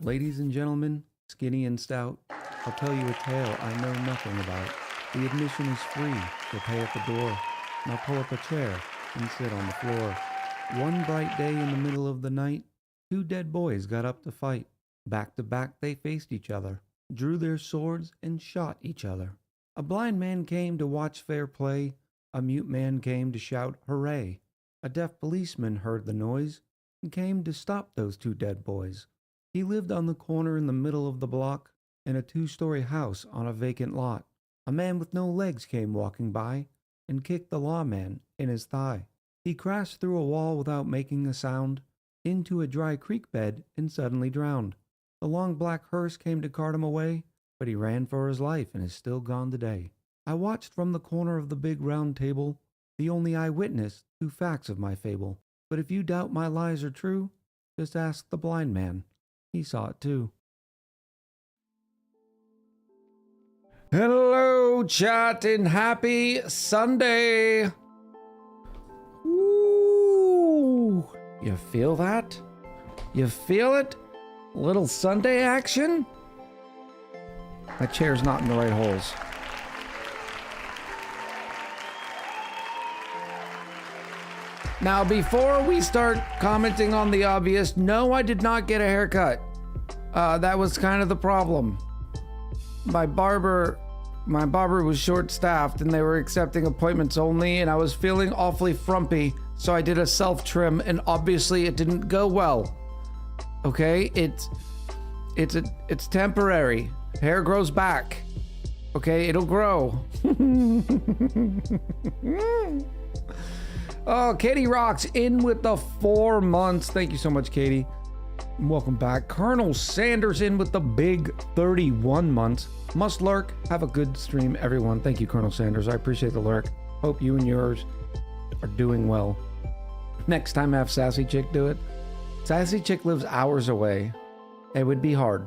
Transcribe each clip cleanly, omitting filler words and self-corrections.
Ladies and gentlemen, skinny and stout, I'll tell you a tale I know nothing about. The admission is free, so pay at the door. Now pull up a chair and sit on the floor. One bright day in the middle of the night, two dead boys got up to fight. Back to back they faced each other, drew their swords and shot each other. A blind man came to watch fair play, a mute man came to shout hooray. A deaf policeman heard the noise and came to stop those two dead boys. He lived on the corner in the middle of the block in a two-story house on a vacant lot. A man with no legs came walking by and kicked the lawman in his thigh. He crashed through a wall without making a sound, into a dry creek bed and suddenly drowned. The long black hearse came to cart him away, but he ran for his life and is still gone today. I watched from the corner of the big round table, the only eyewitness to facts of my fable. But if you doubt my lies are true, just ask the blind man. He saw it too. Hello, chat, and happy Sunday! Ooh, you feel that? You feel it? Little Sunday action? My chair's not in the right holes. Now, before we start commenting on the obvious, no, I did not get a haircut. That was kind of the problem. My barber was short-staffed and they were accepting appointments only, and I was feeling awfully frumpy, so I did a self-trim, and obviously it didn't go well. Okay, it's temporary. Hair grows back. Okay, it'll grow. Oh, Katie Rocks in with the 4 months. Thank you so much, Katie. Welcome back. Colonel Sanders in with the big 31 months. Must lurk. Have a good stream, everyone. Thank you, Colonel Sanders. I appreciate the lurk. Hope you and yours are doing well. Next time, have Sassy Chick do it. Sassy Chick lives hours away. It would be hard.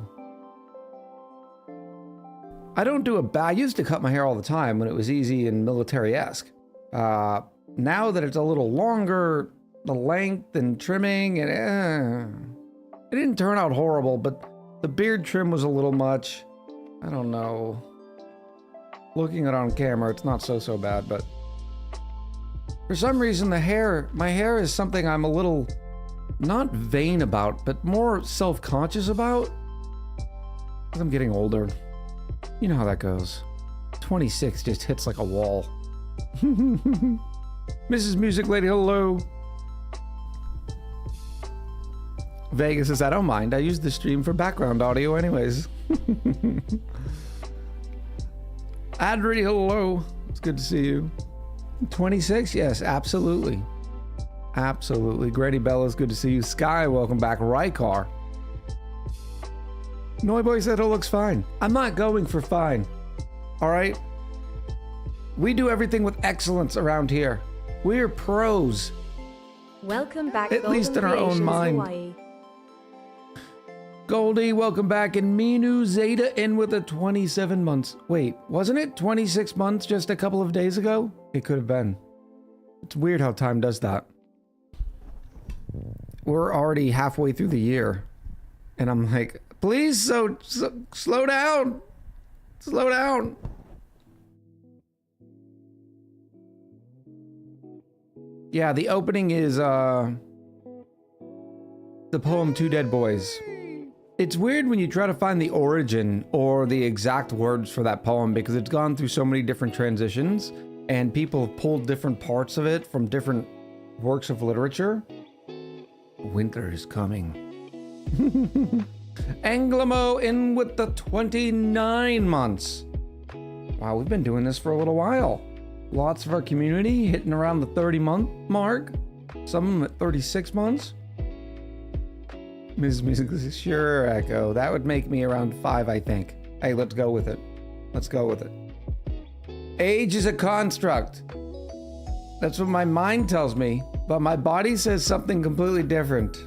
I don't do I used to cut my hair all the time when it was easy and military-esque. Now that it's a little longer, the length and trimming, and it didn't turn out horrible, but the beard trim was a little much. I don't know. Looking at it on camera, it's not so bad, but for some reason my hair is something I'm a little, not vain about, but more self-conscious about. Because I'm getting older. You know how that goes. 26 just hits like a wall. Mrs. Music Lady, hello. Vegas says, I don't mind. I use the stream for background audio anyways. Adri, hello. It's good to see you. 26? Yes, absolutely. Absolutely. Grady Bella's good to see you. Sky, welcome back. Rykar. Noiboy said it looks fine. I'm not going for fine. Alright? We do everything with excellence around here. We're pros. Welcome back, at least in our own mind. Hawaii. Goldie, welcome back. And Minu Zeta in with the 27 months. Wait, wasn't it 26 months just a couple of days ago? It could have been. It's weird how time does that. We're already halfway through the year. And I'm like, please, so slow down. Slow down. Yeah, the opening is the poem Two Dead Boys. It's weird when you try to find the origin or the exact words for that poem because it's gone through so many different transitions and people have pulled different parts of it from different works of literature. Winter is coming. Anglamo in with the 29 months. Wow, we've been doing this for a little while. Lots of our community hitting around the 30-month mark. Some of them at 36 months. Ms. Music says, sure, Echo. That would make me around 5, I think. Hey, let's go with it. Let's go with it. Age is a construct. That's what my mind tells me, but my body says something completely different.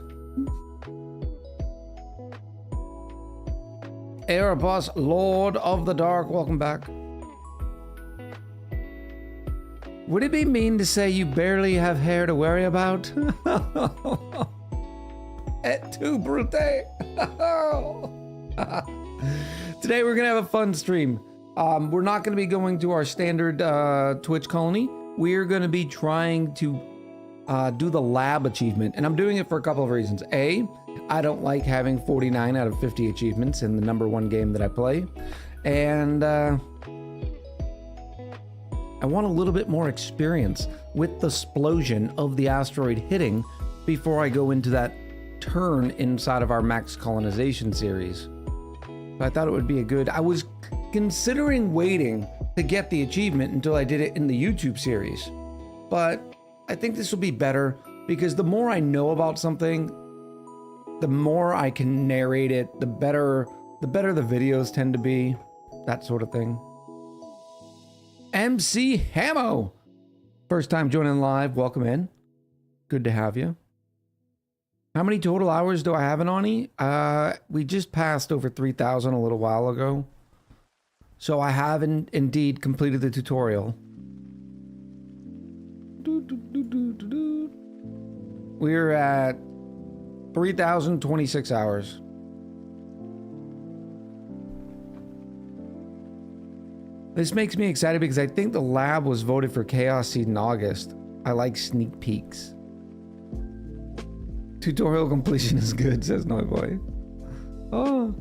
Erebus, Lord of the Dark, welcome back. Would it be mean to say you barely have hair to worry about? Et tu, Brute. Today we're gonna have a fun stream. We're not gonna be going to our standard Twitch colony. We're gonna be trying to do the lab achievement, and I'm doing it for a couple of reasons. A, I don't like having 49 out of 50 achievements in the #1 game that I play, and I want a little bit more experience with the explosion of the asteroid hitting before I go into that turn inside of our max colonization series. I thought it would be I was considering waiting to get the achievement until I did it in the YouTube series, but I think this will be better because the more I know about something, the more I can narrate it, the better the videos tend to be, that sort of thing. MC Hamo, first time joining live, welcome in. Good to have you. How many total hours do I have in ONI? We just passed over 3,000 a little while ago. So I have indeed completed the tutorial. We're at 3,026 hours. This makes me excited because I think the lab was voted for Chaos Seed in August. I like sneak peeks. Tutorial completion is good, says Noiboy. Oh.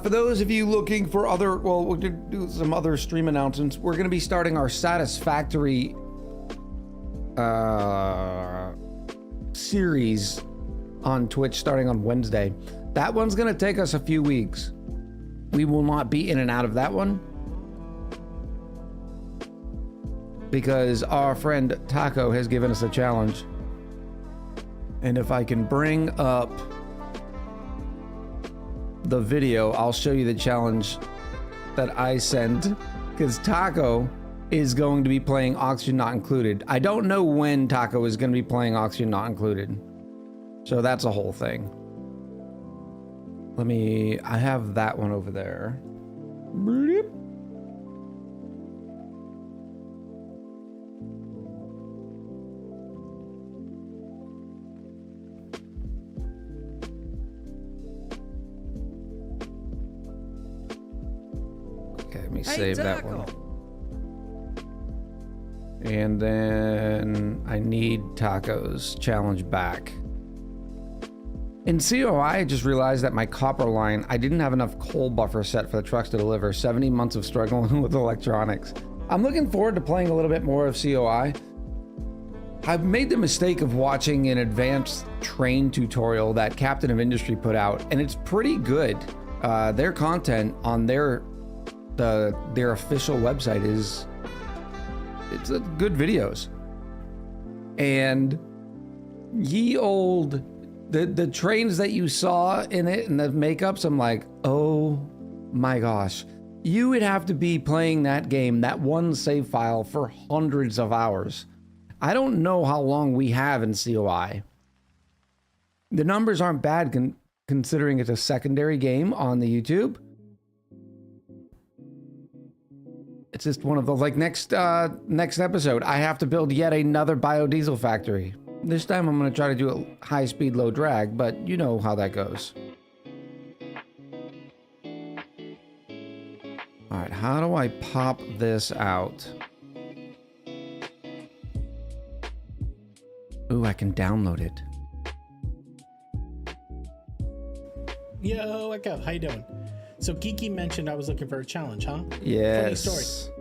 For those of you looking for other, well, we're gonna do some other stream announcements. We're gonna be starting our Satisfactory series on Twitch starting on Wednesday. That one's gonna take us a few weeks. We will not be in and out of that one because our friend Taco has given us a challenge. And if I can bring up the video, I'll show you the challenge that I sent, because Taco is going to be playing Oxygen Not Included. I don't know when Taco is going to be playing Oxygen Not Included, so that's a whole thing. I have that one over there. Bloop. Let me save that one. And then I need Taco's challenge back. In COI, I just realized that my copper line, I didn't have enough coal buffer set for the trucks to deliver. 70 months of struggling with electronics. I'm looking forward to playing a little bit more of COI. I've made the mistake of watching an advanced train tutorial that Captain of Industry put out, and it's pretty good. Their content on their official website it's a good videos. And ye old, the trains that you saw in it and the makeups, I'm like, oh my gosh. You would have to be playing that game, that one save file, for hundreds of hours. I don't know how long we have in COI. The numbers aren't bad considering it's a secondary game on the YouTube. It's just one of those, like next episode, I have to build yet another biodiesel factory. This time I'm going to try to do it high speed, low drag, but you know how that goes. All right, how do I pop this out? Ooh, I can download it. Yo, what's up? How you doing? So Geeky mentioned I was looking for a challenge, huh? Yes. Funny story.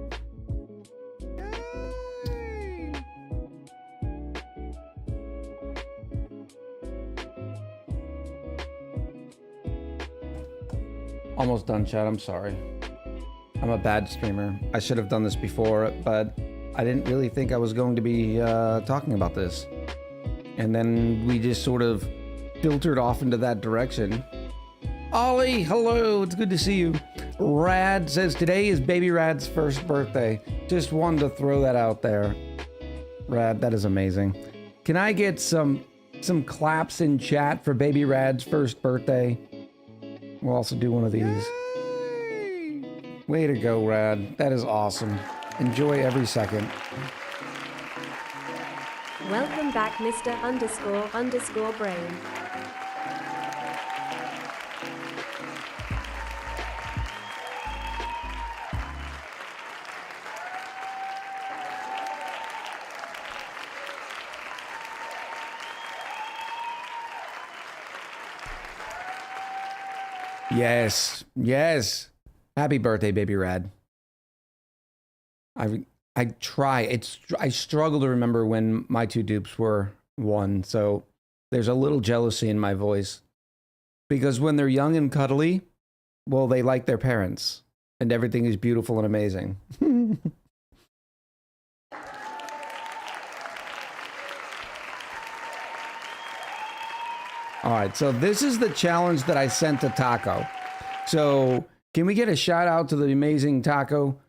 Almost done, chat. I'm sorry. I'm a bad streamer. I should have done this before, but I didn't really think I was going to be talking about this. And then we just sort of filtered off into that direction. Ollie, hello. It's good to see you. Rad says today is Baby Rad's first birthday. Just wanted to throw that out there. Rad, that is amazing. Can I get some claps in chat for Baby Rad's first birthday? We'll also do one of these. Yay! Way to go, Rad. That is awesome. Enjoy every second. Welcome back, Mr. __brain. Yes. Yes. Happy birthday, baby Rad. I try. I struggle to remember when my two dupes were one, so there's a little jealousy in my voice. Because when they're young and cuddly, well, they like their parents, and everything is beautiful and amazing. All right, so this is the challenge that I sent to Taco. So can we get a shout out to the amazing Taco?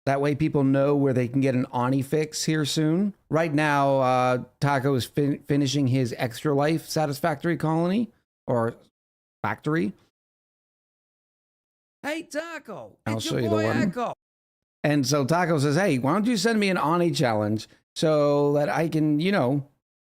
That way people know where they can get an ONI fix here soon. Right now, Taco is finishing his Extra Life Satisfactory Colony, or Factory. Hey, Taco, I'll it's show your you the boy one. Echo. And so Taco says, hey, why don't you send me an ONI challenge so that I can, you know,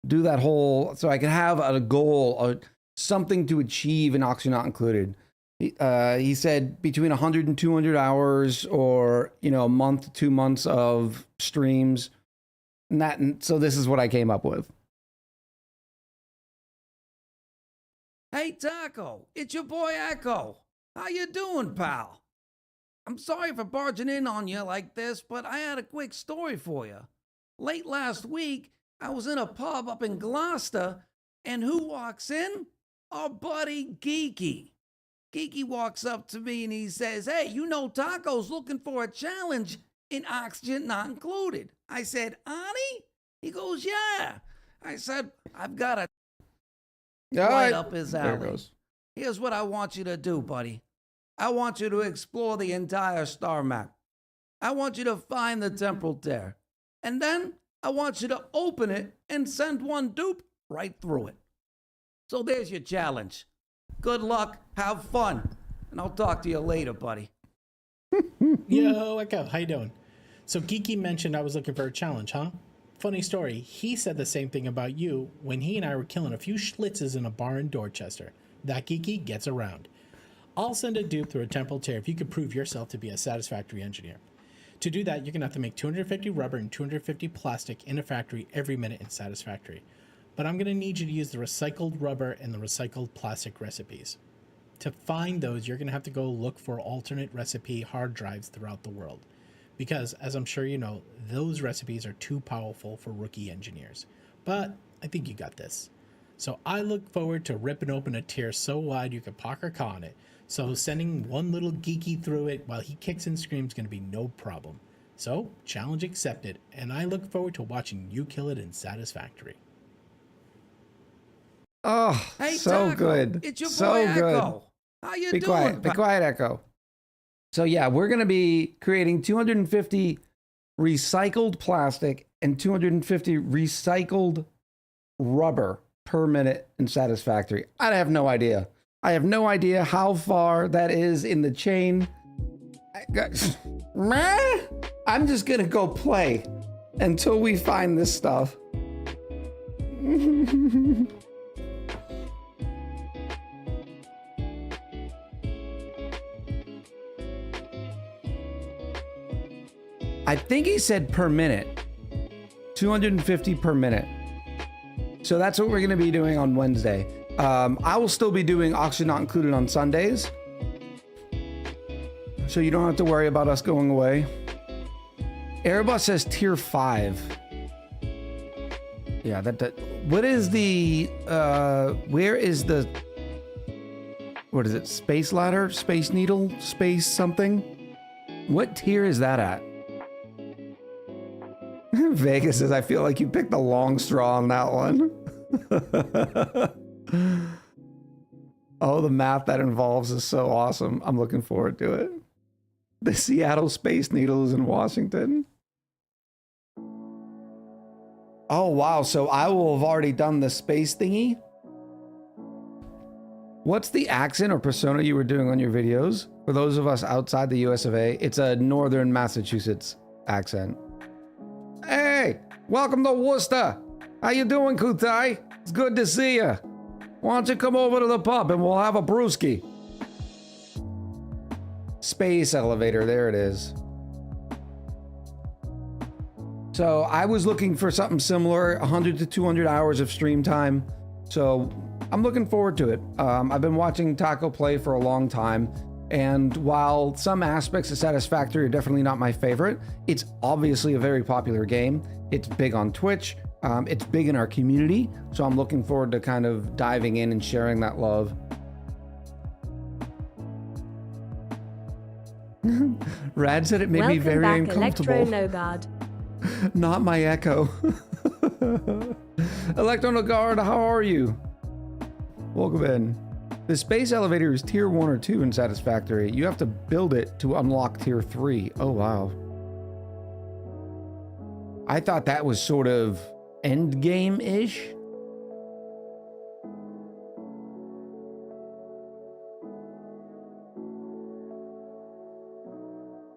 do that whole, so I can have a goal or something to achieve in Oxygen Not Included. He said between 100 and 200 hours, or, you know, a month to 2 months of streams. And so this is what I came up with. Hey, Taco, it's your boy Echo. How you doing, pal? I'm sorry for barging in on you like this, but I had a quick story for you. Late last week, I was in a pub up in Gloucester, and who walks in? Our buddy Geeky. Geeky walks up to me and he says, hey, you know Taco's looking for a challenge in Oxygen Not Included. I said, Ani? He goes, yeah. I said, I've got a right up his There it alley. goes. Here's what I want you to do, buddy. I want you to explore the entire star map. I want you to find the temporal tear. And then I want you to open it and send one dupe right through it. So there's your challenge. Good luck, have fun, and I'll talk to you later, buddy. Yo, Echo, how you doing? So Geeky mentioned I was looking for a challenge, huh? Funny story, he said the same thing about you when he and I were killing a few schlitzes in a bar in Dorchester. That Geeky gets around. I'll send a dupe through a temporal tear if you could prove yourself to be a satisfactory engineer. To do that, you're going to have to make 250 rubber and 250 plastic in a factory every minute in Satisfactory. But I'm going to need you to use the recycled rubber and the recycled plastic recipes. To find those, you're going to have to go look for alternate recipe hard drives throughout the world. Because, as I'm sure you know, those recipes are too powerful for rookie engineers. But I think you got this. So I look forward to ripping open a tier so wide you could park a car on it. So sending one little geeky through it while he kicks and screams is going to be no problem. So, challenge accepted, and I look forward to watching you kill it in Satisfactory. Oh, Hey, so Taco, good. it's your so boy good. Echo. How you Be doing, quiet. Be pal? quiet, Echo. So yeah, we're going to be creating 250 recycled plastic and 250 recycled rubber per minute in Satisfactory. I have no idea. I have no idea how far that is in the chain. I'm just going to go play until we find this stuff. I think he said per minute. 250 per minute. So that's what we're going to be doing on Wednesday. I will still be doing Oxygen Not Included on Sundays. So you don't have to worry about us going away. Airbus says tier 5. Yeah, what is the, where is the, what is it? Space ladder? Space needle? Space something? What tier is that at? Vegas says, I feel like you picked the long straw on that one. Oh, the math that involves is so awesome. I'm looking forward to it. The Seattle Space Needle is in Washington. Oh, wow. So I will have already done the space thingy. What's the accent or persona you were doing on your videos? For those of us outside the US of A, it's a northern Massachusetts accent. Hey, welcome to Worcester. How you doing, Kutai? It's good to see you. Why don't you come over to the pub and we'll have a brewski? Space elevator, there it is. So I was looking for something similar, 100 to 200 hours of stream time. So I'm looking forward to it. I've been watching Taco play for a long time, and while some aspects of Satisfactory are definitely not my favorite, it's obviously a very popular game. It's big on Twitch. It's big in our community, so I'm looking forward to kind of diving in and sharing that love. Rad said it made me very uncomfortable. Electro Nogard. Not my echo. Electro Nogard, how are you? Welcome in. The space elevator is tier 1 or 2 in Satisfactory. You have to build it to unlock tier 3. Oh, wow. I thought that was sort of end game-ish.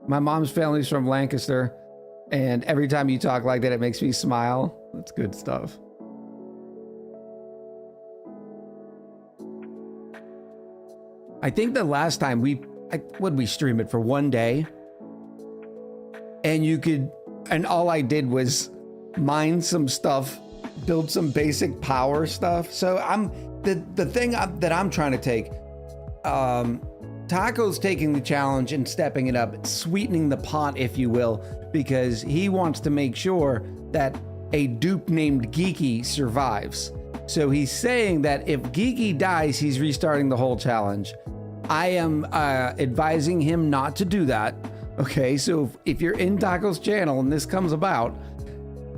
My mom's family's from Lancaster, and every time you talk like that, it makes me smile. That's good stuff. I think the last time would we stream it for one day? And all I did was mine some stuff, build some basic power stuff. So the thing that I'm trying to take, Taco's taking the challenge and stepping it up, sweetening the pot, if you will, because he wants to make sure that a dupe named Geeky survives. So he's saying that if Geeky dies, he's restarting the whole challenge. I am advising him not to do that. Okay, so if you're in Taco's channel and this comes about,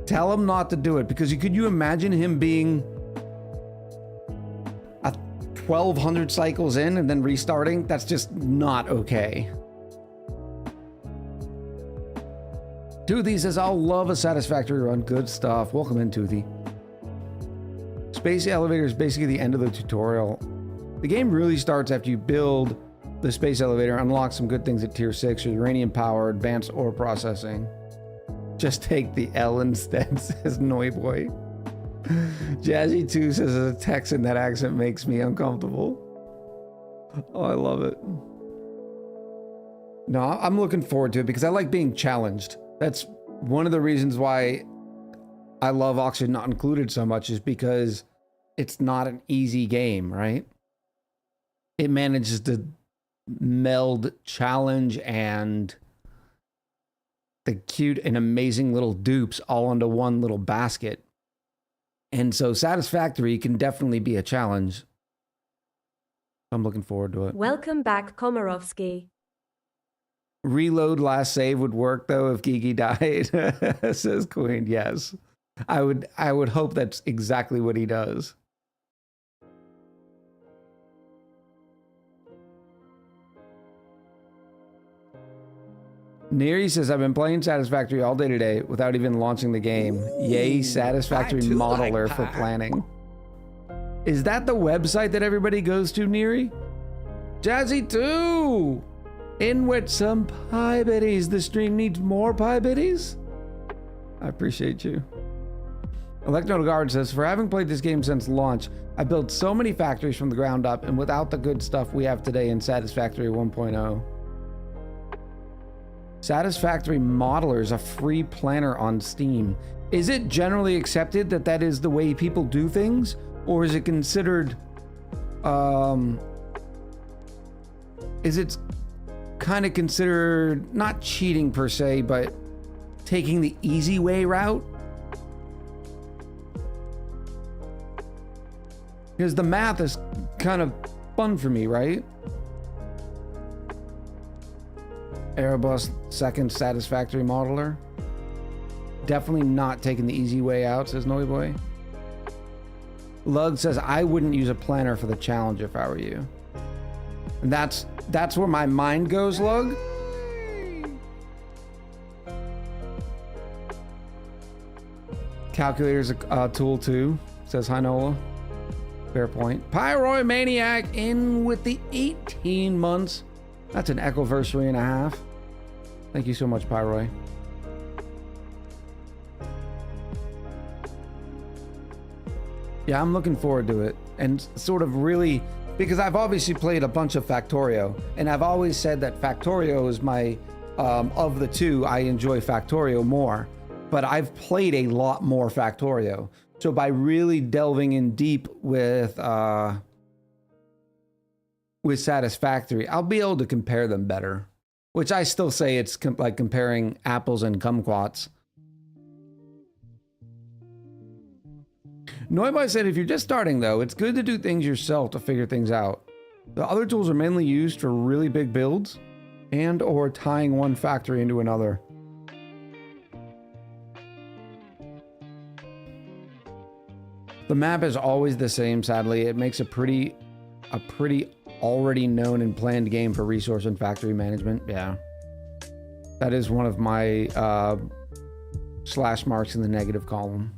tell him not to do it, because could you imagine him being 1,200 cycles in and then restarting? That's just not okay. Toothy says, I'll love a Satisfactory run. Good stuff. Welcome in, Toothy. Space elevator is basically the end of the tutorial. The game really starts after you build the space elevator, unlock some good things at tier 6, or uranium power, advanced ore processing. Just take the L instead, says Noiboy. Jazzy 2 says, as a Texan, that accent makes me uncomfortable. Oh, I love it. No, I'm looking forward to it because I like being challenged. That's one of the reasons why I love Oxygen Not Included so much, is because it's not an easy game, right? It manages to meld challenge and the cute and amazing little dupes all into one little basket. And so Satisfactory can definitely be a challenge. I'm looking forward to it. Welcome back, Komarovsky. Reload last save would work though if Gigi died, says Queen. Yes. I would hope that's exactly what he does. Neri says, I've been playing Satisfactory all day today without even launching the game. Yay, Satisfactory Modeler for planning. Is that the website that everybody goes to, Neri? Jazzy 2! In with some pie bitties. The stream needs more pie bitties? I appreciate you. Electro says, for having played this game since launch, I built so many factories from the ground up and without the good stuff we have today in Satisfactory 1.0. Satisfactory Modeler is a free planner on Steam. Is it generally accepted that that is the way people do things? Or is it considered, is it kind of considered not cheating per se, but taking the easy way route? Because the math is kind of fun for me, right? Erebus second Satisfactory Modeler. Definitely not taking the easy way out, says Noiboy. Lug says, I wouldn't use a planner for the challenge if I were you. And that's where my mind goes, Lug. Calculator's a tool too, says Hinola. Fair point. Pyroid Maniac in with the 18 months. That's an Echoversary and a half. Thank you so much, Pyroy. Yeah, I'm looking forward to it. And sort of really, because I've obviously played a bunch of Factorio, and I've always said that Factorio is my, of the two, I enjoy Factorio more. But I've played a lot more Factorio. So by really delving in deep with Satisfactory, I'll be able to compare them better. Which I still say it's like comparing apples and kumquats. Noibai said, if you're just starting though, it's good to do things yourself to figure things out. The other tools are mainly used for really big builds and or tying one factory into another. The map is always the same, sadly. It makes a pretty already known and planned game for resource and factory management. Yeah. That is one of my slash marks in the negative column.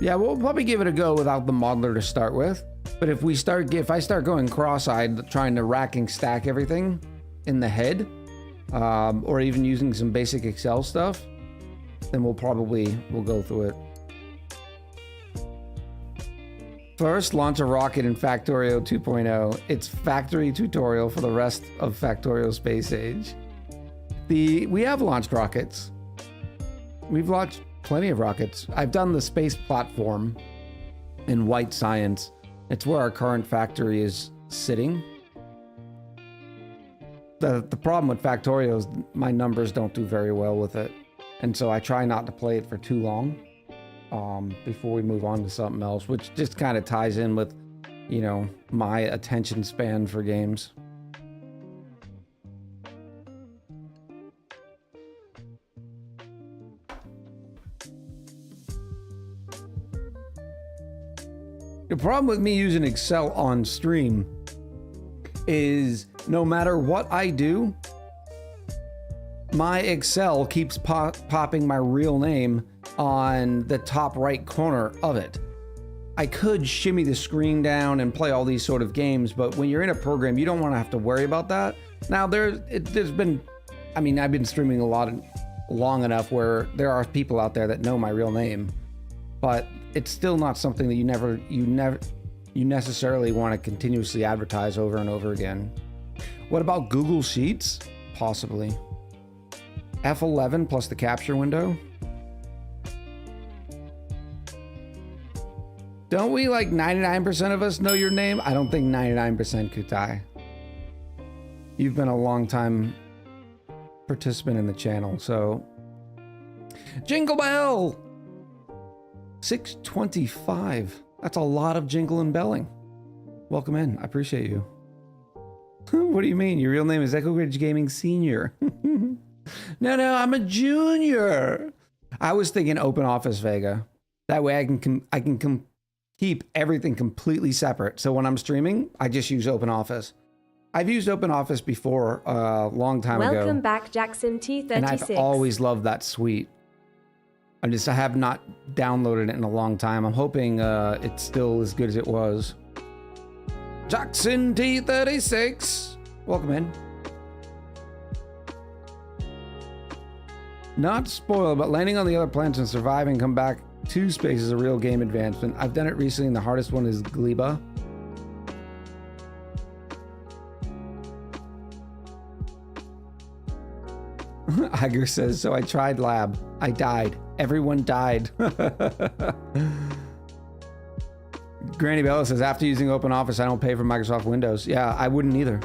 Yeah, we'll probably give it a go without the modeler to start with. But if I start going cross-eyed, trying to rack and stack everything in the head, or even using some basic Excel stuff, then we'll go through it. First, launch a rocket in Factorio 2.0. It's factory tutorial for the rest of Factorio Space Age. We have launched rockets. We've launched plenty of rockets. I've done the space platform in White Science. It's where our current factory is sitting. The problem with Factorio is my numbers don't do very well with it. And so I try not to play it for too long before we move on to something else, which just kind of ties in with, you know, my attention span for games. The problem with me using Excel on stream is no matter what I do, my Excel keeps popping my real name on the top right corner of it. I could shimmy the screen down and play all these sort of games, but when you're in a program, you don't want to have to worry about that. Now, I've been streaming long enough where there are people out there that know my real name, but it's still not something that you necessarily want to continuously advertise over and over again. What about Google Sheets? Possibly. F11 plus the capture window. Don't we, like 99% of us, know your name? I don't think 99% Kutai. You've been a long time participant in the channel, so. Jingle Bell! 625. That's a lot of jingle and belling. Welcome in. I appreciate you. What do you mean? Your real name is Echo Ridge Gaming Senior. No, I'm a junior. I was thinking Open Office Vega. That way I can keep everything completely separate. So when I'm streaming, I just use Open Office. I've used Open Office before a long time ago. Welcome back, Jackson T36. And I've always loved that suite. I have not downloaded it in a long time. I'm hoping it's still as good as it was. Jackson T36. Welcome in. Not spoiled, but landing on the other planets and surviving, come back to space is a real game advancement. I've done it recently, and the hardest one is Gleba. Iger says, so I tried lab. I died. Everyone died. Granny Bella says, after using Open Office, I don't pay for Microsoft Windows. Yeah, I wouldn't either.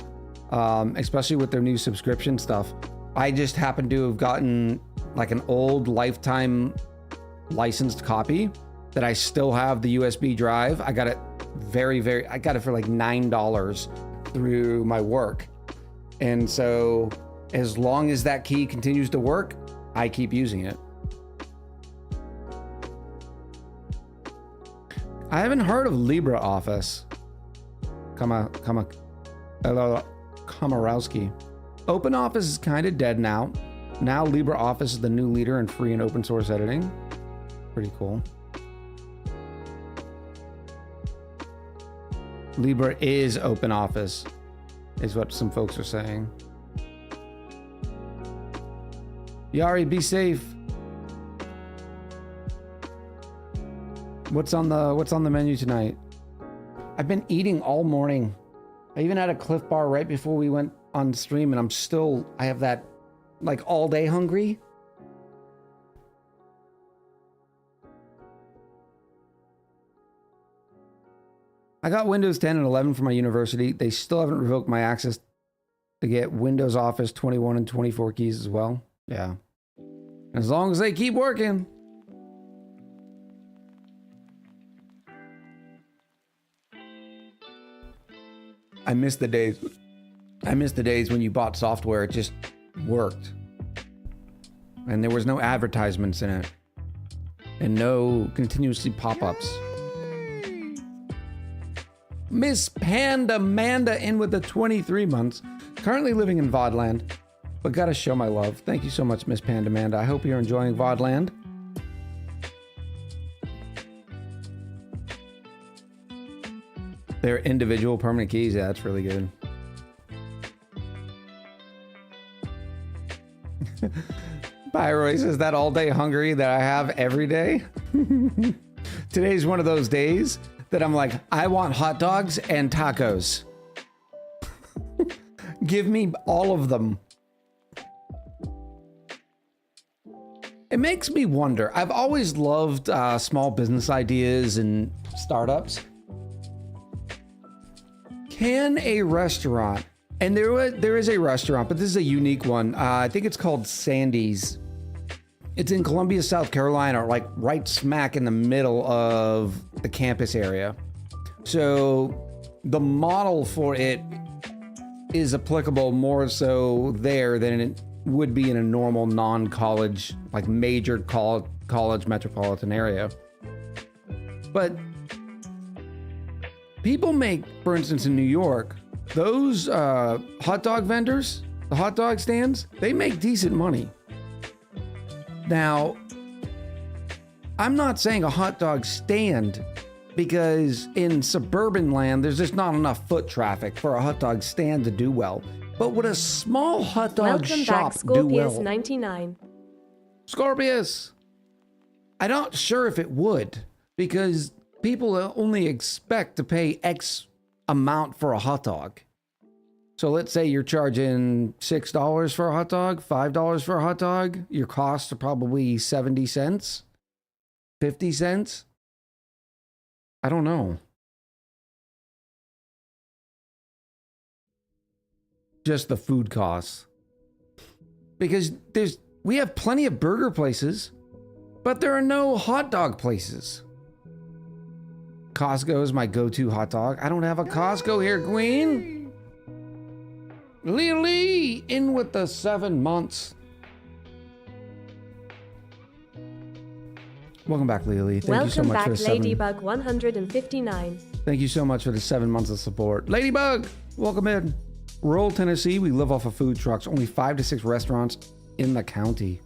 Especially with their new subscription stuff. I just happen to have gotten like an old lifetime licensed copy that I still have the USB drive. I got it I got it for like $9 through my work. And so as long as that key continues to work, I keep using it. I haven't heard of LibreOffice. Komorowski. OpenOffice is kind of dead now. Now LibreOffice is the new leader in free and open source editing. Pretty cool. Libre is OpenOffice, is what some folks are saying. Yari, be safe. What's on the menu tonight? I've been eating all morning. I even had a Cliff Bar right before we went on stream, and I have that like all day hungry. I got Windows 10 and 11 from my university. They still haven't revoked my access to get Windows Office 21 and 24 keys as well. Yeah. As long as they keep working. I miss the days when you bought software, it just worked. And there was no advertisements in it. And no continuously pop-ups. Miss Panda Manda in with the 23 months. Currently living in Vodland, but gotta show my love. Thank you so much, Miss Panda Manda. I hope you're enjoying Vodland. They're individual permanent keys. Yeah, that's really good. Pyroy says that all day hungry that I have every day. Today's one of those days that I'm like, I want hot dogs and tacos. Give me all of them. It makes me wonder. I've always loved small business ideas and startups. Can a restaurant, and there is a restaurant, but this is a unique one. I think it's called Sandy's. It's in Columbia, South Carolina, like right smack in the middle of the campus area. So the model for it is applicable more so there than it would be in a normal non-college, like major college metropolitan area. But people make, for instance, in New York, those hot dog vendors, the hot dog stands, they make decent money. Now, I'm not saying a hot dog stand because in suburban land, there's just not enough foot traffic for a hot dog stand to do well. But would a small hot dog Welcome shop back, do well? Scorpius99. Scorpius! I'm not sure if it would, because people only expect to pay X amount for a hot dog. So let's say you're charging $6 for a hot dog, $5 for a hot dog. Your costs are probably 70 cents, 50 cents. I don't know. Just the food costs. Because we have plenty of burger places, but there are no hot dog places. Costco is my go-to hot dog. I don't have a Costco here, Queen. Lee in with the 7 months. Welcome back, Lee. Thank you so Welcome much back, for the 7. Ladybug 159. Thank you so much for the 7 months of support. Ladybug, welcome in. Rural Tennessee, we live off of food trucks. Only 5 to 6 restaurants in the county.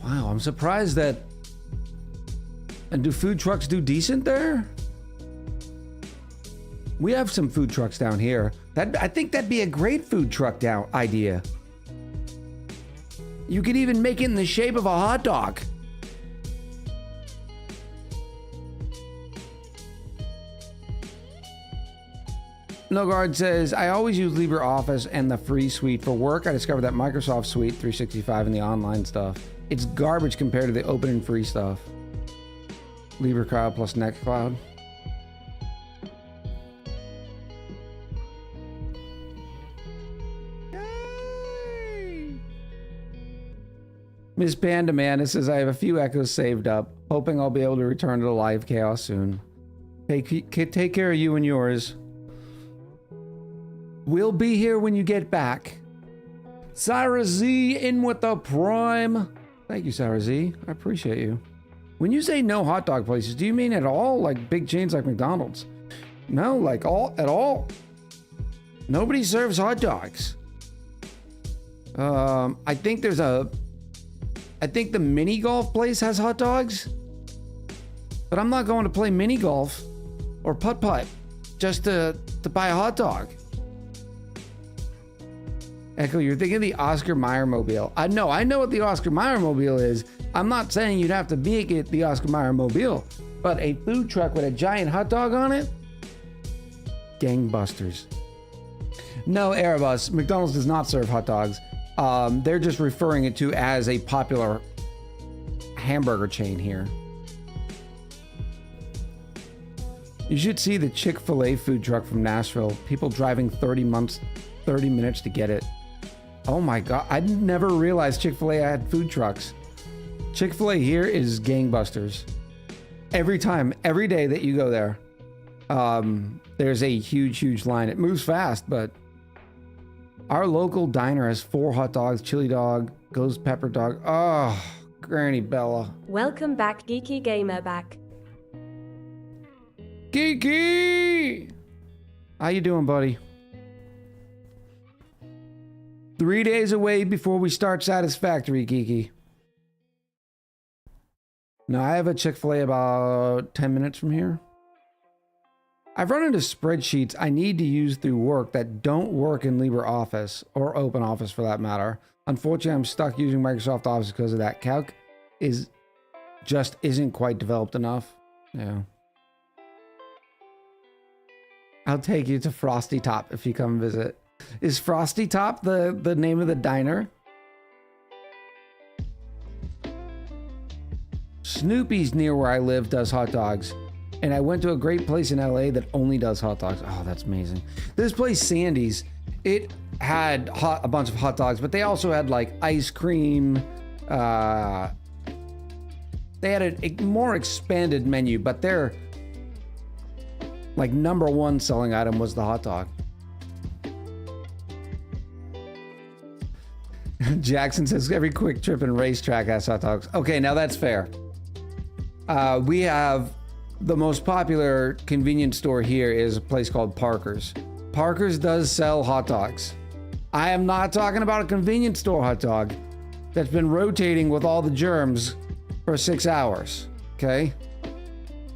Wow, I'm surprised that... And do food trucks do decent there? We have some food trucks down here. I think that'd be a great food truck idea. You could even make it in the shape of a hot dog. Nogard says, I always use LibreOffice and the free suite for work. I discovered that Microsoft Suite 365 and the online stuff, it's garbage compared to the open and free stuff. LibreCloud plus Nextcloud. Miss Panda Man says, I have a few echoes saved up, hoping I'll be able to return to the live chaos soon. Hey, take care of you and yours. We'll be here when you get back. Sarah Z in with the prime. Thank you, Sarah Z. I appreciate you. When you say no hot dog places, do you mean at all? Like big chains like McDonald's? No, like at all. Nobody serves hot dogs. I think the mini golf place has hot dogs. But I'm not going to play mini golf or putt-putt just to buy a hot dog. Echo, you're thinking of the Oscar Mayer mobile. I know what the Oscar Mayer mobile is. I'm not saying you'd have to make it the Oscar Mayer mobile, but a food truck with a giant hot dog on it, gangbusters. No, Airbus, McDonald's does not serve hot dogs. They're just referring it to as a popular hamburger chain here. You should see the Chick-fil-A food truck from Nashville. People driving 30 minutes to get it. Oh my God, I never realized Chick-fil-A had food trucks. Chick-fil-A here is gangbusters. Every time, every day that you go there, there's a huge line. It moves fast, but our local diner has 4 hot dogs, chili dog, ghost pepper dog. Oh, Granny Bella. Welcome back, Geeky Gamer back. Geeky! How you doing, buddy? 3 days away before we start Satisfactory, Geeky. Now, I have a Chick-fil-A about 10 minutes from here. I've run into spreadsheets I need to use through work that don't work in LibreOffice, or OpenOffice for that matter. Unfortunately, I'm stuck using Microsoft Office because of that. Calc just isn't quite developed enough. Yeah. I'll take you to Frosty Top if you come visit. Is Frosty Top the name of the diner? Snoopy's near where I live does hot dogs. And I went to a great place in LA that only does hot dogs. Oh, that's amazing. This place, Sandy's, it had a bunch of hot dogs, but they also had like ice cream. They had a more expanded menu, but their like #1 selling item was the hot dog. Jackson says every quick trip and racetrack has hot dogs. Okay, now that's fair. We have the most popular convenience store here is a place called Parker's. Parker's does sell hot dogs. I am not talking about a convenience store hot dog that's been rotating with all the germs for 6 hours, okay?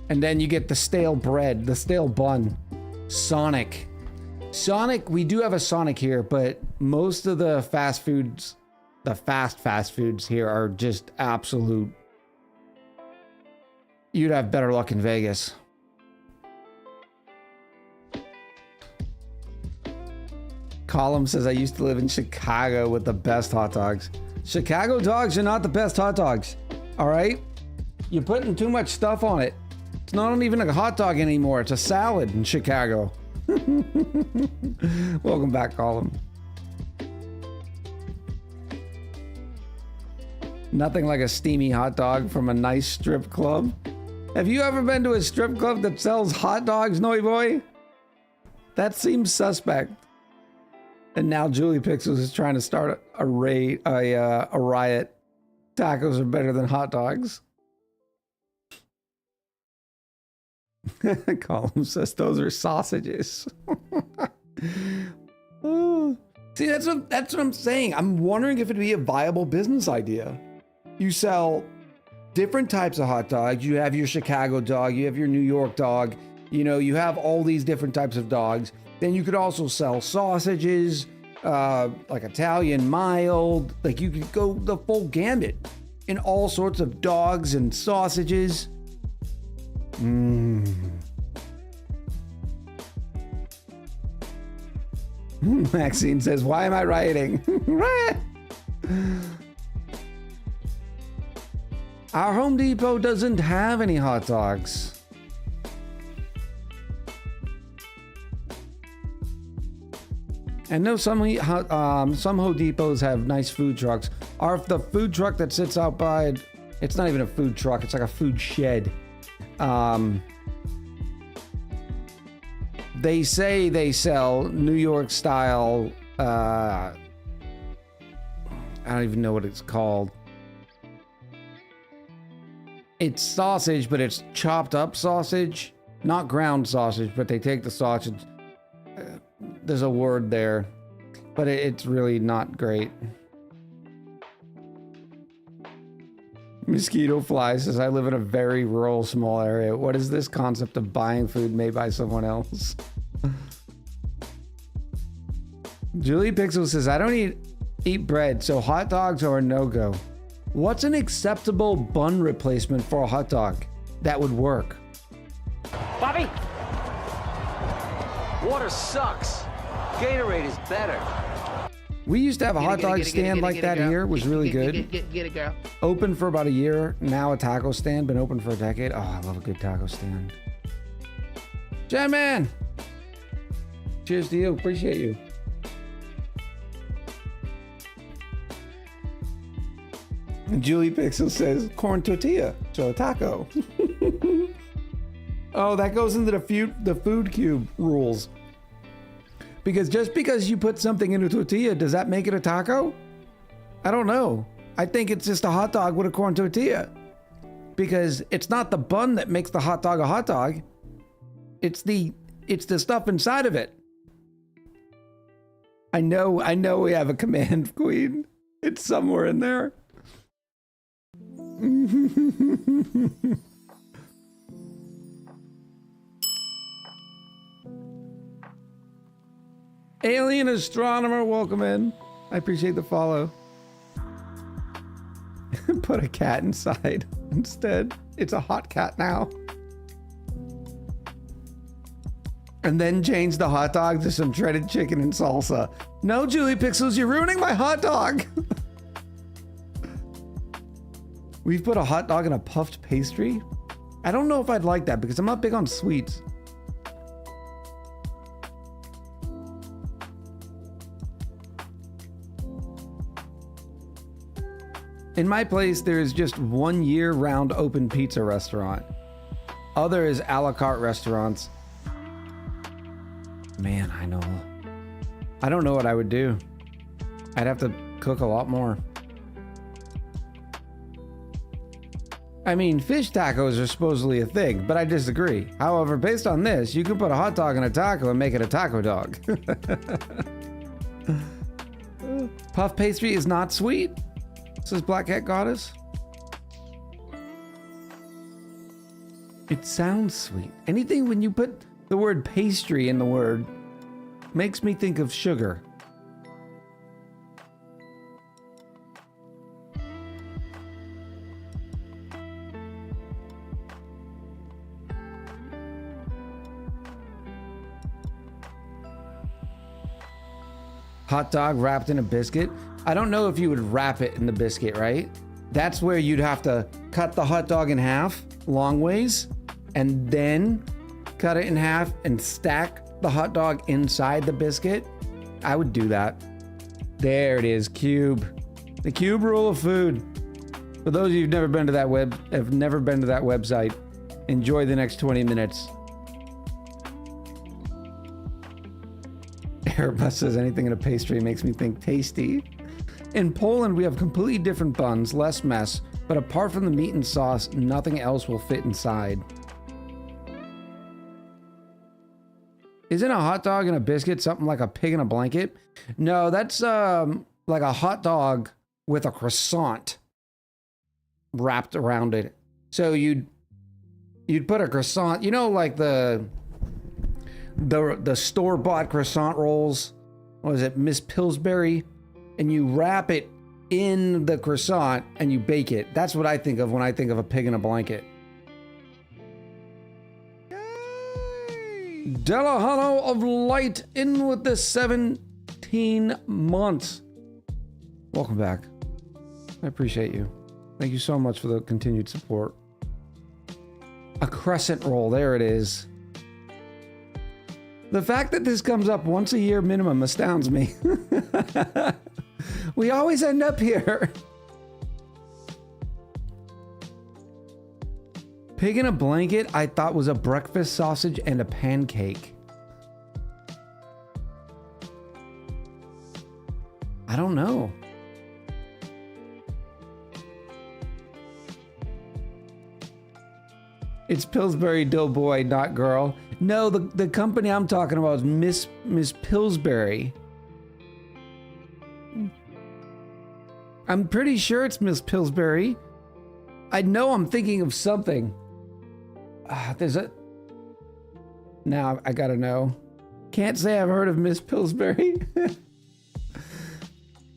And then you get the stale bread, the stale bun. Sonic, we do have a Sonic here, but most of the fast foods, the fast foods here are just absolute. You'd have better luck in Vegas. Column says, I used to live in Chicago with the best hot dogs. Chicago dogs are not the best hot dogs, all right? You're putting too much stuff on it. It's not even a hot dog anymore. It's a salad in Chicago. Welcome back, Column. Nothing like a steamy hot dog from a nice strip club. Have you ever been to a strip club that sells hot dogs, Noi Boy? That seems suspect. And now Julie Pixels is trying to start a riot. Tacos are better than hot dogs. Column says those are sausages. Oh. See, that's what I'm saying. I'm wondering if it'd be a viable business idea. You sell different types of hot dogs. You have your Chicago dog, you have your New York dog, you know, you have all these different types of dogs. Then you could also sell sausages, like Italian mild, like you could go the full gambit in all sorts of dogs and sausages. Maxine says, why am I rioting? Riot! Our Home Depot doesn't have any hot dogs. And no, some Home Depots have nice food trucks. The food truck that sits out by, it's not even a food truck, it's like a food shed. They say they sell New York style, I don't even know what it's called. It's sausage, but it's chopped up sausage, not ground sausage, but they take the sausage. There's a word there, but it's really not great. Mosquito Fly says, I live in a very rural, small area. What is this concept of buying food made by someone else? Julie Pixel says, I don't eat bread, so hot dogs are a no-go. What's an acceptable bun replacement for a hot dog that would work? Bobby! Water sucks. Gatorade is better. We used to have a hot dog stand like that here. It was really good. Get it, girl. Open for about a year. Now a taco stand. Been open for a decade. Oh, I love a good taco stand. Jen Man! Cheers to you. Appreciate you. And Julie Pixel says, corn tortilla, so a taco. Oh, that goes into the food cube rules. Because just because you put something in a tortilla, does that make it a taco? I don't know. I think it's just a hot dog with a corn tortilla. Because it's not the bun that makes the hot dog a hot dog. It's the stuff inside of it. I know we have a command queen. It's somewhere in there. Alien astronomer, welcome in. I appreciate the follow. Put a cat inside instead. It's a hot cat now. And then change the hot dog to some shredded chicken and salsa. No, Julie Pixels, you're ruining my hot dog. We've put a hot dog in a puffed pastry. I don't know if I'd like that because I'm not big on sweets. In my place, there is just one year-round open pizza restaurant. Other is a la carte restaurants. Man, I know. I don't know what I would do. I'd have to cook a lot more. I mean, fish tacos are supposedly a thing, but I disagree. However, based on this, you can put a hot dog in a taco and make it a taco dog. Puff pastry is not sweet, says Black Cat Goddess. It sounds sweet. Anything when you put the word pastry in the word makes me think of sugar. Hot dog wrapped in a biscuit. I don't know if you would wrap it in the biscuit, right? That's where you'd have to cut the hot dog in half, long ways, and then cut it in half and stack the hot dog inside the biscuit. I would do that. There it is, cube. The cube rule of food. For those of you who've never been to that website, enjoy the next 20 minutes. Airbus says anything in a pastry makes me think tasty. In Poland, we have completely different buns, less mess, but apart from the meat and sauce, nothing else will fit inside. Isn't a hot dog and a biscuit something like a pig in a blanket? No, that's like a hot dog with a croissant wrapped around it. So you'd put a croissant, you know, like the store-bought croissant rolls. What is it, Miss Pillsbury? And you wrap it in the croissant and you bake it. That's what I think of when I think of a pig in a blanket. Delahano of Light in with the 17 months. Welcome back. I appreciate you. Thank you so much for the continued support. A crescent roll, there it is. The fact that this comes up once a year minimum astounds me. We always end up here. Pig in a blanket, I thought was a breakfast sausage and a pancake. I don't know. It's Pillsbury Doughboy, not girl. No, the company I'm talking about is Miss Pillsbury. I'm pretty sure it's Miss Pillsbury. I know I'm thinking of something. There's a... Now I gotta know. Can't say I've heard of Miss Pillsbury.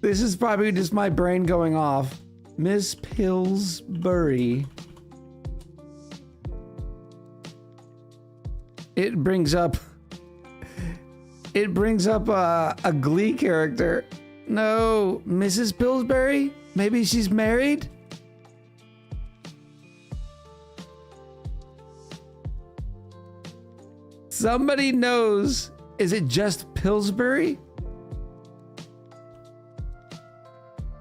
This is probably just my brain going off. Miss Pillsbury. It brings up It brings up a Glee character. No, Mrs. Pillsbury? Maybe she's married? Somebody knows. Is it just Pillsbury?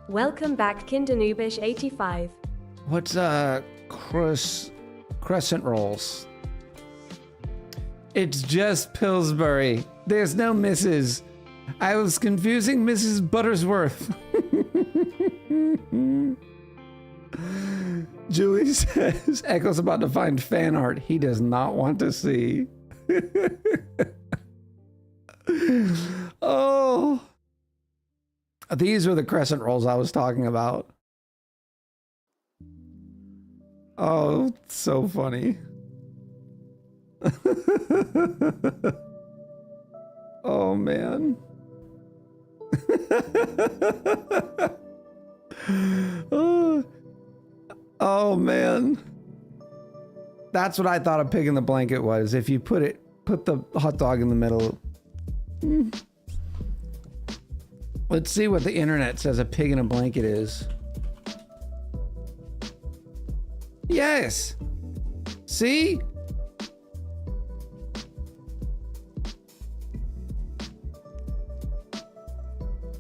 Welcome back, Kindernubish85. What's crescent rolls? It's just Pillsbury. There's no Mrs. I was confusing Mrs. Buttersworth. Julie says Echo's about to find fan art he does not want to see. Oh. These are the crescent rolls I was talking about. Oh, so funny. Oh, man. Oh, man. That's what I thought a pig in the blanket was. If you put the hot dog in the middle. Let's see what the internet says a pig in a blanket is. Yes. See?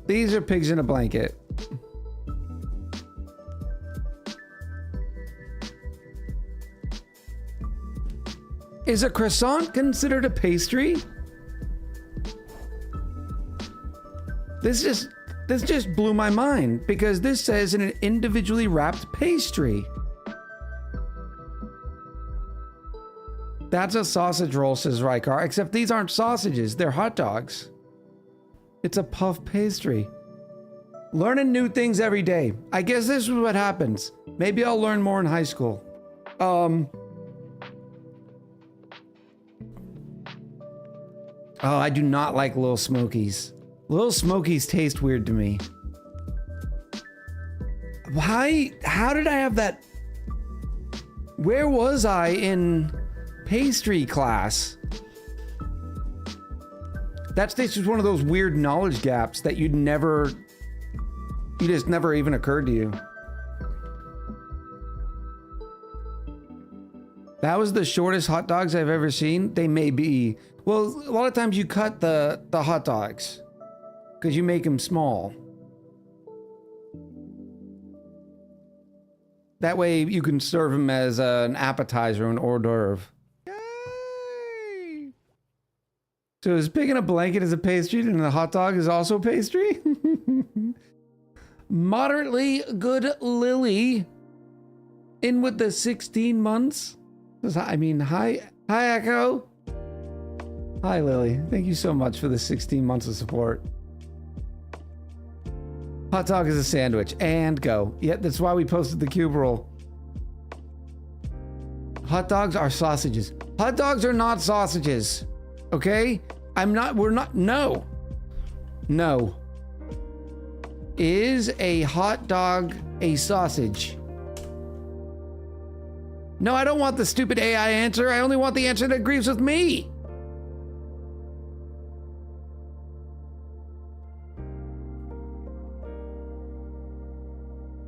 These are pigs in a blanket. Is a croissant considered a pastry? This just blew my mind because this says an individually wrapped pastry. That's a sausage roll, says Rykar, except these aren't sausages, they're hot dogs. It's a puff pastry. Learning new things every day. I guess this is what happens. Maybe I'll learn more in high school. Oh, I do not like Little Smokies. Little Smokies taste weird to me. Why? How did I have that? Where was I in pastry class? That's just one of those weird knowledge gaps that you just never even occurred to you. That was the shortest hot dogs I've ever seen. They may be. Well, a lot of times you cut the hot dogs because you make them small. That way you can serve them as an appetizer or an hors d'oeuvre. Yay! So is pig in a blanket is a pastry and the hot dog is also pastry? Moderately good Lily. In with the 16 months. I mean, hi Echo. Hi Lily. Thank you so much for the 16 months of support. Hot dog is a sandwich. And go. Yeah, that's why we posted the cube roll. Hot dogs are sausages. Hot dogs are not sausages. Okay? We're not, no. No. Is a hot dog a sausage? No, I don't want the stupid AI answer. I only want the answer that agrees with me.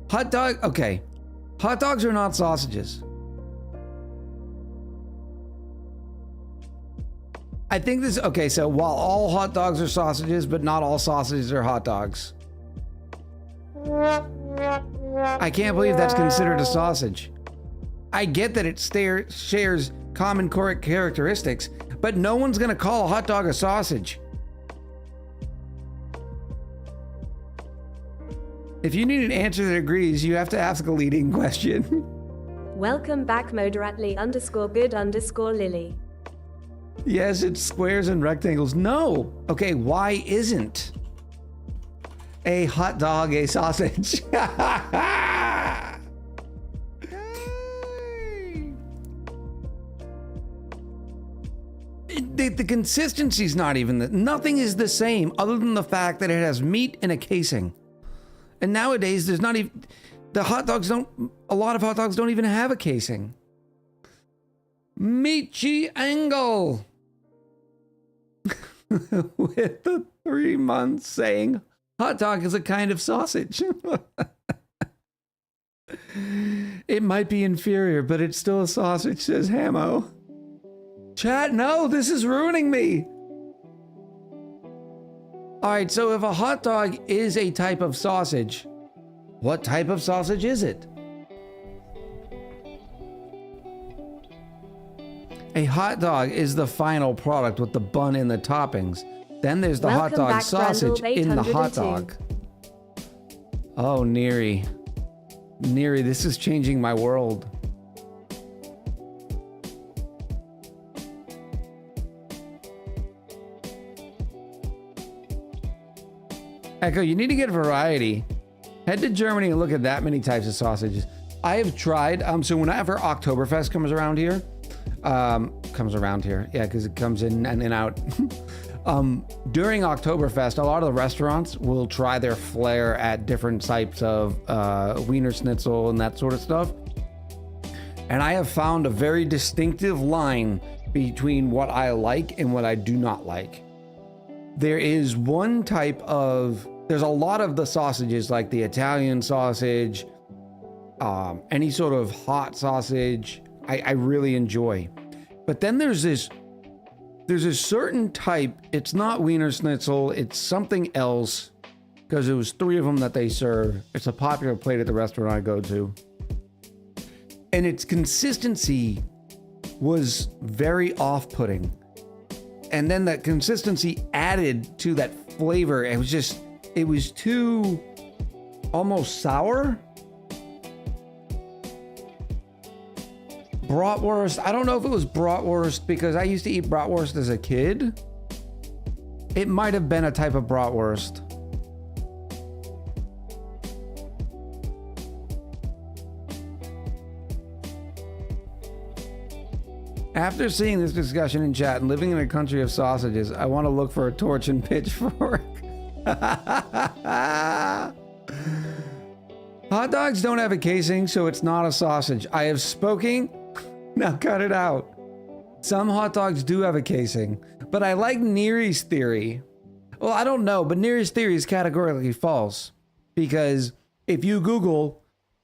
Hot dog, okay. Hot dogs are not sausages. I think this, okay, so while all hot dogs are sausages, but not all sausages are hot dogs. I can't believe that's considered a sausage. I get that it shares common characteristics, but no one's gonna call a hot dog a sausage. If you need an answer that agrees, you have to ask a leading question. Welcome back, moderately_good_Lily. Yes, it's squares and rectangles. No. Okay, why isn't a hot dog a sausage? The consistency's not even nothing is the same other than the fact that it has meat in a casing. And nowadays there's not even a lot of hot dogs don't even have a casing. Michi Angle. with the 3 months saying hot dog is a kind of sausage. It might be inferior, but it's still a sausage, says Hamo. Chat, no, this is ruining me. All right, so if a hot dog is a type of sausage, what type of sausage is it? A hot dog is the final product with the bun and the toppings. Then there's the hot Welcome dog back, sausage Randall in the hot 802. dog. Oh, Neri. Neri, this is changing my world. Echo, you need to get variety. Head to Germany and look at that many types of sausages. I have tried, so whenever Oktoberfest comes around here, yeah, because it comes in and out. During Oktoberfest, a lot of the restaurants will try their flair at different types of Wiener Schnitzel and that sort of stuff. And I have found a very distinctive line between what I like and what I do not like. There is one type of, there's a lot of the sausages, like the Italian sausage, any sort of hot sausage, I really enjoy. But then there's a certain type, it's not Wiener Schnitzel, it's something else, because it was 3 of them that they serve. It's a popular plate at the restaurant I go to. And its consistency was very off-putting. And then that consistency added to that flavor. It was too almost sour. Bratwurst. I don't know if it was bratwurst because I used to eat bratwurst as a kid. It might have been a type of bratwurst. After seeing this discussion in chat and living in a country of sausages, I want to look for a torch and pitchfork. Hot dogs don't have a casing, so it's not a sausage. I have spoken. Now cut it out. Some hot dogs do have a casing, but I like Neri's theory. Well, I don't know, but Neri's theory is categorically false. Because if you Google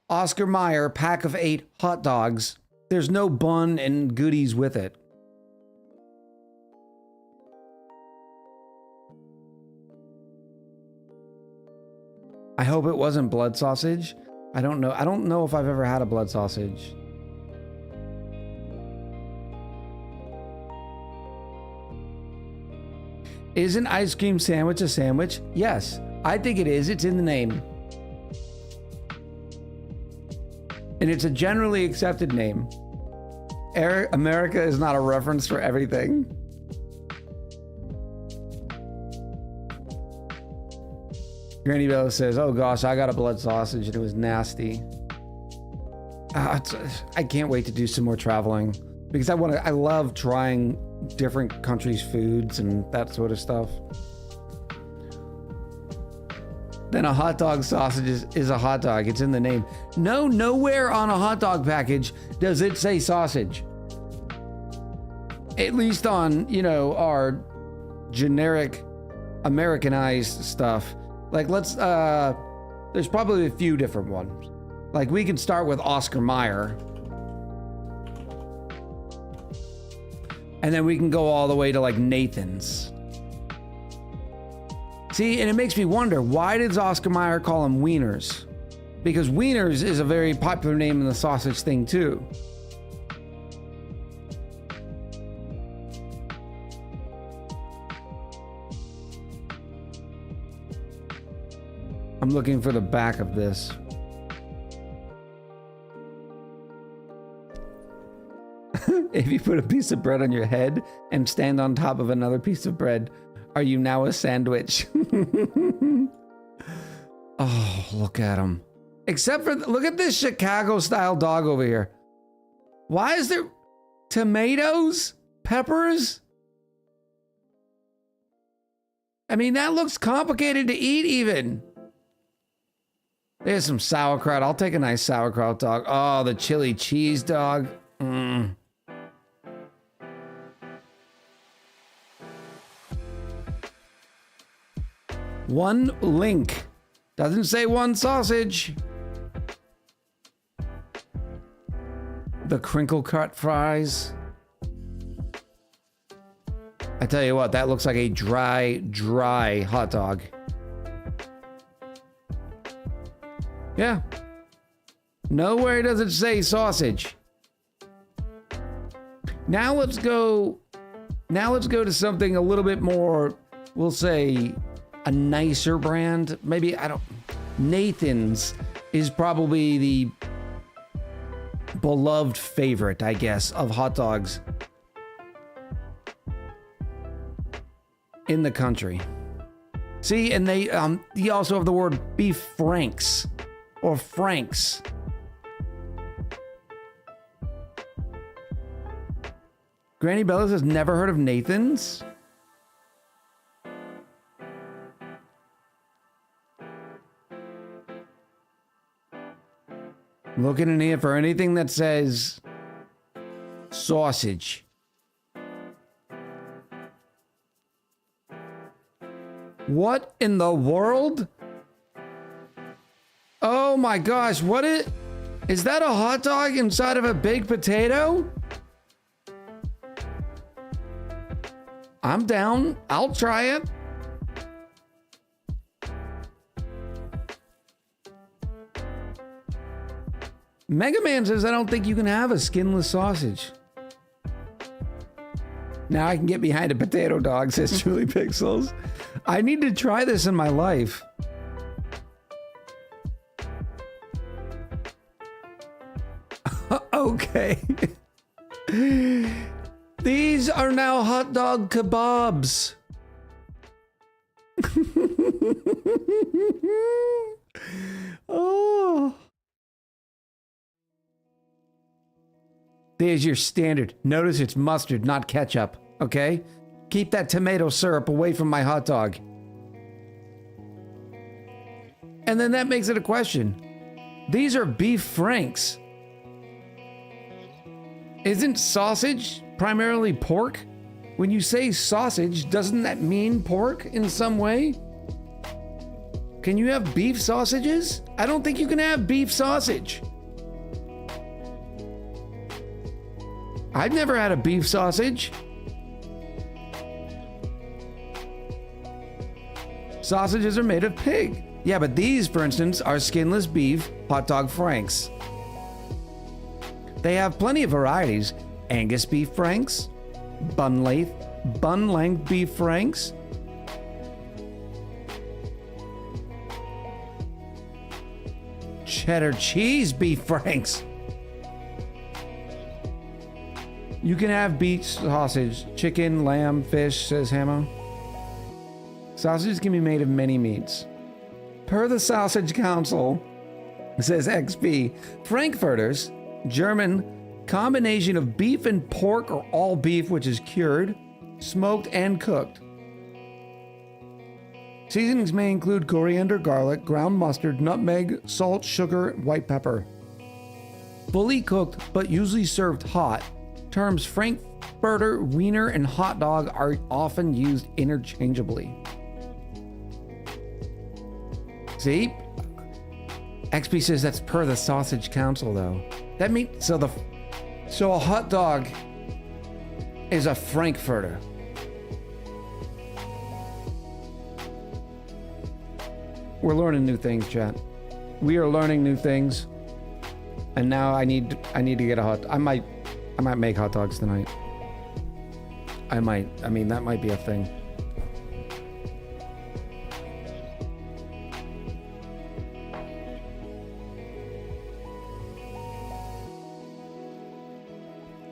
Oscar Mayer pack of 8 hot dogs, there's no bun and goodies with it. I hope it wasn't blood sausage. I don't know. I don't know if I've ever had a blood sausage. Is an ice cream sandwich a sandwich? Yes, I think it is. It's in the name. And it's a generally accepted name. America is not a reference for everything. Granny Bella says, oh gosh, I got a blood sausage and it was nasty. I can't wait to do some more traveling because I love trying different countries' foods and that sort of stuff. Then a hot dog sausage is a hot dog. It's in the name. No, nowhere on a hot dog package does it say sausage. At least on, our generic Americanized stuff. Like there's probably a few different ones. Like we can start with Oscar Mayer. And then we can go all the way to like Nathan's. See, and it makes me wonder, why did Oscar Mayer call them wieners? Because wieners is a very popular name in the sausage thing too. I'm looking for the back of this. If you put a piece of bread on your head and stand on top of another piece of bread, are you now a sandwich? Oh, look at him. Except for, look at this Chicago style dog over here. Why is there tomatoes? Peppers? I mean, that looks complicated to eat even. There's some sauerkraut. I'll take a nice sauerkraut dog. Oh, the chili cheese dog. One link. Doesn't say one sausage. The crinkle cut fries. I tell you what, that looks like a dry hot dog. Yeah. Nowhere does it say sausage. Now let's go to something a little bit more, we'll say, a nicer brand. Maybe, Nathan's is probably the beloved favorite, I guess, of hot dogs in the country. See, and you also have the word beef franks or franks. Granny Bellas has never heard of Nathan's? Looking in here for anything that says sausage. What in the world? Oh my gosh, is that a hot dog inside of a baked potato? I'm down. I'll try it. Mega Man says I don't think you can have a skinless sausage. Now I can get behind a potato dog, says Julie Pixels. I need to try this in my life. Okay. These are now hot dog kebabs. Oh. There's your standard. Notice it's mustard, not ketchup, okay? Keep that tomato syrup away from my hot dog. And then that makes it a question. These are beef franks. Isn't sausage primarily pork? When you say sausage, doesn't that mean pork in some way? Can you have beef sausages? I don't think you can have beef sausage. I've never had a beef sausage. Sausages are made of pig. Yeah, but these, for instance, are skinless beef hot dog franks. They have plenty of varieties. Angus beef franks, bun length beef franks, cheddar cheese beef franks. You can have beef sausage, chicken, lamb, fish, says Hamo. Sausages can be made of many meats. Per the Sausage Council, says XP, Frankfurters, German combination of beef and pork or all beef, which is cured, smoked, and cooked. Seasonings may include coriander, garlic, ground mustard, nutmeg, salt, sugar, white pepper. Fully cooked, but usually served hot. Terms Frankfurter, Wiener, and hot dog are often used interchangeably. See? XP says that's per the Sausage Council, though. That means so a hot dog is a Frankfurter. We're learning new things, chat. We are learning new things, and now I need to get a hot. I might make hot dogs tonight. I mean, that might be a thing.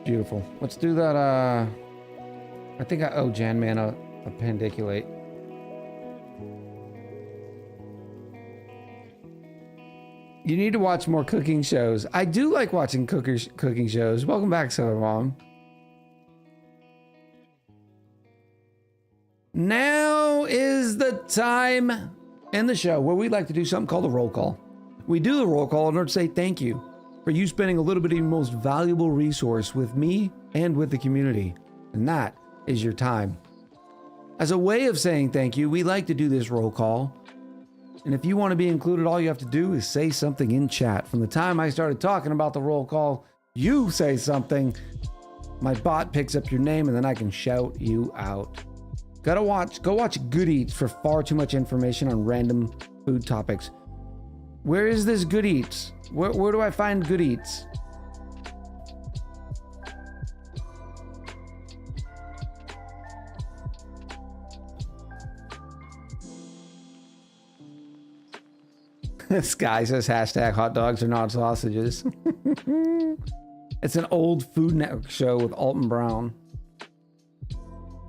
Beautiful. Let's do that. I think I owe Jan Man a pendiculate. You need to watch more cooking shows. I do like watching cooking shows. Welcome back, Silver Mom. Now is the time in the show where we like to do something called a roll call. We do the roll call in order to say thank you for you spending a little bit of your most valuable resource with me and with the community. And that is your time. As a way of saying thank you, we like to do this roll call. And if you want to be included, all you have to do is say something in chat. From the time I started talking about the roll call, you say something, my bot picks up your name, and then I can shout you out. Go watch Good Eats for far too much information on random food topics. Where is this Good Eats? Where do I find Good Eats? This guy says hashtag hot dogs are not sausages. It's an old Food Network show with Alton Brown.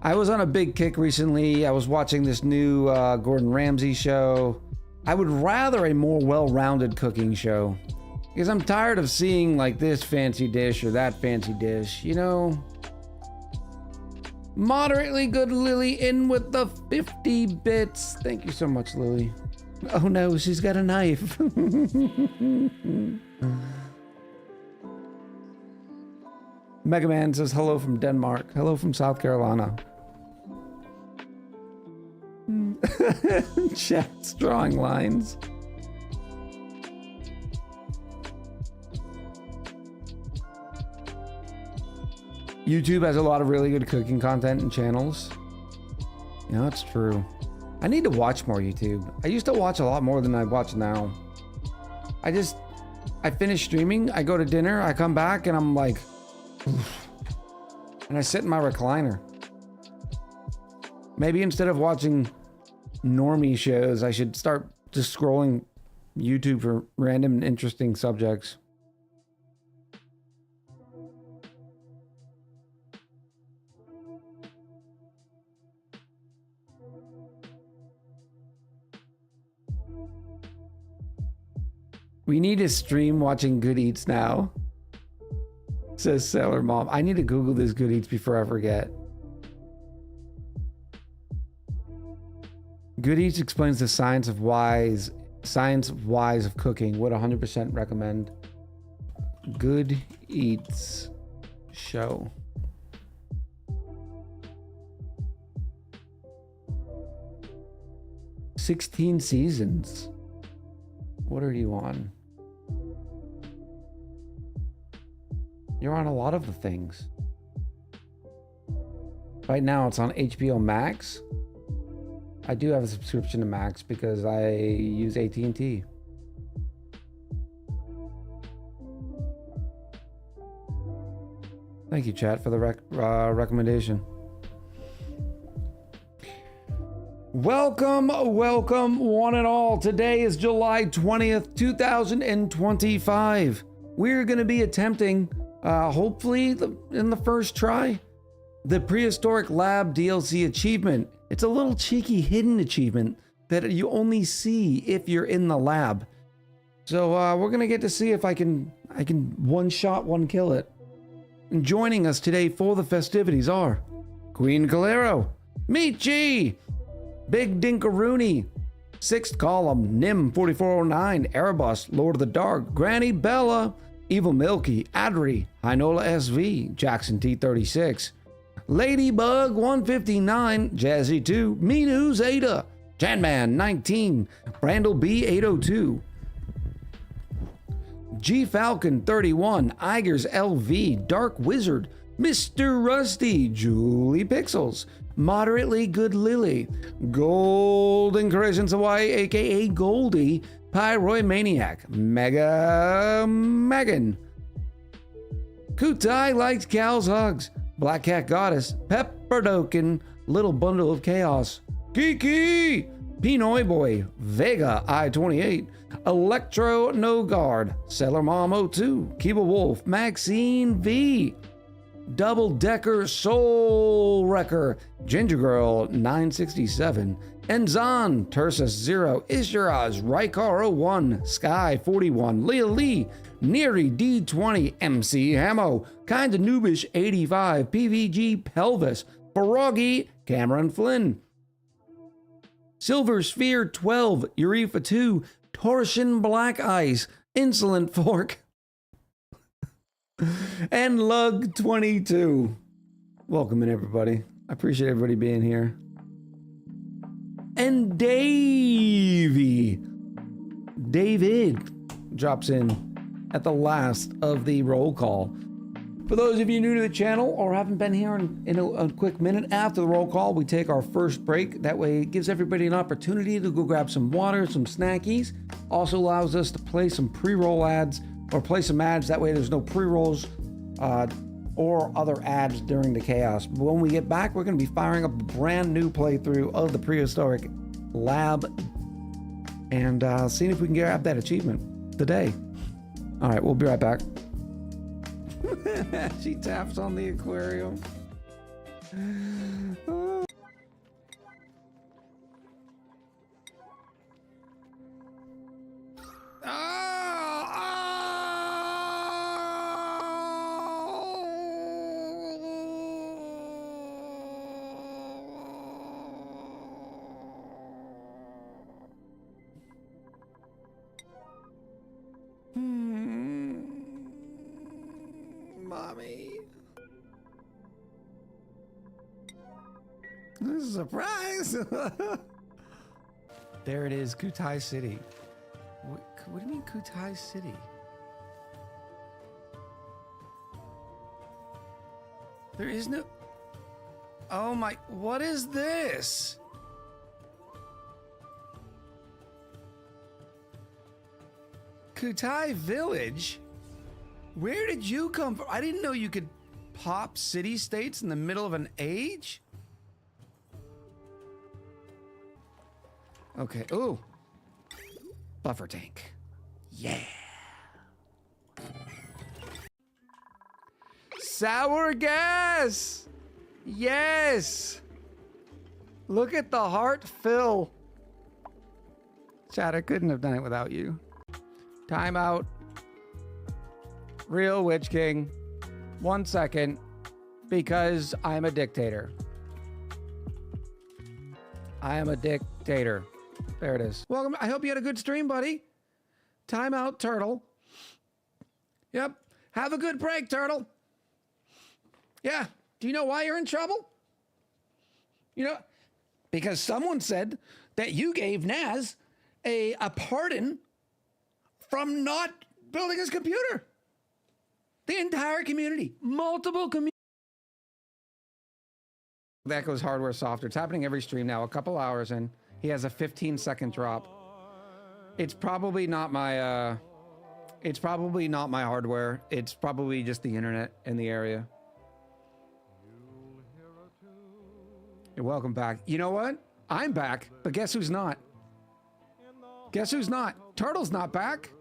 I was on a big kick recently. I was watching this new Gordon Ramsay show. I would rather a more well-rounded cooking show, because I'm tired of seeing like this fancy dish or that fancy dish, you know? Moderately good Lily in with the 50 bits. Thank you so much, Lily. Oh no, she's got a knife. Mega Man says hello from Denmark. Hello from South Carolina. Chat's drawing lines. YouTube has a lot of really good cooking content and channels. You know, it's true. I need to watch more YouTube. I used to watch a lot more than I watch now. I finish streaming, I go to dinner, I come back, and I'm like, and I sit in my recliner. Maybe instead of watching normie shows, I should start just scrolling YouTube for random and interesting subjects. We need to stream watching Good Eats now, says Sailor Mom. I need to Google this Good Eats before I forget. Good Eats explains the science of whys of cooking. Would 100% recommend. Good Eats show. "16 seasons. What are you on? You're on a lot of the things. Right now it's on HBO Max. I do have a subscription to Max because I use AT&T. Thank you, chat, for the recommendation. Welcome, one and all. Today is July 20th, 2025. We're going to be attempting, hopefully in the first try, the Prehistoric Lab DLC achievement. It's a little cheeky hidden achievement that you only see if you're in the lab. So we're going to get to see if I can one shot, one kill it. And joining us today for the festivities are Queen Calero, Michi, Big Dinkaroony, Sixth Column, Nim 4409, Erebus, Lord of the Dark, Granny Bella, Evil Milky, Adri, Hinola SV, Jackson T36, Ladybug 159, Jazzy 2, Minu Zeta, Janman 19, Brandel B 802, G Falcon 31, Igers LV, Dark Wizard, Mr. Rusty, Julie Pixels, Moderately Good Lily, Golden Crescent Hawaii, aka Goldie, Pyroid Maniac, Mega Megan, Kutai Likes Cows Hugs, Black Cat Goddess, Pepperdokin, Little Bundle of Chaos, Kiki, Pinoy Boy, Vega I-28, Electro No Guard, Sailor Mom 02, Kiba Wolf, Maxine V, Double Decker Soul Wrecker, Ginger Girl 967, Enzon, Tursus 0, Ishiraz, Rykar 01, Sky 41, Leah Lee, Neri D20, MC Hamo, Kinda Noobish 85, PVG Pelvis, Pierogi, Cameron Flynn, Silver Sphere 12, Urifa 2, Torsion Black Ice, Insolent Fork, and Lug 22. Welcome in, everybody. I appreciate everybody being here. And David drops in at the last of the roll call. For those of you new to the channel or haven't been here in a quick minute, after the roll call, we take our first break. That way it gives everybody an opportunity to go grab some water, some snackies. Also allows us to play some pre-roll ads or play some ads. That way there's no pre-rolls or other ads during the chaos. But when we get back, we're going to be firing up a brand new playthrough of the Prehistoric Lab and seeing if we can grab that achievement today. All right, we'll be right back. She taps on the aquarium. Mommy. This is a surprise. There it is, Kutai City. What do you mean Kutai City? There is no... Oh my... What is this? Kutai Village? Where did you come from? I didn't know you could pop city-states in the middle of an age. Okay. Ooh. Buffer tank. Yeah. Sour gas. Yes. Look at the heart fill. Chad, I couldn't have done it without you. Time out. Real Witch King. 1 second. Because I'm a dictator. I am a dictator. There it is. Welcome. I hope you had a good stream, buddy. Time out, Turtle. Yep. Have a good break, Turtle. Yeah. Do you know why you're in trouble? You know, because someone said that you gave Naz a pardon from not building his computer. The entire community. Multiple communities. That goes hardware software. It's happening every stream now. A couple hours in, he has a 15-second drop. It's probably not my hardware. It's probably just the internet in the area. You're welcome back. You know what? I'm back, but guess who's not? Guess who's not? Turtle's not back.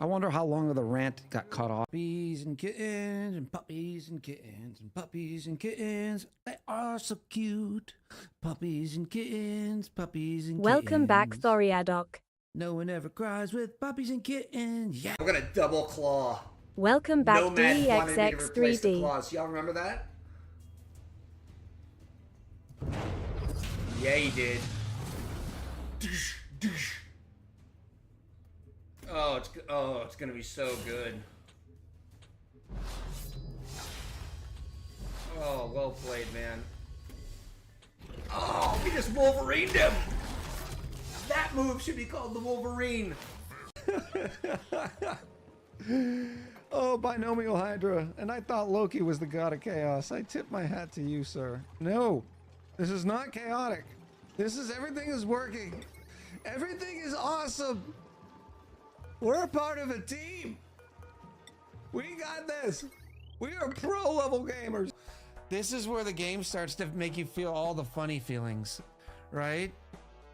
I wonder how long of the rant got cut off. Puppies and kittens and puppies and kittens and puppies and kittens. They are so cute. Puppies and kittens, puppies and kittens. Welcome back, Thoriadoc. No one ever cries with puppies and kittens. Yeah. I'm gonna double claw. Welcome back, Nomad wanted me to replace the DEXX3D. claws. Y'all remember that? Yeah, he did. Oh, it's gonna be so good. Oh, well played, man. Oh, we just Wolverined him. That move should be called the Wolverine. Oh, binomial Hydra. And I thought Loki was the god of chaos. I tip my hat to you, sir. No, this is not chaotic. Everything is working. Everything is awesome. We're a part of a team. We got this. We are pro level gamers. This is where the game starts to make you feel all the funny feelings, right?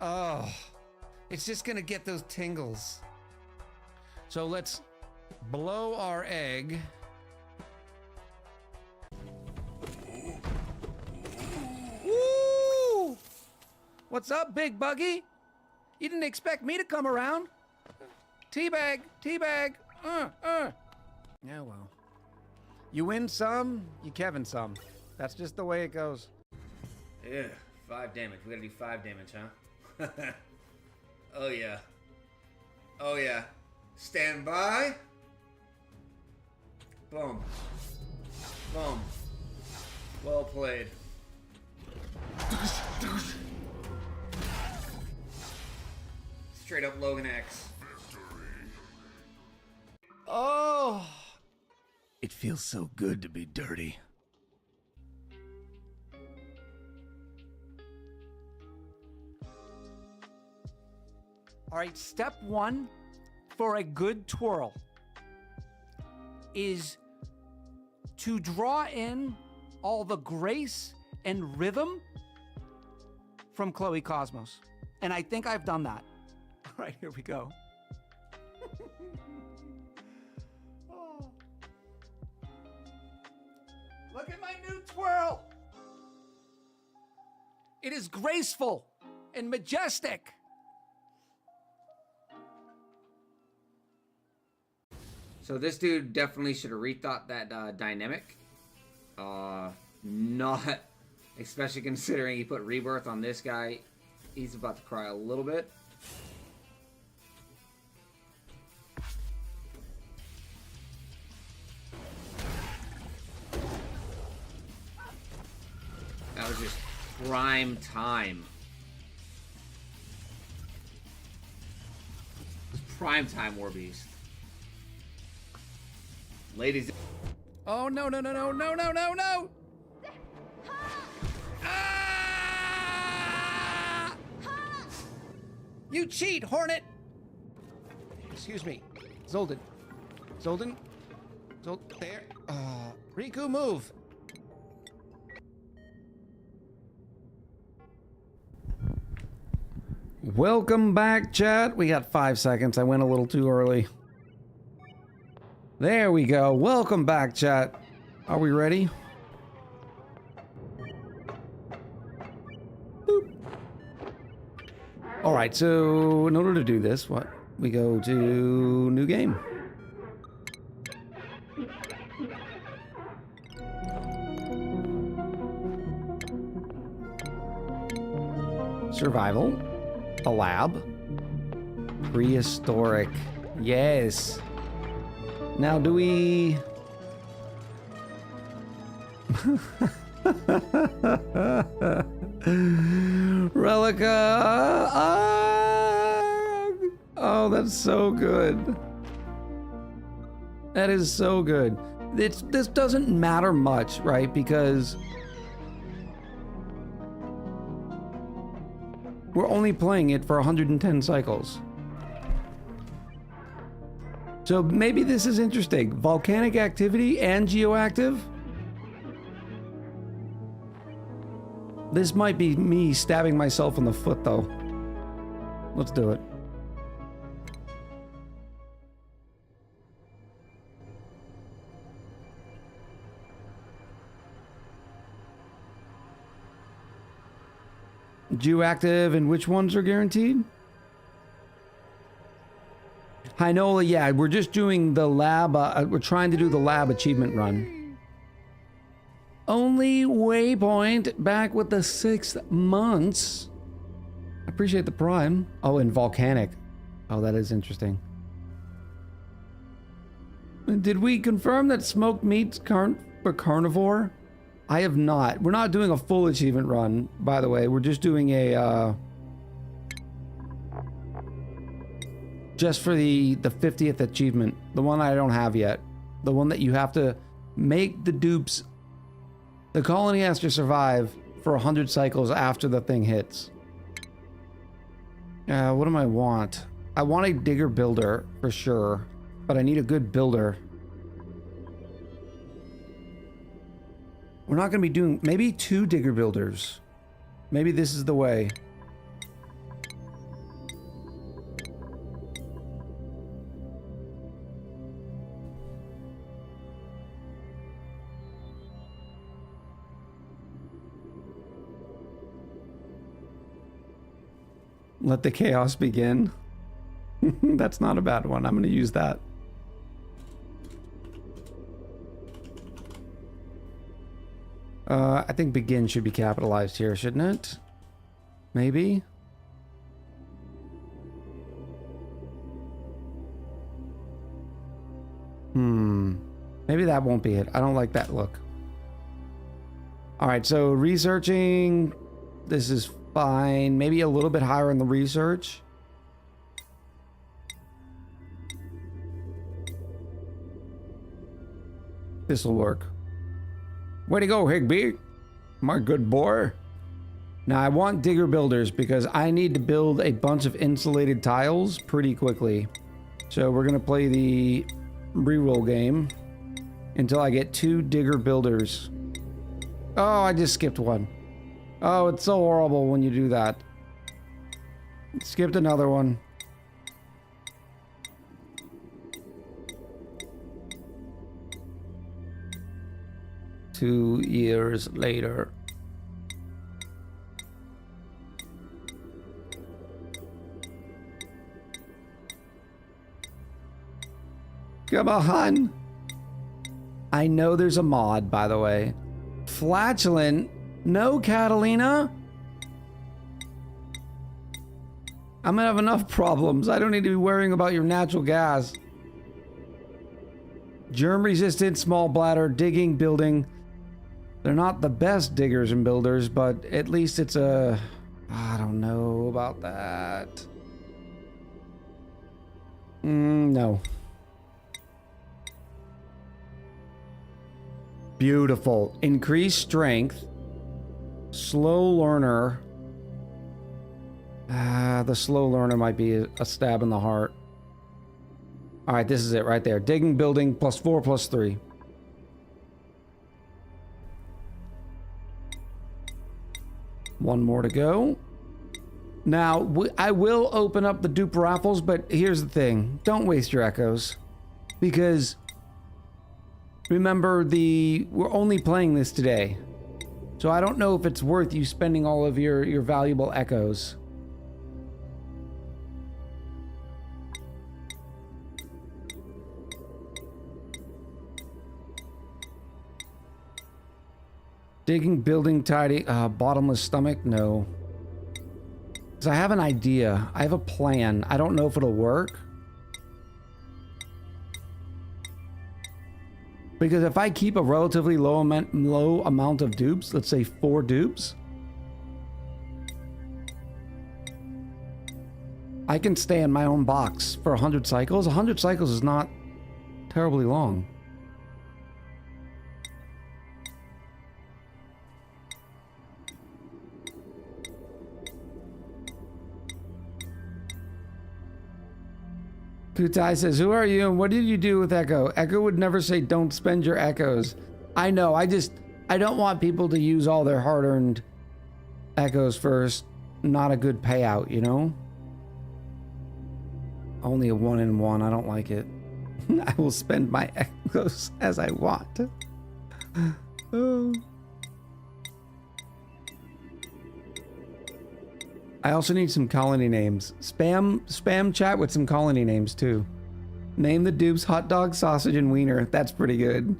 Oh, it's just gonna get those tingles. So let's blow our egg. Woo! What's up, Big Buggy? You didn't expect me to come around. Teabag, teabag. Yeah, well. You win some, you Kevin some. That's just the way it goes. Yeah, 5 damage. We gotta do 5 damage, huh? Oh yeah. Oh yeah. Stand by. Boom. Boom. Well played. Straight up Logan X. Oh, it feels so good to be dirty. All right, step one for a good twirl is to draw in all the grace and rhythm from Chloe Cosmos. And I think I've done that. All right, here we go. Oh. Look at my new twirl. It is graceful and majestic. So this dude definitely should have rethought that dynamic. Not, especially considering he put rebirth on this guy. He's about to cry a little bit. That was just prime time. It was prime time, War Beast. Ladies. Oh, no, no, no, no, no, no, no, no! Ah! You cheat, Hornet! Excuse me. Zoldan. Zoldan? There. Riku, move! Welcome back, chat. We got 5 seconds. I went a little too early. There we go. Welcome back, chat. Are we ready? Boop. All right, so in order to do this, what? We go to new game. Survival. A lab. Prehistoric. Yes. Now, do we... Relica! Oh, that's so good. That is so good. This doesn't matter much, right? Because we're only playing it for 110 cycles. So maybe this is interesting. Volcanic activity and geoactive? This might be me stabbing myself in the foot, though. Let's do it. Geoactive, and which ones are guaranteed? Hinola, yeah, we're just doing the lab, we're trying to do the lab achievement run. Only waypoint back with the 6 months. Appreciate the prime. Oh, and volcanic. Oh, that is interesting. Did we confirm that smoked meat's carnivore? I have not. We're not doing a full achievement run, by the way. We're just doing a, just for the 50th achievement. The one I don't have yet. The one that you have to make the dupes. The colony has to survive for 100 cycles after the thing hits. What do I want? I want a digger builder for sure, but I need a good builder. We're not going to be doing... Maybe 2 digger builders. Maybe this is the way. Let the chaos begin. That's not a bad one. I'm going to use that. I think begin should be capitalized here, shouldn't it? Maybe? Maybe that won't be it. I don't like that look. Alright, so researching. This is fine. Maybe a little bit higher in the research. This'll work. Way to go, Higby. My good boy. Now I want digger builders because I need to build a bunch of insulated tiles pretty quickly. So we're gonna play the reroll game until I get 2 digger builders. Oh, I just skipped one. Oh, it's so horrible when you do that. Skipped another one. Two years later. Come on. I know there's a mod, by the way. Flatulent? No, Catalina? I'm gonna have enough problems. I don't need to be worrying about your natural gas. Germ resistant, small bladder, digging, building. They're not the best diggers and builders, but at least it's a... I don't know about that. No. Beautiful. Increased strength. Slow learner. The slow learner might be a stab in the heart. Alright, this is it right there. Digging, building, +4, +3. One more to go. Now, I will open up the dupe raffles, but here's the thing. Don't waste your echoes. Because, remember, we're only playing this today. So I don't know if it's worth you spending all of your valuable echoes. Digging, building, tidy, bottomless stomach? No. Because I have an idea. I have a plan. I don't know if it'll work. Because if I keep a relatively low amount of dupes, let's say 4 dupes, I can stay in my own box for 100 cycles. 100 cycles is not terribly long. Kutai says, who are you and what did you do with Echo? Echo would never say don't spend your echoes. I know, I don't want people to use all their hard-earned echoes for not a good payout, you know? Only a 1 in 1, I don't like it. I will spend my echoes as I want. Oh. I also need some colony names. Spam chat with some colony names too. Name the dupes hot dog, sausage, and wiener. That's pretty good.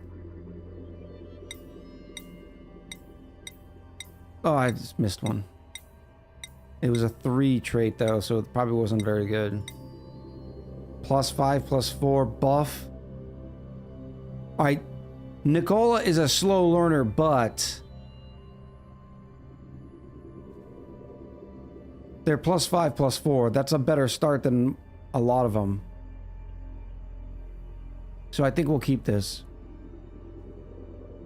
Oh, I just missed one. It was a 3 trait though, so it probably wasn't very good. +5, +4, buff. Alright, Nicola is a slow learner, but they're +5, +4. That's a better start than a lot of them. So I think we'll keep this.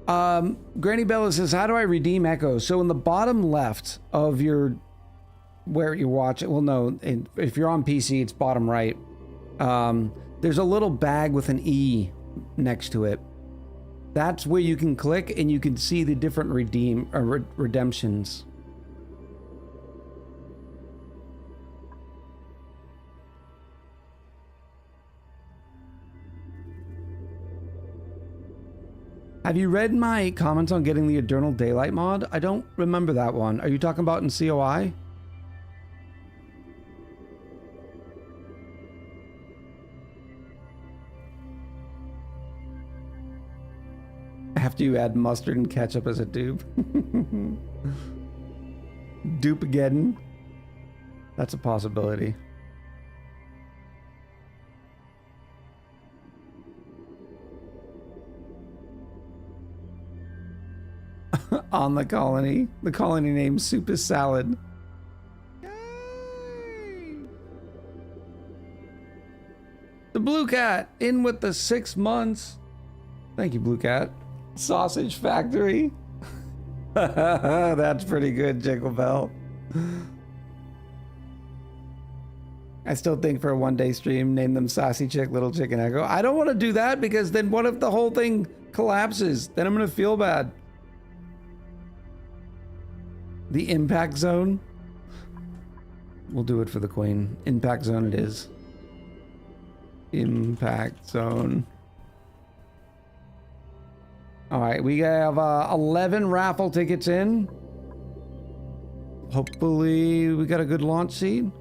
Granny Bella says, how do I redeem echoes? So in the bottom left of where you watch it, well, no, if you're on PC, it's bottom right. There's a little bag with an E next to it. That's where you can click and you can see the different redemptions. Have you read my comments on getting the Eternal Daylight mod? I don't remember that one. Are you talking about in COI? After you add mustard and ketchup as a dupe. Dupe-ageddon. That's a possibility. On the colony. The colony name Soup is Salad. Yay! The blue cat in with the 6 months. Thank you, Blue Cat. Sausage Factory. That's pretty good, Jingle Bell. I still think for a one-day stream, name them Sassy Chick, Little Chicken Echo. I don't want to do that because then what if the whole thing collapses? Then I'm going to feel bad. The Impact Zone. We'll do it for the Queen. Impact Zone it is. Impact Zone. All right, we have 11 raffle tickets in. Hopefully we got a good launch seed.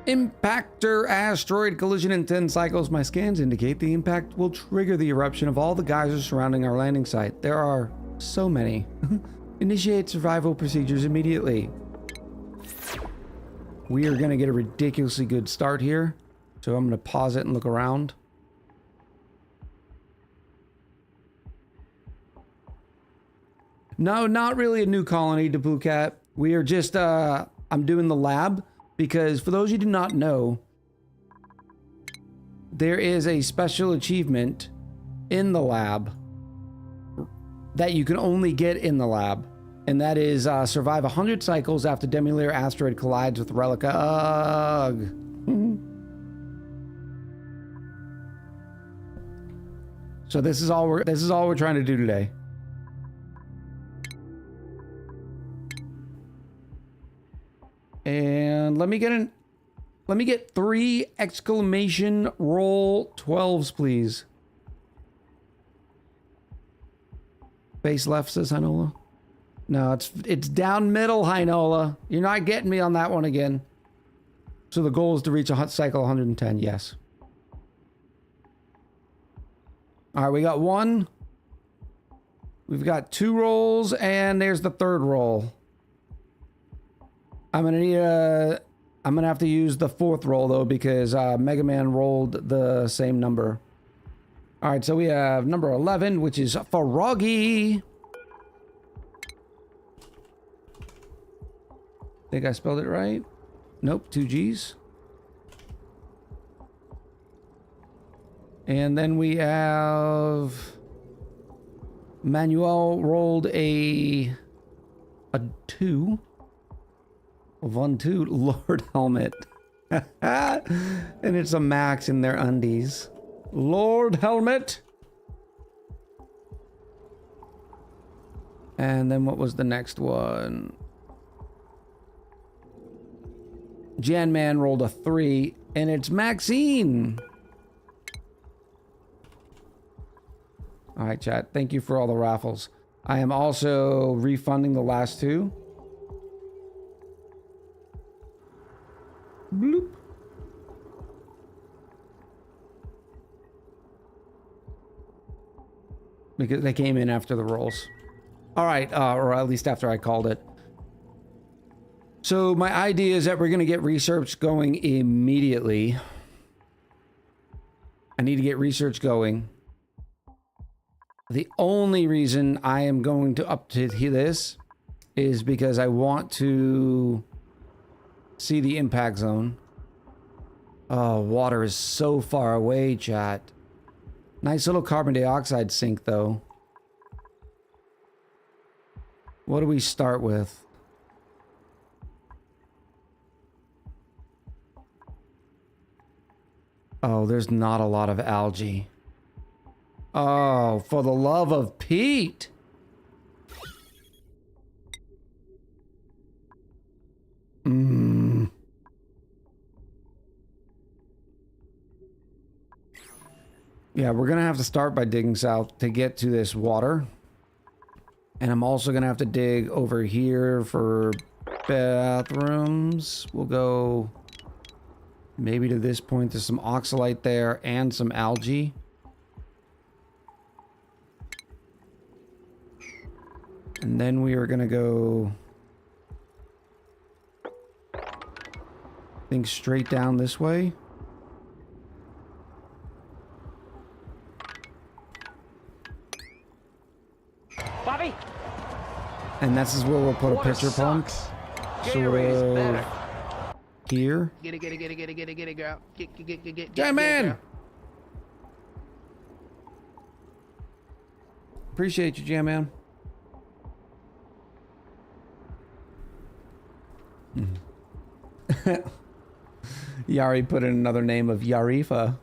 Impactor asteroid collision in 10 cycles. My scans indicate the impact will trigger the eruption of all the geysers surrounding our landing site. There are so many. Initiate survival procedures immediately. We are going to get a ridiculously good start here. So I'm going to pause it and look around. No, not really a new colony to Blue Cat. We are just, I'm doing the lab. Because for those who do not know, there is a special achievement in the lab that you can only get in the lab. And that is survive 100 cycles after Demilayer asteroid collides with Relica. Ugh. So this is all we're trying to do today. And let me get 3 exclamation roll 12s, please. Base left, says Hinola. No, it's down middle, Hinola. You're not getting me on that one again. So the goal is to reach a cycle 110, yes. All right, we got 1. We've got 2 rolls, and there's the 3rd roll. I'm gonna have to use the 4th roll though because Mega Man rolled the same number. All right, so we have number 11, which is Froggy. Think I spelled it right? Nope, 2 G's. And then we have Manuel rolled a 2. 1-2, Lord Helmet. And it's a max in their undies. Lord Helmet. And then what was the next one? Jan Man rolled a 3, and it's Maxine. All right, chat. Thank you for all the raffles. I am also refunding the last 2. Bloop. Because they came in after the rolls. All right, or at least after I called it. So my idea is that we're going to get research going immediately. I need to get research going. The only reason I am going to up to this is because I want to see the impact zone. Oh, water is so far away, chat. Nice little carbon dioxide sink, though. What do we start with? Oh, there's not a lot of algae. Oh, for the love of Pete! Yeah, we're gonna have to start by digging south to get to this water. And I'm also gonna have to dig over here for bathrooms. We'll go maybe to this point. There's some oxalite there and some algae. And then we are gonna go, I think, straight down this way. Bobby? And this is where we'll put a pitcher pump. So we'll here. Get it, girl. Get J-Man! girl. Appreciate you, J-Man. Yari put in another name of Yarifa.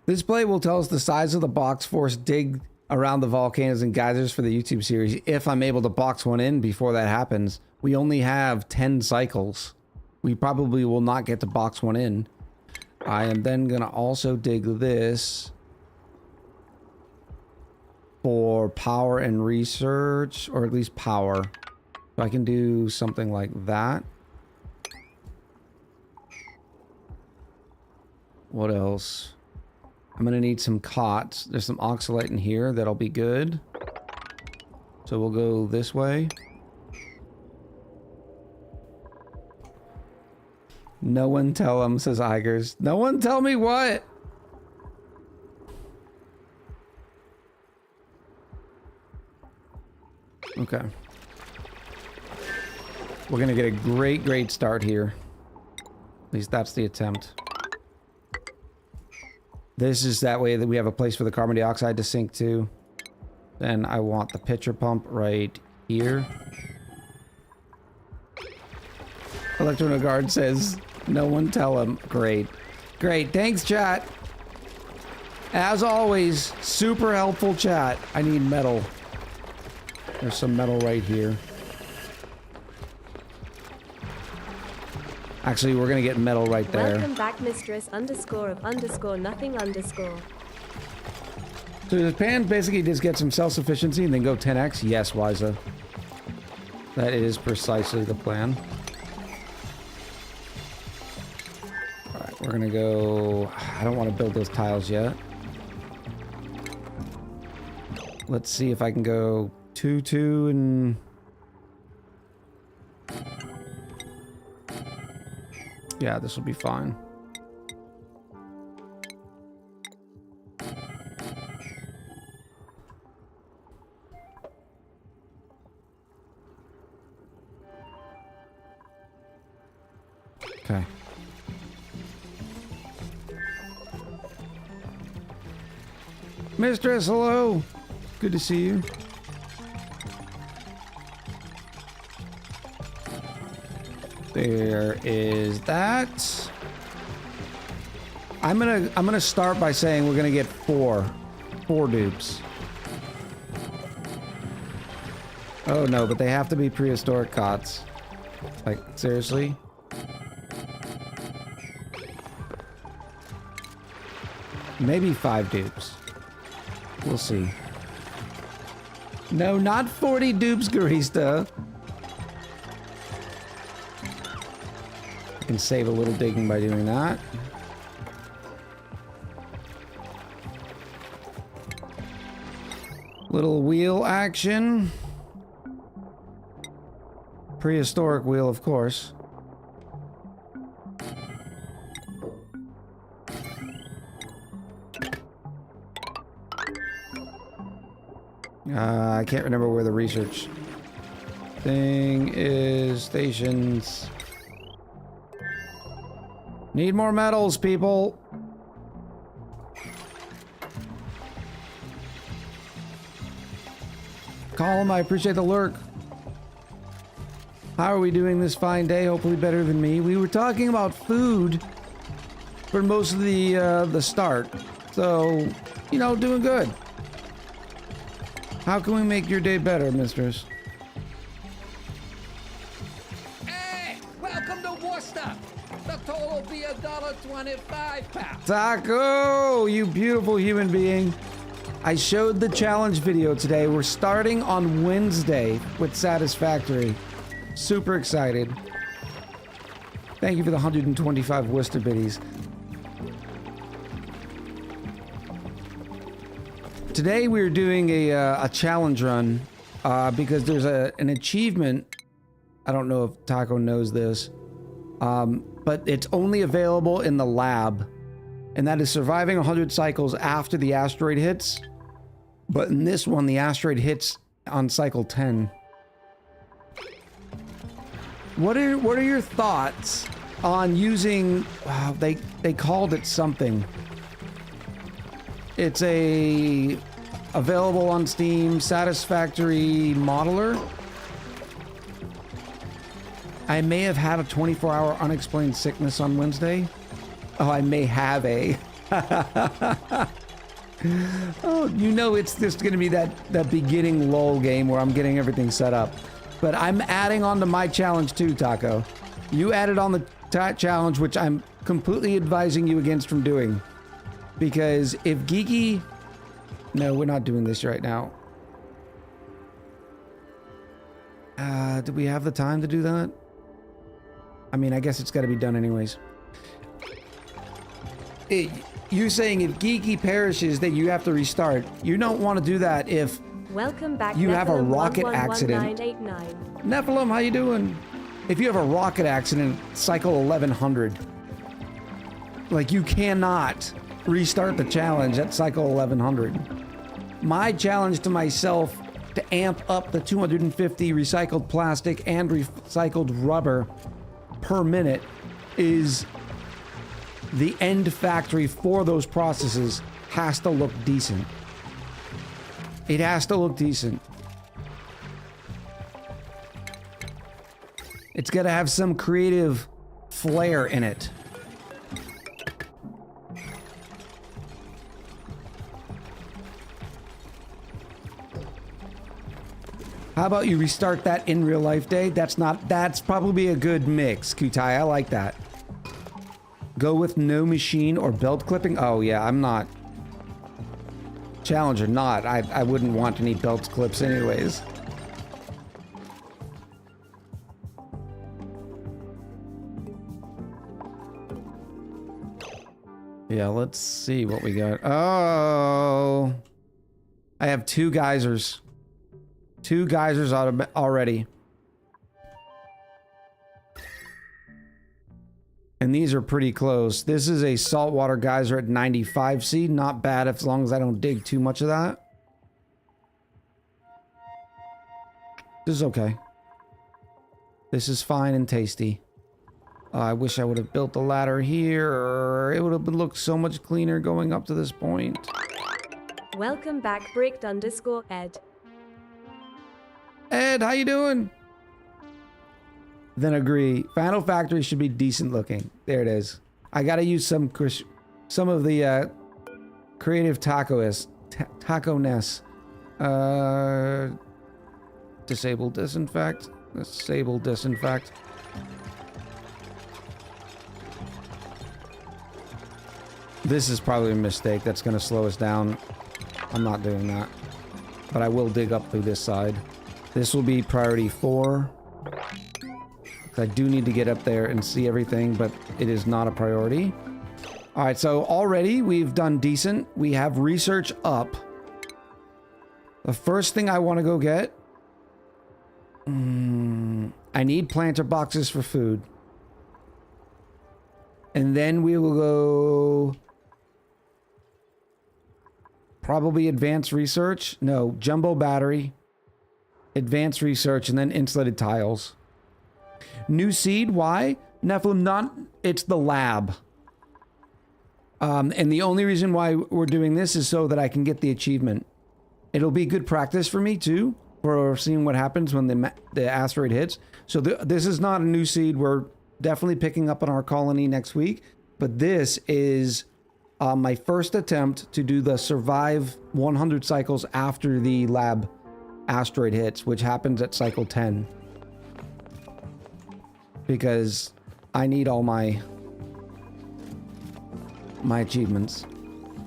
This play will tell us the size of the box force dig around the volcanoes and geysers for the YouTube series. If I'm able to box one in before that happens, we only have 10 cycles. We probably will not get to box one in. I am then going to also dig this for power and research, or at least power. So I can do something like that. What else? I'm going to need some cots. There's some oxalate in here. That'll be good. So we'll go this way. No one tell him, says Igers. No one tell me what? Okay. We're going to get a great start here. At least that's the attempt. This is that way that we have a place for the carbon dioxide to sink to. Then I want the pitcher pump right here. Electronogard says, no one tell him. Great. Great. Thanks, chat. As always, super helpful chat. I need metal. There's some metal right here. Actually, we're gonna get metal right there. Welcome back, mistress _of nothing _. So the pan basically just get some self-sufficiency and then go 10x? Yes, Wiza. That is precisely the plan. Alright, we're gonna go... I don't want to build those tiles yet. Let's see if I can go 2, 2, and... Yeah, this will be fine. Okay. Mistress, hello. Good to see you. There is that. I'm gonna start by saying we're gonna get four dupes. Oh no, but they have to be prehistoric cots. Like, seriously? Maybe 5 dupes. We'll see. No, not 40 dupes, Garista. I can save a little digging by doing that. Little wheel action. Prehistoric wheel, of course. I can't remember where the research thing is. Stations. Need more metals, people. Column, I appreciate the lurk. How are we doing this fine day? Hopefully better than me. We were talking about food for most of the start. So, you know, doing good. How can we make your day better, mistress? Hey, welcome to Worcester. The total will be $1.25, pal. Taco, you beautiful human being. I showed the challenge video today. We're starting on Wednesday with Satisfactory. Super excited. Thank you for the 125 Worcester biddies. Today we're doing a challenge run because there's an achievement. I don't know if Taco knows this, but it's only available in the lab, and that is surviving 100 cycles after the asteroid hits. But in this one, the asteroid hits on cycle 10. What are your thoughts on using? They called it something. It's a available on Steam satisfactory modeler. I may have had a 24-hour unexplained sickness on Wednesday. Oh, I may have a. Oh, you know it's just going to be that beginning lull game where I'm getting everything set up. But I'm adding on to my challenge too, Taco. You added on the challenge, which I'm completely advising you against from doing. Because if Geeky... No, we're not doing this right now. Do we have the time to do that? I mean, I guess it's got to be done anyways. You're saying if Geeky perishes, that you have to restart. You don't want to do that if Welcome back. you have a Nephilim rocket accident. 111989. Nephilim, how you doing? If you have a rocket accident, cycle 1100. Like, you cannot restart the challenge at cycle 1100. My challenge to myself to amp up the 250 recycled plastic and recycled rubber per minute is the end factory for those processes has to look decent. It has to look decent. It's got to have some creative flair in it. How about you restart that in real life day? That's probably a good mix, Kutai. I like that. Go with no machine or belt clipping? Oh yeah, I'm not. Challenge or not, I wouldn't want any belt clips anyways. Yeah, let's see what we got. Oh, I have 2 geysers. 2 geysers already. And these are pretty close. This is a saltwater geyser at 95C. Not bad as long as I don't dig too much of that. This is okay. This is fine and tasty. I wish I would have built the ladder here. It would have looked so much cleaner going up to this point. Welcome back, Bricked_Ed. Ed, how you doing? Then agree. Final Factory should be decent looking. There it is. I gotta use some of the creative taco-ness. Disable disinfect. Disable disinfect. This is probably a mistake. That's gonna slow us down. I'm not doing that. But I will dig up through this side. This will be priority 4. I do need to get up there and see everything, but it is not a priority. All right, so already we've done decent. We have research up. The first thing I want to go get... I need planter boxes for food. And then we will go... Probably advanced research. No, jumbo battery. Advanced research, and then insulated tiles. New seed, why? Nephilim, not... It's the lab. And the only reason why we're doing this is so that I can get the achievement. It'll be good practice for me, too, for seeing what happens when the asteroid hits. So this is not a new seed. We're definitely picking up on our colony next week. But this is my first attempt to do the survive 100 cycles after the lab asteroid hits, which happens at cycle 10. Because I need all my achievements.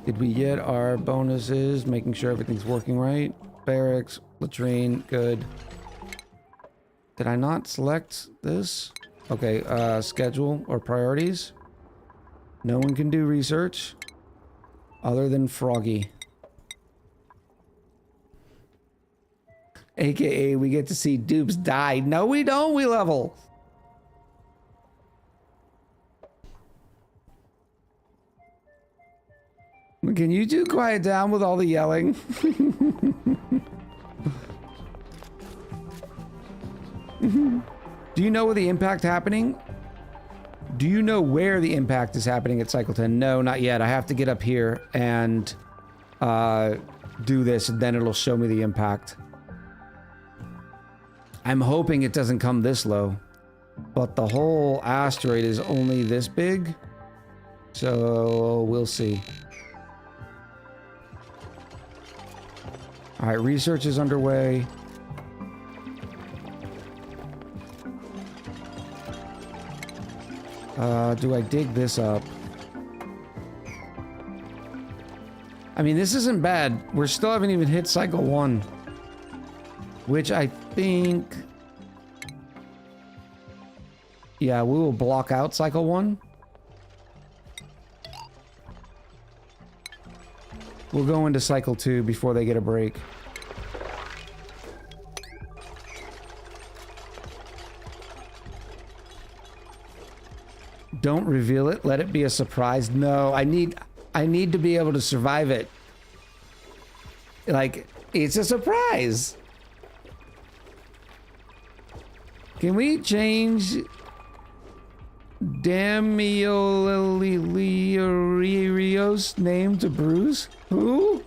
Did we get our bonuses? Making sure everything's working right. Barracks, latrine, good. Did I not select this? Okay, schedule or priorities. No one can do research other than Froggy. AKA we get to see dupes die. No, we don't, we level. Can you two quiet down with all the yelling? Do you know where the impact happening? Do you know where the impact is happening at cycle 10? No, not yet. I have to get up here and do this, and then it'll show me the impact. I'm hoping it doesn't come this low, but the whole asteroid is only this big, so we'll see. All right, research is underway. Do I dig this up? I mean, this isn't bad. We still haven't even hit cycle 1. Which I think... Yeah, we will block out cycle 1. We'll go into cycle 2 before they get a break. Don't reveal it. Let it be a surprise. No, I need to be able to survive it. Like, it's a surprise. Can we change Damiolilio's name to Bruce? Who?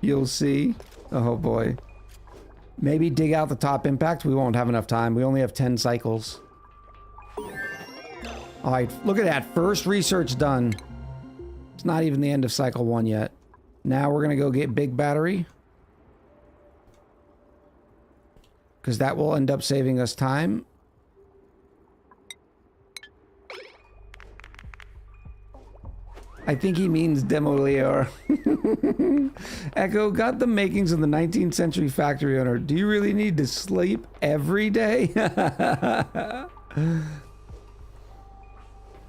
You'll see. Oh boy. Maybe dig out the top impact. We won't have enough time. We only have 10 cycles. Alright, look at that. First research done. It's not even the end of cycle 1 yet. Now we're going to go get big battery. Because that will end up saving us time. I think he means Demolier. Echo, got the makings of the 19th century factory owner. Do you really need to sleep every day?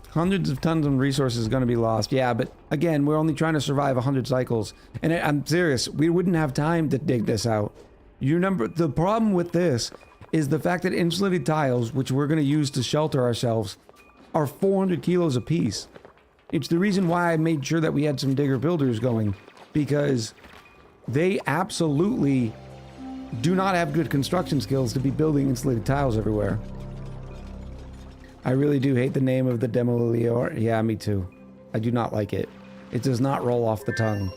Hundreds of tons of resources going to be lost. Yeah, but again, we're only trying to survive 100 cycles. And I'm serious, we wouldn't have time to dig this out. You remember, the problem with this is the fact that insulated tiles, which we're going to use to shelter ourselves, are 400 kilos apiece. It's the reason why I made sure that we had some digger builders going, because they absolutely do not have good construction skills to be building insulated tiles everywhere. I really do hate the name of the Demolier. Yeah, me too. I do not like it. It does not roll off the tongue.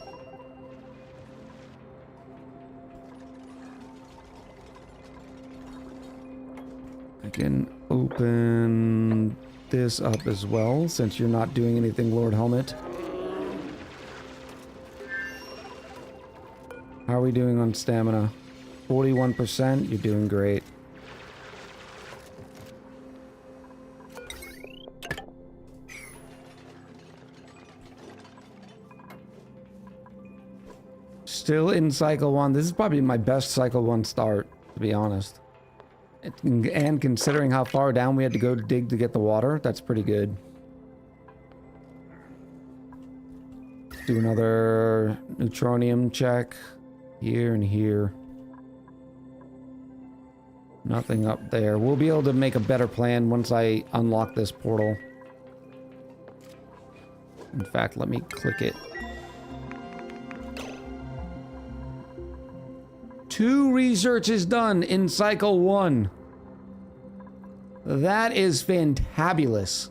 I can open this up as well, since you're not doing anything, Lord Helmet. How are we doing on stamina? 41%? You're doing great. Still in cycle 1. This is probably my best cycle 1 start, to be honest. And considering how far down we had to go to dig to get the water, that's pretty good. Do another neutronium check. Here and here. Nothing up there. We'll be able to make a better plan once I unlock this portal. In fact, let me click it. 2 researches done in cycle 1. That is fantabulous.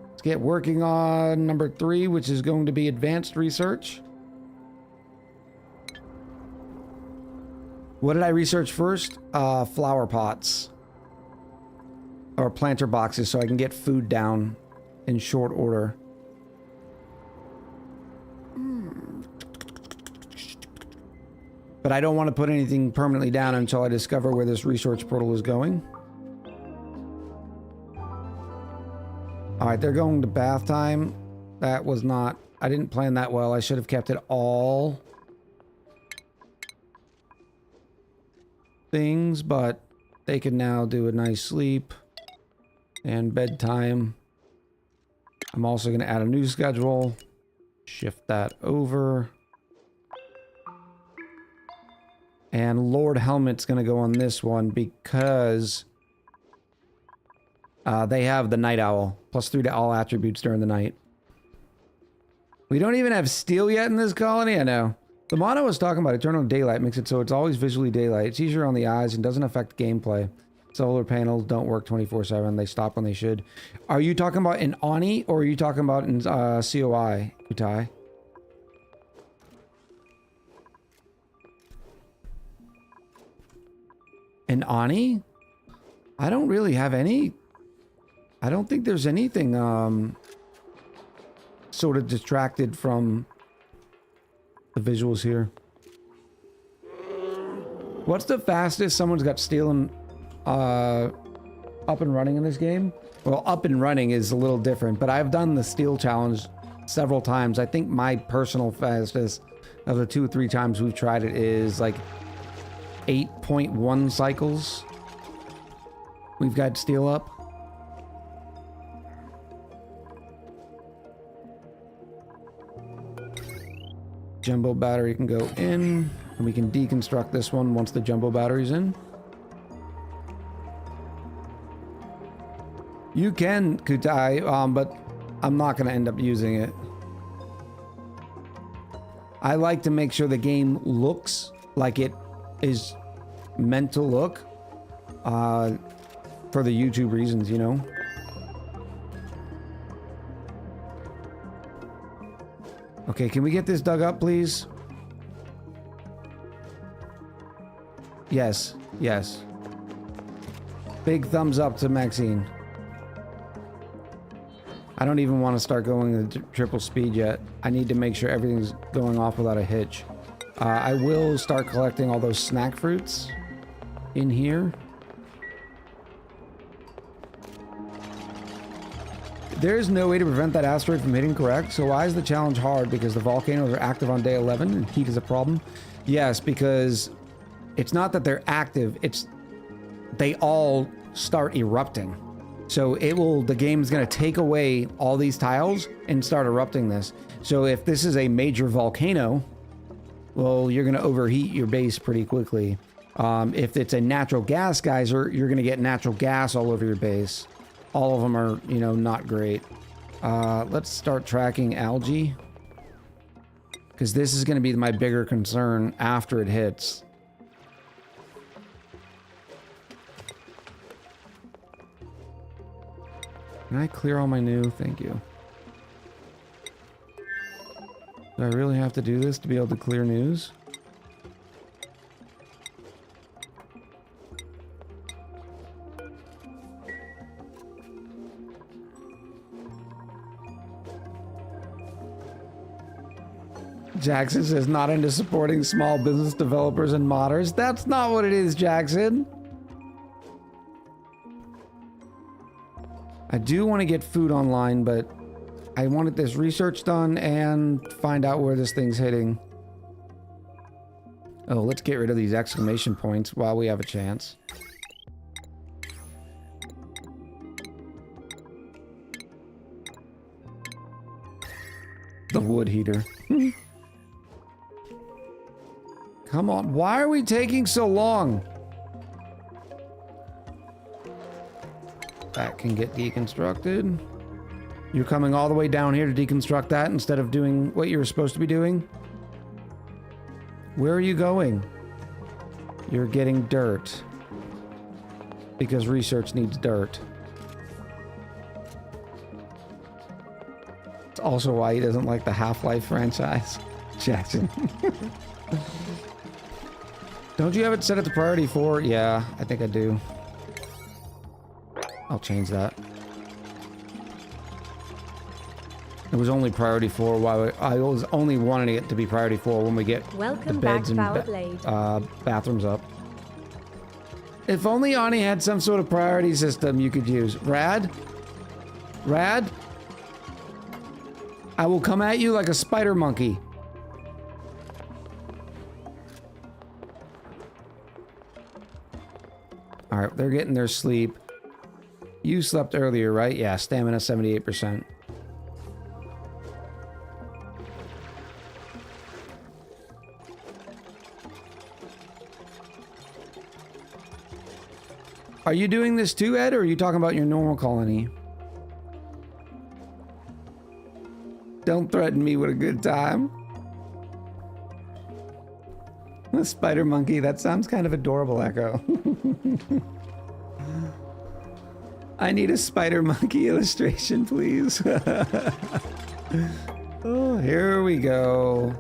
Let's get working on number 3, which is going to be advanced research. What did I research first? Flower pots. Or planter boxes, so I can get food down in short order. But I don't want to put anything permanently down until I discover where this research portal is going. Alright, they're going to bath time. That was not... I didn't plan that well. I should have kept it all... things, but they can now do a nice sleep. And bedtime. I'm also going to add a new schedule. Shift that over. And Lord Helmet's going to go on this one because They have the night owl, +3 to all attributes during the night. We don't even have steel yet in this colony? I know. The motto I was talking about, eternal daylight, makes it so it's always visually daylight. It's easier on the eyes and doesn't affect gameplay. Solar panels don't work 24/7. They stop when they should. Are you talking about in ONI or are you talking about in COI, Kutai? In ONI? I don't really have any... I don't think there's anything sort of distracted from the visuals here. What's the fastest someone's got steel and up and running in this game? Well, up and running is a little different, but I've done the steel challenge several times. I think my personal fastest of the 2 or 3 times we've tried it is like 8.1 cycles. We've got steel up. Jumbo battery can go in, and we can deconstruct this one once the jumbo battery's in. You can, Kutai, but I'm not going to end up using it. I like to make sure the game looks like it is meant to look, for the YouTube reasons, you know? Okay, can we get this dug up, please? Yes, yes. Big thumbs up to Maxine. I don't even want to start going to triple speed yet. I need to make sure everything's going off without a hitch. I will start collecting all those snack fruits in here. There is no way to prevent that asteroid from hitting, correct? So why is the challenge hard? Because the volcanoes are active on day 11 and heat is a problem? Yes, because it's not that they're active, it's they all start erupting. So the game's gonna take away all these tiles and start erupting this. So if this is a major volcano, well, you're gonna overheat your base pretty quickly. If it's a natural gas geyser, you're gonna get natural gas all over your base. All of them are, you know, not great. Let's start tracking algae, because this is going to be my bigger concern after it hits. Can I clear all my new? Thank you. Do I really have to do this to be able to clear news? Jackson says not into supporting small business developers and modders. That's not what it is, Jackson. I do want to get food online, but I wanted this research done and find out where this thing's hitting. Oh, let's get rid of these exclamation points while we have a chance. The wood heater. Come on, why are we taking so long? That can get deconstructed. You're coming all the way down here to deconstruct that instead of doing what you were supposed to be doing? Where are you going? You're getting dirt. Because research needs dirt. It's also why he doesn't like the Half-Life franchise. Jackson. Don't you have it set at the priority 4? Yeah, I think I do. I'll change that. It was only priority 4 while I was only wanting it to be priority 4 when we get the beds and bathrooms up. If only ONI had some sort of priority system you could use. Rad? Rad? I will come at you like a spider monkey. Alright, they're getting their sleep. You slept earlier, right? Yeah, stamina 78%. Are you doing this too, Ed, or are you talking about your normal colony? Don't threaten me with a good time. The spider monkey, that sounds kind of adorable, Echo. I need a spider monkey illustration, please. Oh, here we go.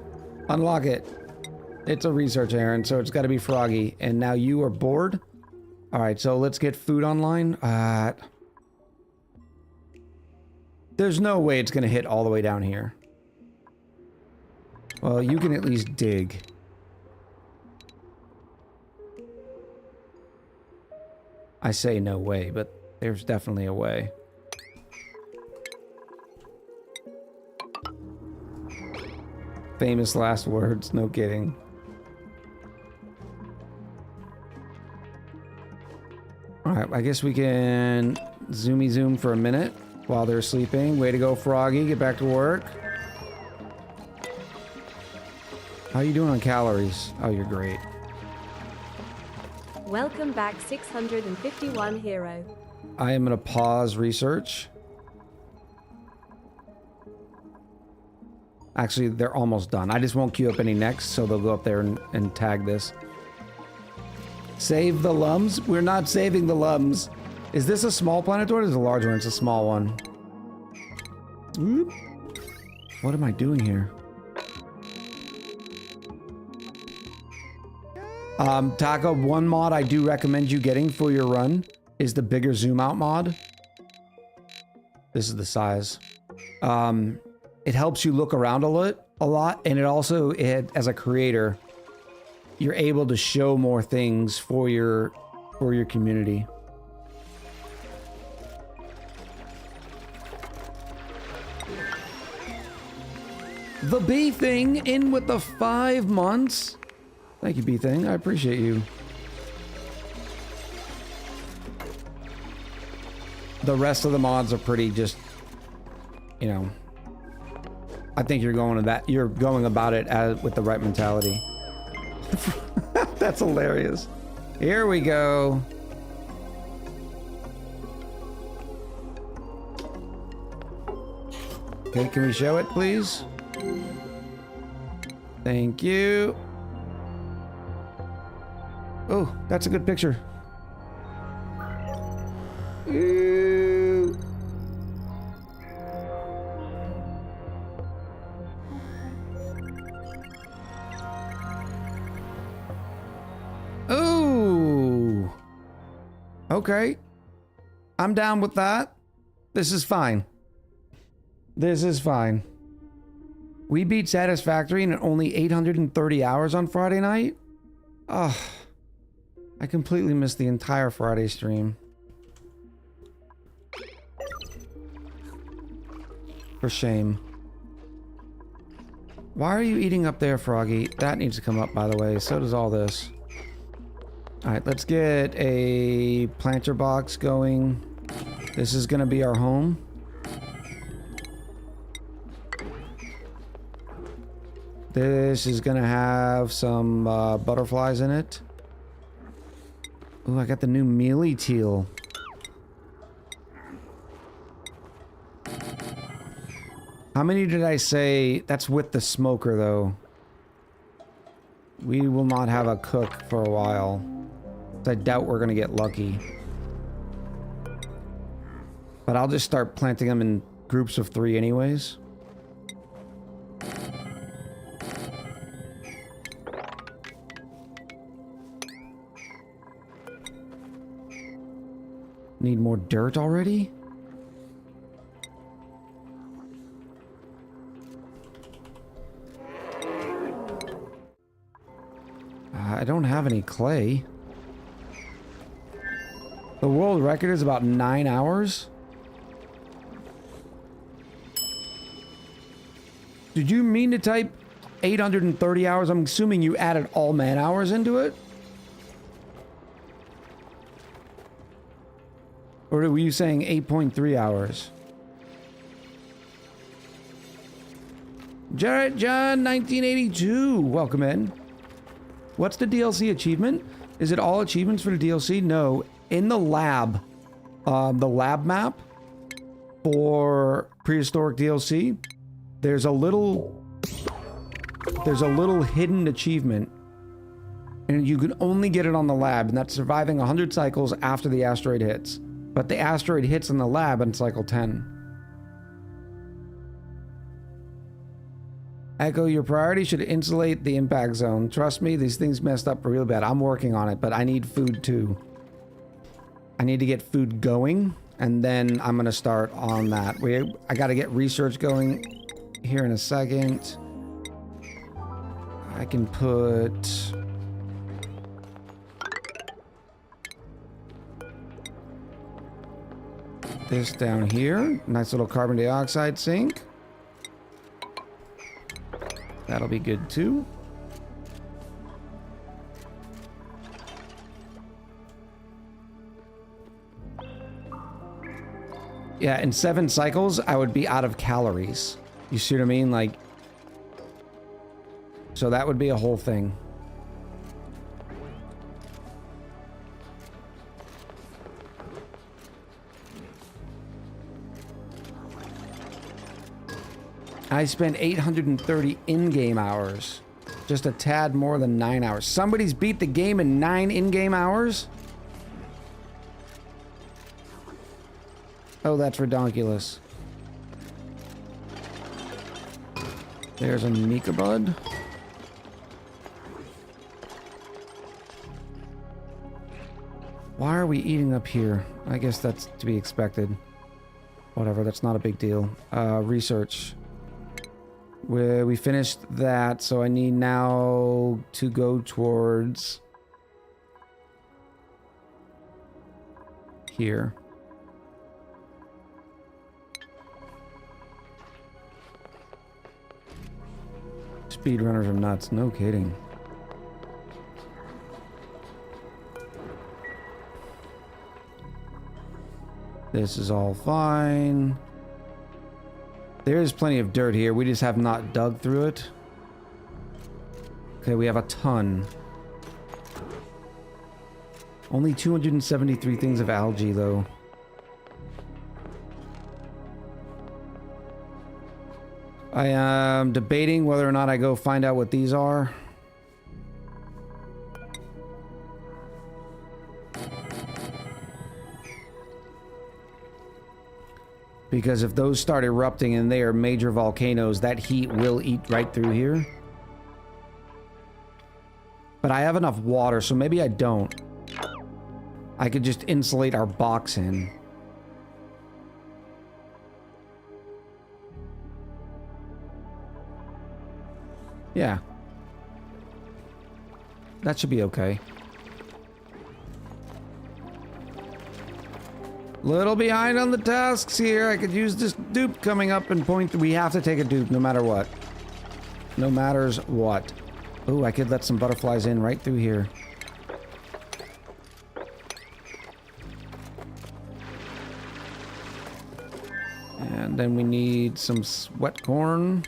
Unlock it. It's a research errand, so it's got to be Froggy. And now you are bored? Alright, so let's get food online. There's no way it's going to hit all the way down here. Well, you can at least dig. I say no way, but there's definitely a way. Famous last words, no kidding. Alright, I guess we can zoomy zoom for a minute while they're sleeping. Way to go, Froggy. Get back to work. How you doing on calories? Oh, you're great. Welcome back 651 hero. I am going to pause research. Actually, they're almost done. I just won't queue up any next, so they'll go up there and tag this. Save the lums? We're not saving the lums. Is this a small planet or is it a large one? It's a small one. Oop. What am I doing here? Taco, one mod I do recommend you getting for your run is the bigger zoom out mod. This is the size. It helps you look around a lot, and it also, as a creator, you're able to show more things for your community. The bee thing in with the 5 months. Thank you, bee thing. I appreciate you. The rest of the mods are pretty just, you know. I think you're going about it with the right mentality. That's hilarious. Here we go. Okay, can we show it, please? Thank you. Oh, that's a good picture. Ooh. Ooh. Okay. I'm down with that. This is fine. This is fine. We beat Satisfactory in only 830 hours on Friday night? Ugh. I completely missed the entire Friday stream. For shame. Why are you eating up there, Froggy? That needs to come up, by the way. So does all this. Alright, let's get a planter box going. This is going to be our home. This is going to have some butterflies in it. Ooh, I got the new mealy teal. How many did I say? That's with the smoker, though. We will not have a cook for a while. I doubt we're going to get lucky. But I'll just start planting them in groups of 3 anyways. Need more dirt already? I don't have any clay. The world record is about 9 hours. Did you mean to type 830 hours? I'm assuming you added all man hours into it? Or were you saying 8.3 hours? Jarrett John 1982, welcome in. What's the DLC achievement? Is it all achievements for the DLC? No, in the lab map for Prehistoric DLC, there's a little hidden achievement, and you can only get it on the lab, and that's surviving 100 cycles after the asteroid hits. But the asteroid hits in the lab on cycle 10. Echo, your priority should insulate the impact zone. Trust me, these things messed up real bad. I'm working on it, but I need food too. I need to get food going, and then I'm gonna start on that. I gotta get research going here in a second. I can put... this down here. Nice little carbon dioxide sink. That'll be good too. Yeah, in 7 cycles, I would be out of calories. You see what I mean? Like, so that would be a whole thing. I spent 830 in-game hours. Just a tad more than 9 hours. Somebody's beat the game in 9 in-game hours? Oh, that's redonkulous. There's a Mika bud. Why are we eating up here? I guess that's to be expected. Whatever, that's not a big deal. Research. We finished that, so I need now to go towards here. Speedrunners are nuts, no kidding. This is all fine. There is plenty of dirt here. We just have not dug through it. Okay, we have a ton. Only 273 things of algae, though. I am debating whether or not I go find out what these are. Because if those start erupting and they are major volcanoes, that heat will eat right through here. But I have enough water, so maybe I don't. I could just insulate our box in. Yeah. That should be okay. Little behind on the tasks here. I could use this dupe coming up and point. We have to take a dupe no matter what. No matters what. Oh, I could let some butterflies in right through here. And then we need some sweat corn.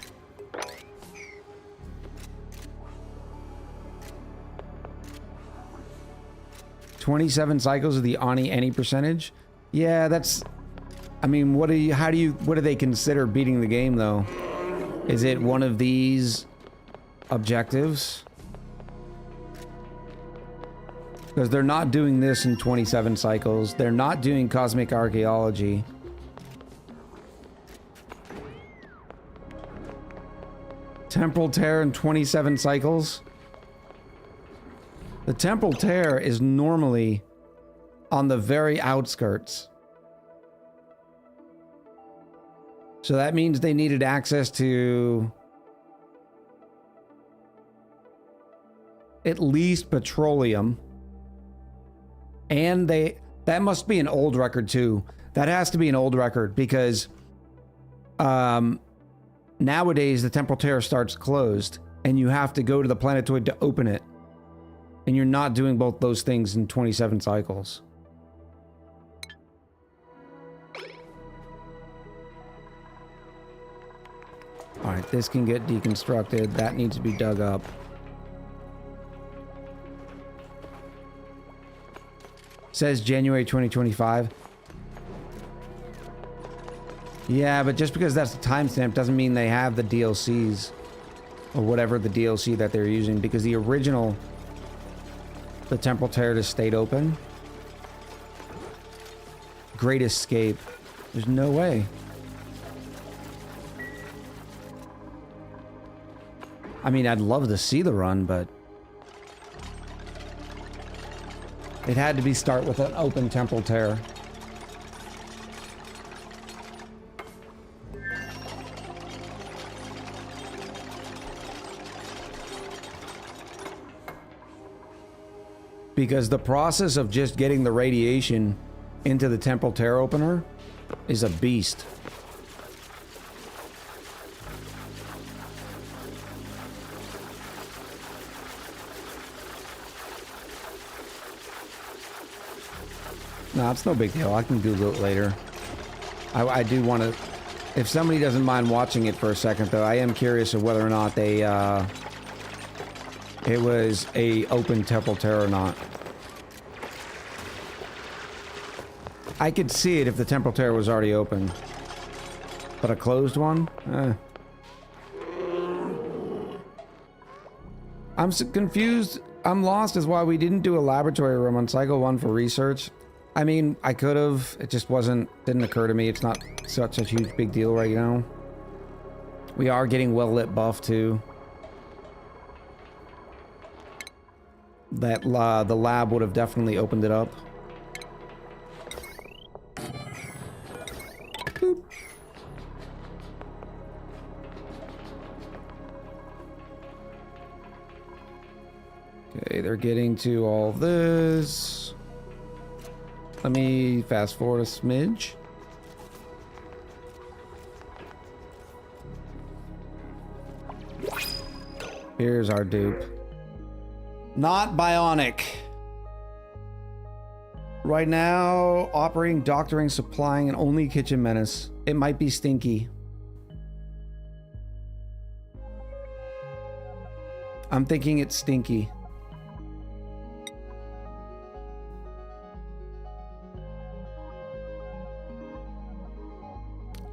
"27 cycles of the ONI any percentage?" Yeah, that's... I mean, what do they consider beating the game, though? Is it one of these objectives? Because they're not doing this in 27 cycles. They're not doing cosmic archaeology. Temporal tear in 27 cycles? The temporal tear is normally on the very outskirts. So that means they needed access to at least petroleum. And that must be an old record too. That has to be an old record because nowadays the temporal tear starts closed and you have to go to the planetoid to open it. And you're not doing both those things in 27 cycles. Alright, this can get deconstructed. That needs to be dug up. Says January 2025. Yeah, but just because that's the timestamp doesn't mean they have the DLCs. Or whatever the DLC that they're using. Because the original... The Temple Terrace stayed open. Great Escape. There's no way. I mean, I'd love to see the run, but... It had to be start with an open Temple Terror. Because the process of just getting the radiation into the Temple Terror opener is a beast. No, it's no big deal. I can Google it later. I do want to... If somebody doesn't mind watching it for a second, though, I am curious of whether or not they, it was a open Temple Terror or not. I could see it if the Temple Terror was already open. But a closed one? I'm so confused. I'm lost as why we didn't do a laboratory room on Cycle 1 for research. I mean, I could have. It just didn't occur to me. It's not such a huge big deal right now. We are getting well-lit buff, too. That the lab would have definitely opened it up. Boop. Okay, they're getting to all of this. Let me fast forward a smidge. Here's our dupe. Not bionic. Right now, operating, doctoring, supplying, and only kitchen menace. It might be Stinky. I'm thinking it's Stinky.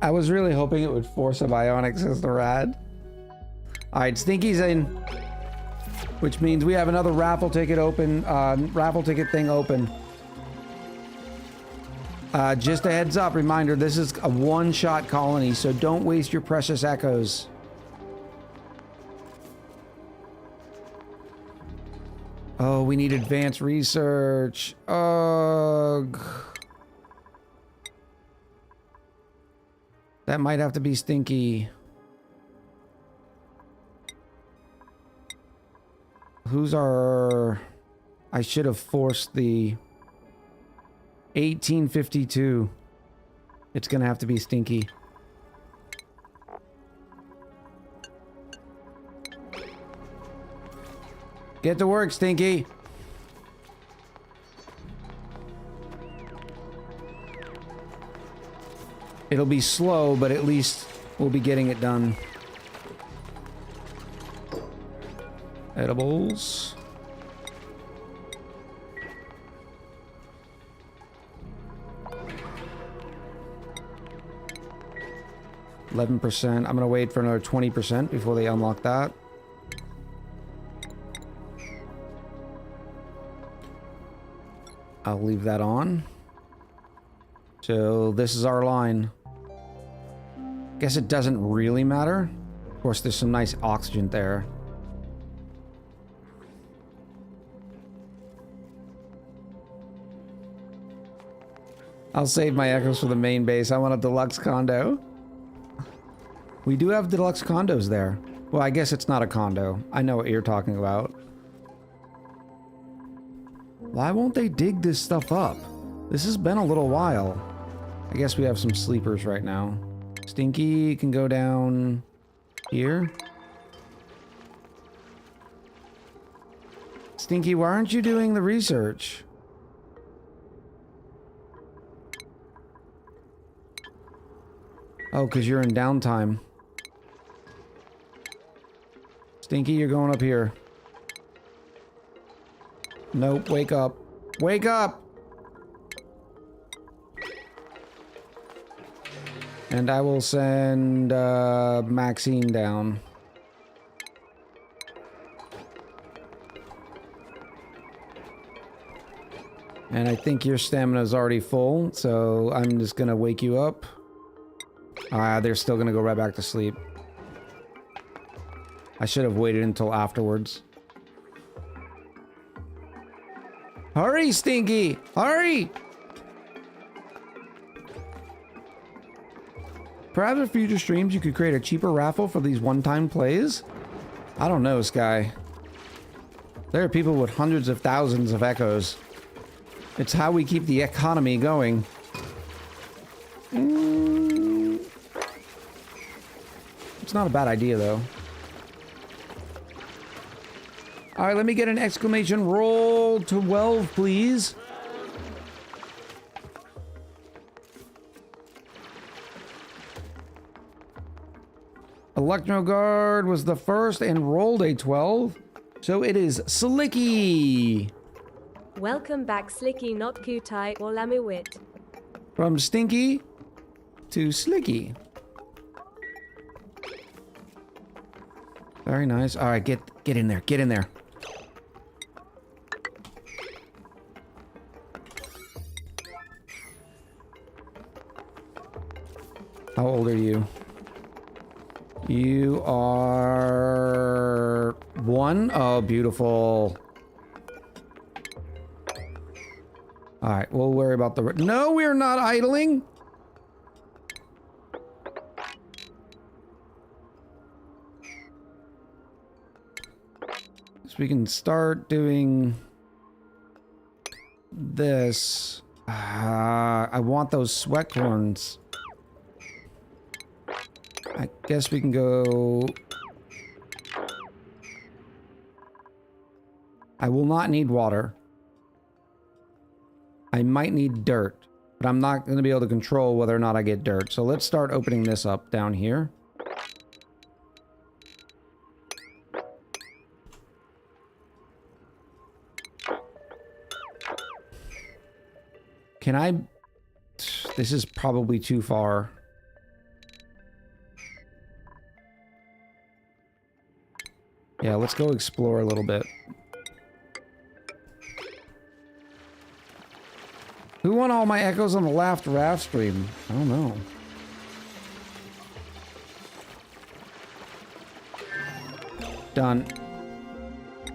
I was really hoping it would force a bionic, says the Rad. Alright, Stinky's in. Which means we have another raffle ticket open, raffle ticket thing open. Just a heads up, reminder, this is a one-shot colony, so don't waste your precious echoes. Oh, we need advanced research. Ugh. That might have to be Stinky. Who's our... I should have forced the... 1852. It's gonna have to be Stinky. Get to work, Stinky. It'll be slow, but at least we'll be getting it done. Edibles. %. I'm gonna wait for another 20% before they unlock that. I'll leave that on. So this is our line. Guess it doesn't really matter. Of course, there's some nice oxygen there. I'll save my echoes for the main base. I want a deluxe condo. We do have deluxe condos there. Well, I guess it's not a condo. I know what you're talking about. Why won't they dig this stuff up? This has been a little while. I guess we have some sleepers right now. Stinky can go down here. Stinky, why aren't you doing the research? Oh, because you're in downtime. Stinky, you're going up here. Nope, wake up. Wake up! And I will send Maxine down. And I think your stamina is already full, so I'm just gonna wake you up. They're still gonna go right back to sleep. I should have waited until afterwards. Hurry, Stinky! Hurry! Perhaps in future streams you could create a cheaper raffle for these one-time plays? I don't know, Sky. There are people with hundreds of thousands of echoes. It's how we keep the economy going. It's not a bad idea, though. Alright, let me get an exclamation roll 12, please. Electroguard was the first and rolled a 12. So it is Slicky. Welcome back, Slicky, not Kutai or Lamiwit. From Stinky to Slicky. Very nice. All right, get in there. Get in there. How old are you? You are 1. Oh, beautiful. All right, we'll worry about the... No, we're not idling. So we can start doing this. I want those sweat corns. I guess we can go... I will not need water. I might need dirt, but I'm not going to be able to control whether or not I get dirt. So let's start opening this up down here. Can I... This is probably too far. Yeah, let's go explore a little bit. Who won all my echoes on the last raft stream? I don't know. Done.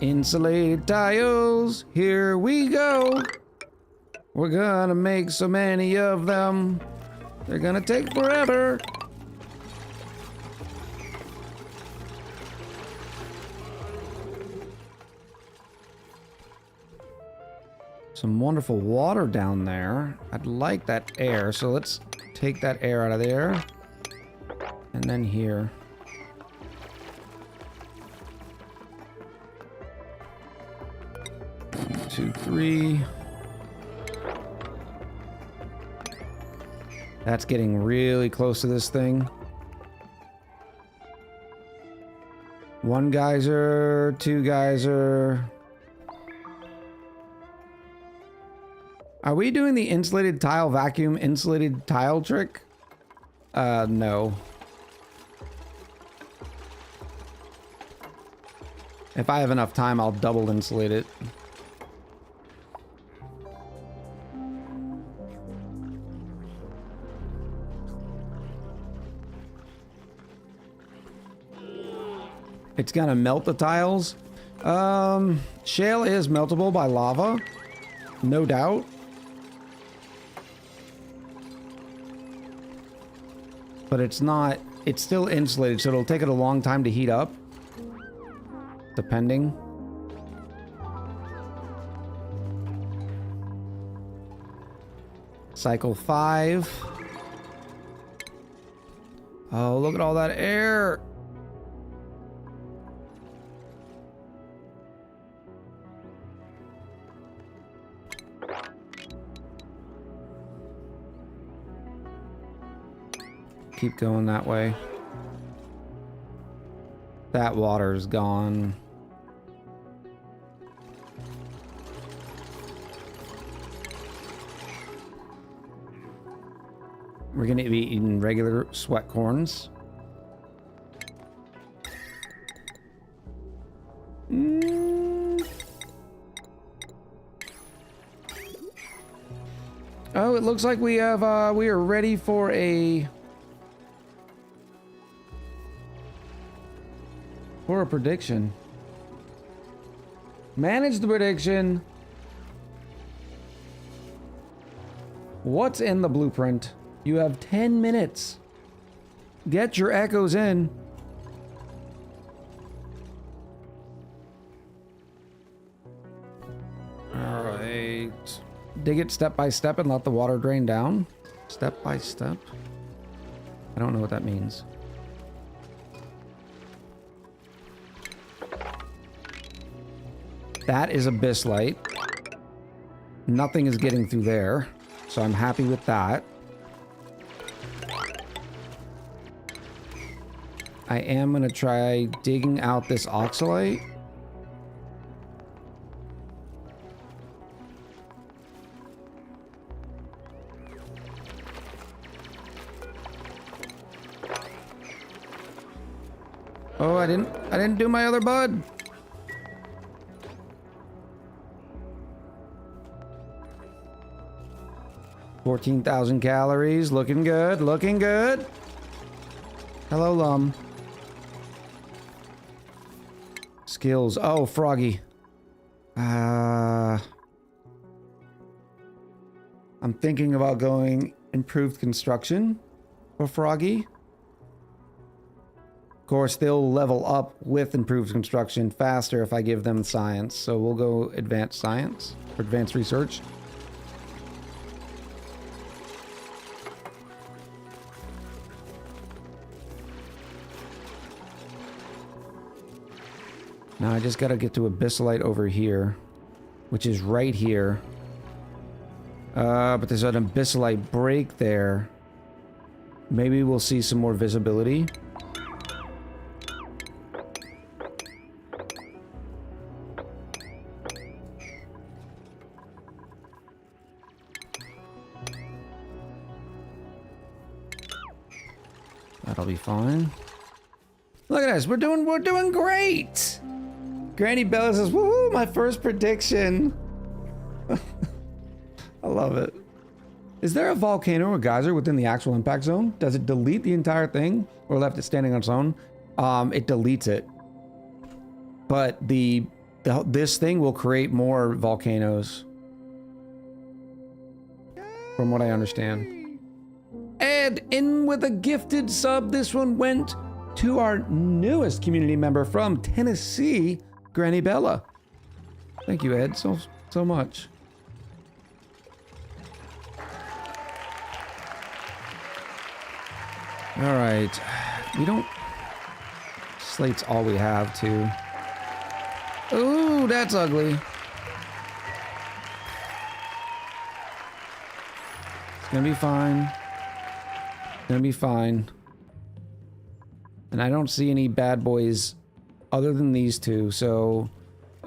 Insulated tiles, here we go. We're gonna make so many of them. They're gonna take forever. Some wonderful water down there. I'd like that air, so let's take that air out of there. And then here. One, 2, 3. That's getting really close to this thing. 1 geyser, 2 geyser. Are we doing the insulated tile vacuum insulated tile trick? No. If I have enough time, I'll double insulate it. It's gonna melt the tiles. Shale is meltable by lava. No doubt. But it's not, it's still insulated, so it'll take it a long time to heat up. Depending. Cycle 5. Oh, look at all that air. Keep going that way. That water's gone. We're gonna be eating regular sweat corns. Oh, it looks like we are ready for a prediction. Manage the prediction. What's in the blueprint? You have 10 minutes. Get your echoes in. All right. Dig it step by step and let the water drain down. Step by step. I don't know what that means. That is abyssite. Nothing is getting through there, so I'm happy with that. I am gonna try digging out this oxalite. Oh, I didn't do my other bud. $14,000 calories, looking good, looking good. Hello, Lum. Skills. Oh, Froggy. I'm thinking about going improved construction for Froggy. Of course, they'll level up with improved construction faster if I give them science. So we'll go advanced science or advanced research. Now I just gotta get to abyssite over here, which is right here. But there's an abyssite break there. Maybe we'll see some more visibility. That'll be fine. Look at us, we're doing great. Granny Bella says, "Woohoo! My first prediction." I love it. Is there a volcano or geyser within the actual impact zone? Does it delete the entire thing or left it standing on its own? It deletes it. But this thing will create more volcanoes. From what I understand. And in with a gifted sub, this one went to our newest community member from Tennessee, Granny Bella. Thank you, Ed, so much. All right, we don't. Slate's all we have, too. Ooh, that's ugly. It's gonna be fine. It's gonna be fine. And I don't see any bad boys other than these two, so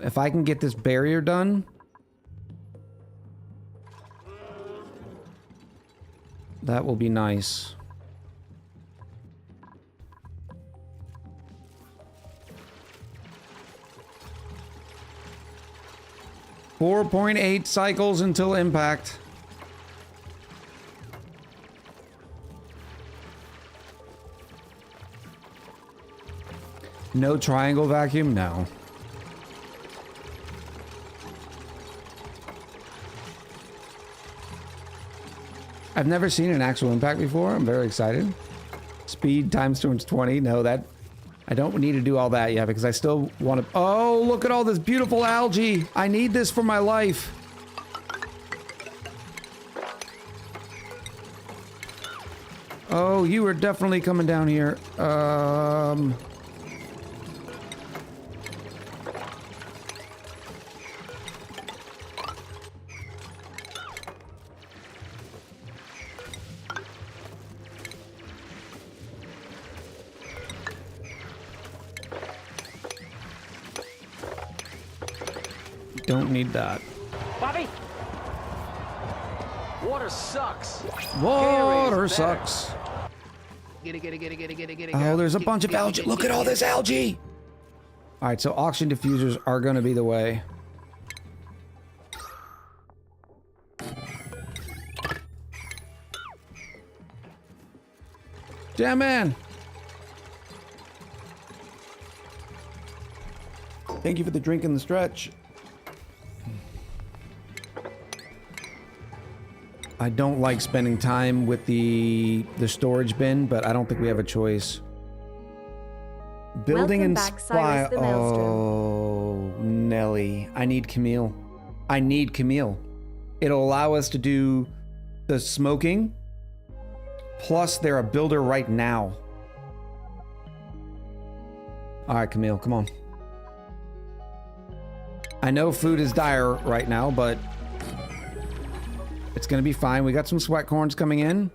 if I can get this barrier done, that will be nice. .8 cycles until impact. No triangle vacuum? No. I've never seen an actual impact before. I'm very excited. Speed times 20. No, that... I don't need to do all that yet because I still want to... Oh, look at all this beautiful algae. I need this for my life. Oh, you are definitely coming down here. Don't need that. Bobby! Water sucks. Water Gatorade's better. sucks. Get it, get it, get it, get it, get it, get it. Oh, girl. there's a Get- bunch of get- get- algae. get- Look get- at all get- this algae. All right, so oxygen diffusers are going to be the way. Jam man. Thank you for the drink and the stretch. I don't like spending time with the storage bin, but I don't think we have a choice. Building Welcome and back, supply. Cyrus the Maelstrom. Oh, Nelly. I need Camille. I need Camille. It'll allow us to do the smoking. Plus, they're a builder right now. All right, Camille, come on. I know food is dire right now, but it's going to be fine. We got some sweat corns coming in.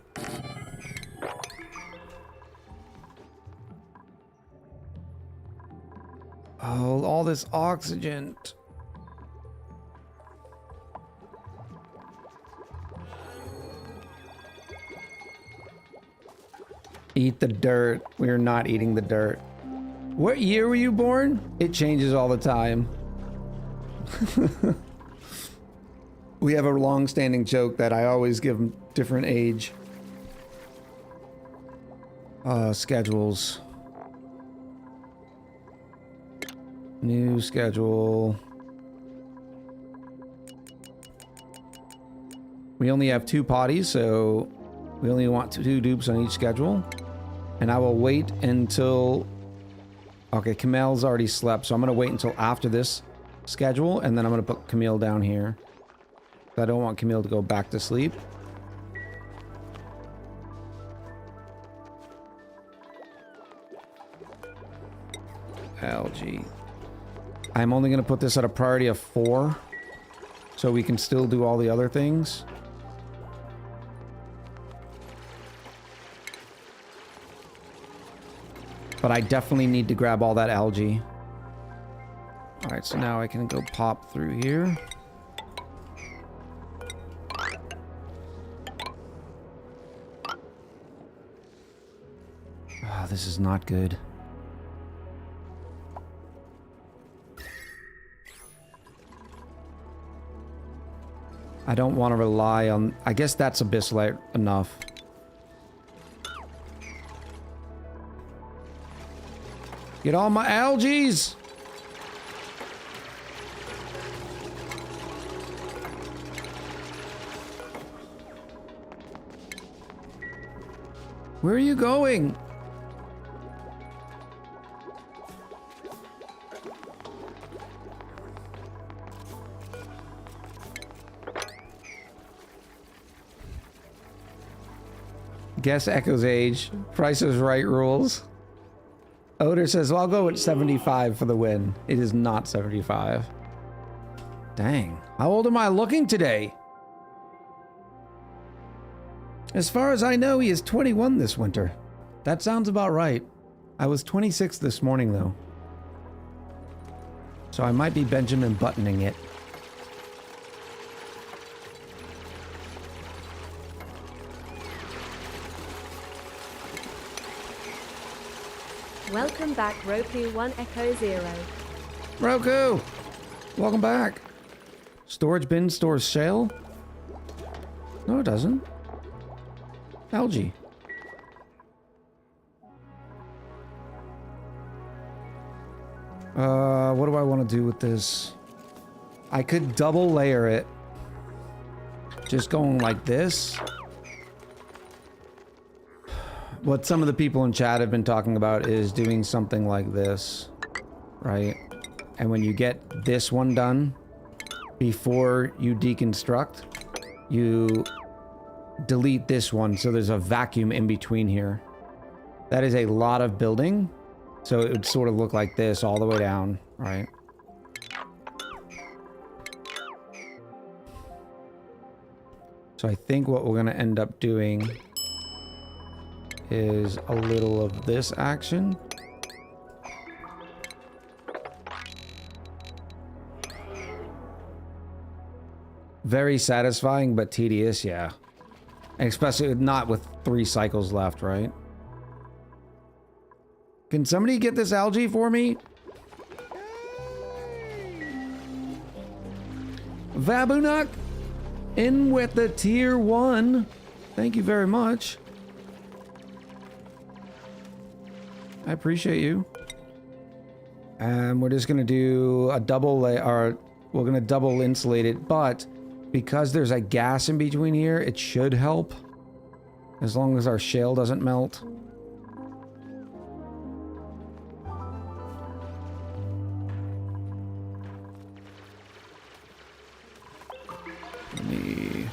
Oh, all this oxygen. Eat the dirt. We're not eating the dirt. What year were you born? It changes all the time. We have a long-standing joke that I always give them different age. Schedules. New schedule. We only have 2 potties, so we only want 2 dupes on each schedule. And I will wait until... Okay, Camille's already slept, so I'm going to wait until after this schedule, and then I'm going to put Camille down here. I don't want Camille to go back to sleep. Algae. I'm only going to put this at a priority of 4, so we can still do all the other things. But I definitely need to grab all that algae. Alright, so now I can go pop through here. Ah, this is not good. I don't want to rely on... I guess that's abyssal enough. Get all my algaes! Where are you going? Guess Echo's age. Price is Right rules. Oder says, well, I'll go with 75 for the win. It is not 75. Dang. How old am I looking today? As far as I know, he is 21 this winter. That sounds about right. I was 26 this morning, though. So I might be Benjamin Buttoning it. Welcome back, Roku 1 Echo 0. Roku! Welcome back. Storage bin stores shale? No, it doesn't. Algae. What do I want to do with this? I could double layer it. Just going like this. What some of the people in chat have been talking about is doing something like this, right? And when you get this one done, before you deconstruct, you delete this one, so there's a vacuum in between here. That is a lot of building, so it would sort of look like this all the way down, right? So I think what we're going to end up doing is a little of this action. Very satisfying, but tedious, yeah. Especially not with 3 cycles left, right? Can somebody get this algae for me? Vabunak, in with the tier 1. Thank you very much. I appreciate you. And we're just gonna do a double lay, or we're gonna double insulate it, but because there's a gas in between here, it should help. As long as our shale doesn't melt. Let me...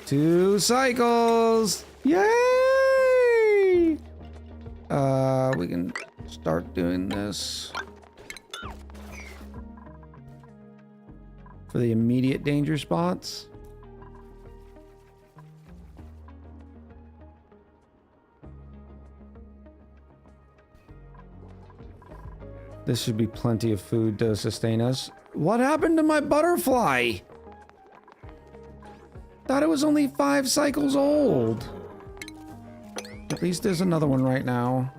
2 cycles! Yay! We can start doing this. For the immediate danger spots. This should be plenty of food to sustain us. What happened to my butterfly? Thought it was only 5 cycles old. At least there's another one right now.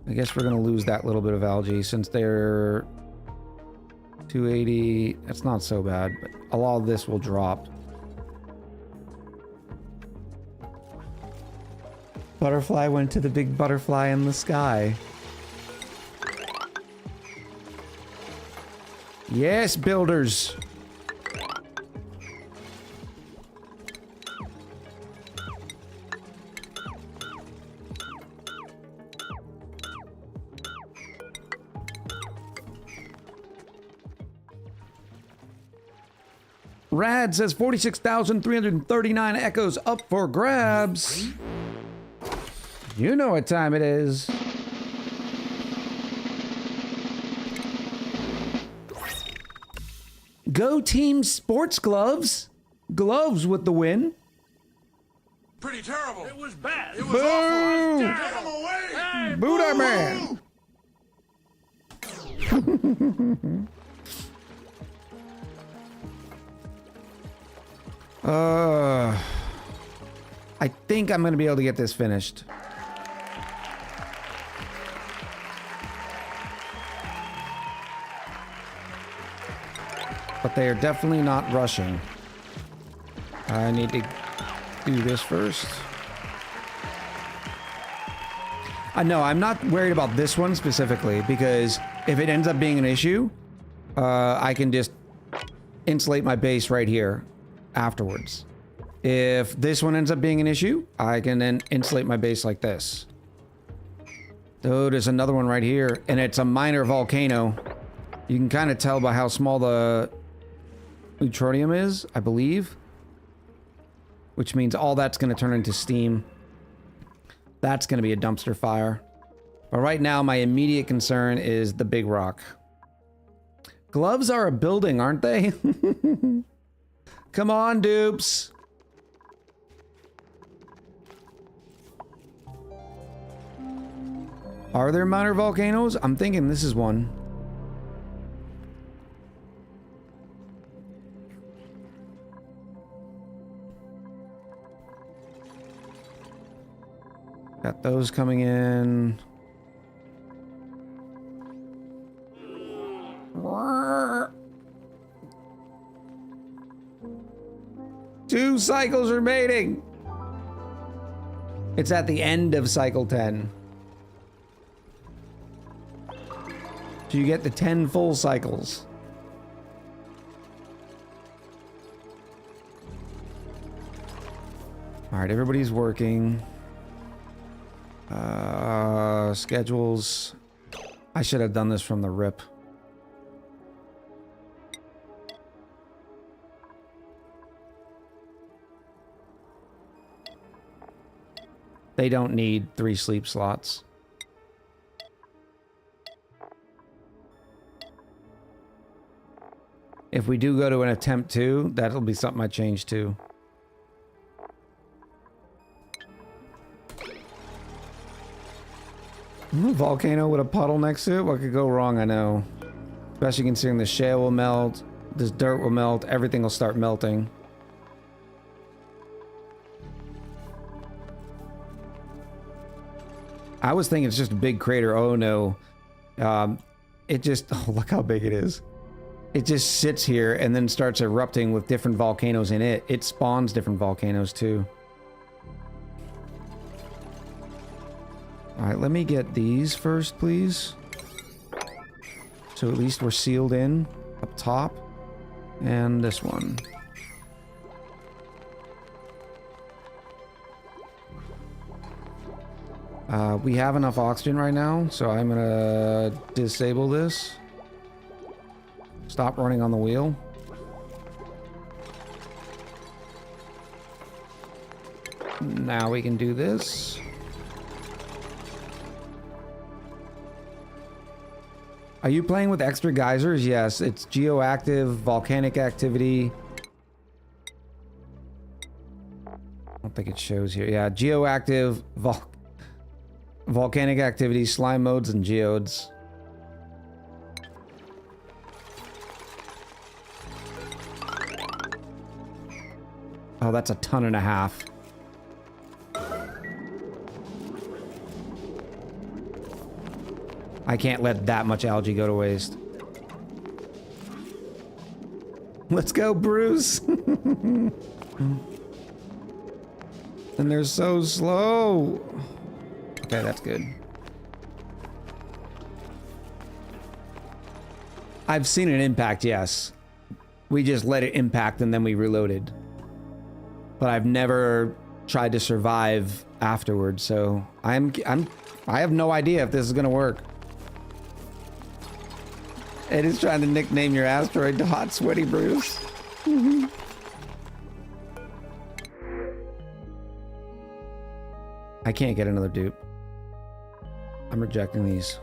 I guess we're gonna lose that little bit of algae since they're 280. That's not so bad, but a lot of this will drop. Butterfly went to the big butterfly in the sky. Yes, builders. Rad says 46,339 echoes up for grabs. You know what time it is. Go Team Sports Gloves. Gloves with the win. Pretty terrible. It was bad. It was Boo! awful. Get him away. Hey, Boo that man. I think I'm gonna be able to get this finished. But they are definitely not rushing. I need to do this first. No, I'm not worried about this one specifically because if it ends up being an issue, I can just insulate my base right here afterwards. If this one ends up being an issue, I can then insulate my base like this. Oh, there's another one right here, and it's a minor volcano. You can kind of tell by how small the neutronium is, I believe. Which means all that's going to turn into steam. That's going to be a dumpster fire. But right now, my immediate concern is the big rock. Gloves are a building, aren't they? Come on, dupes. Are there minor volcanoes? I'm thinking this is one. Got those coming in. Two cycles remaining. It's at the end of cycle 10. So you get the 10 full cycles. All right, everybody's working. Schedules. I should have done this from the rip. They don't need 3 sleep slots. If we do go to an attempt 2, that'll be something I change too. Volcano with a puddle next to it? What could go wrong? I know. Especially considering the shale will melt, this dirt will melt, everything will start melting. I was thinking it's just a big crater. Oh no. It just, oh, look how big it is. It just sits here and then starts erupting with different volcanoes in it. It spawns different volcanoes too. Alright, let me get these first, please. So at least we're sealed in up top. And this one. We have enough oxygen right now, so I'm gonna disable this. Stop running on the wheel. Now we can do this. Are you playing with extra geysers? Yes, it's geoactive, volcanic activity. I don't think it shows here. Yeah, geoactive, volcanic activity, slime modes, and geodes. Oh, that's a ton and a half. I can't let that much algae go to waste. Let's go, Bruce! And they're so slow. Okay, that's good. I've seen it impact, yes. We just let it impact and then we reloaded. But I've never tried to survive afterwards, so I have no idea if this is gonna work. It is trying to nickname your asteroid to Hot Sweaty Bruce. I can't get another dupe. I'm rejecting these.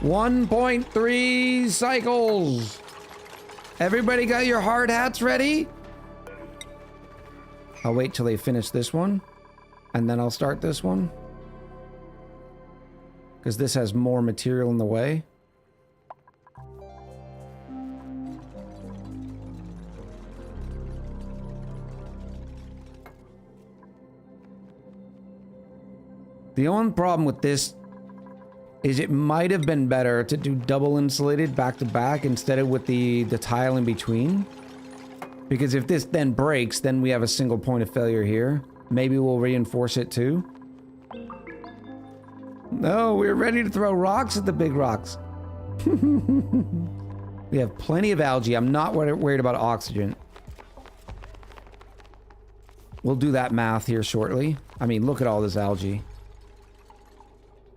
.3 cycles. Everybody got your hard hats ready? I'll wait till they finish this one, and then I'll start this one. Because this has more material in the way. The only problem with this is it might have been better to do double insulated back to back instead of with the tile in between. Because if this then breaks, then we have a single point of failure here. Maybe we'll reinforce it too. No, we're ready to throw rocks at the big rocks. We have plenty of algae. I'm not worried about oxygen. We'll do that math here shortly. I mean, look at all this algae.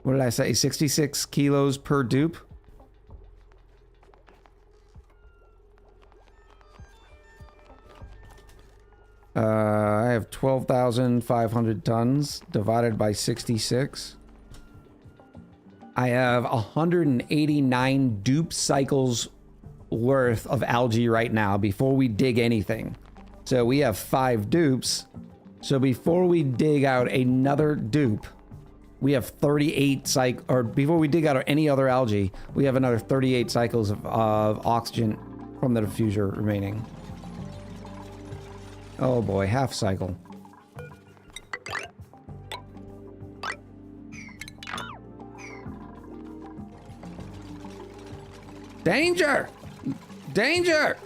What did I say? 66 kilos per dupe? I have 12,500 tons divided by 66. I have 189 dupe cycles worth of algae right now before we dig anything. So we have 5 dupes. So before we dig out another dupe, we have 38 or before we dig out any other algae, we have another 38 cycles of oxygen from the diffuser remaining. Oh boy, half cycle. Danger! Danger!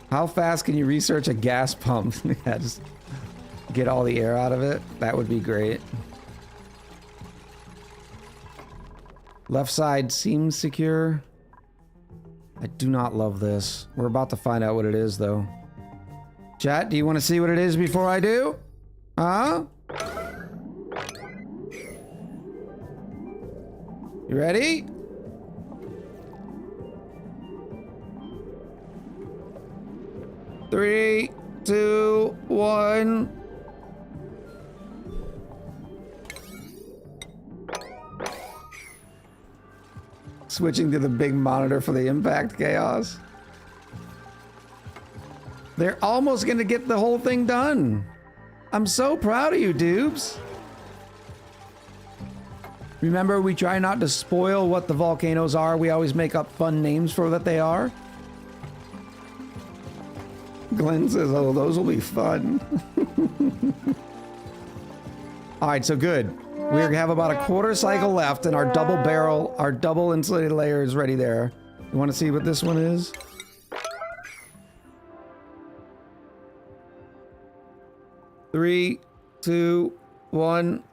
How fast can you research a gas pump? Yeah, just get all the air out of it. That would be great. Left side seems secure. I do not love this. We're about to find out what it is, though. Chat, do you want to see what it is before I do? Huh? You ready? Three, 2, 1. Switching to the big monitor for the impact chaos. They're almost gonna get the whole thing done. I'm so proud of you, dupes. Remember, we try not to spoil what the volcanoes are. We always make up fun names for what they are. Glenn says, oh, those will be fun. All right, so good. We have about a quarter cycle left, and our double barrel, our double insulated layer is ready there. You want to see what this one is? Three, two, one.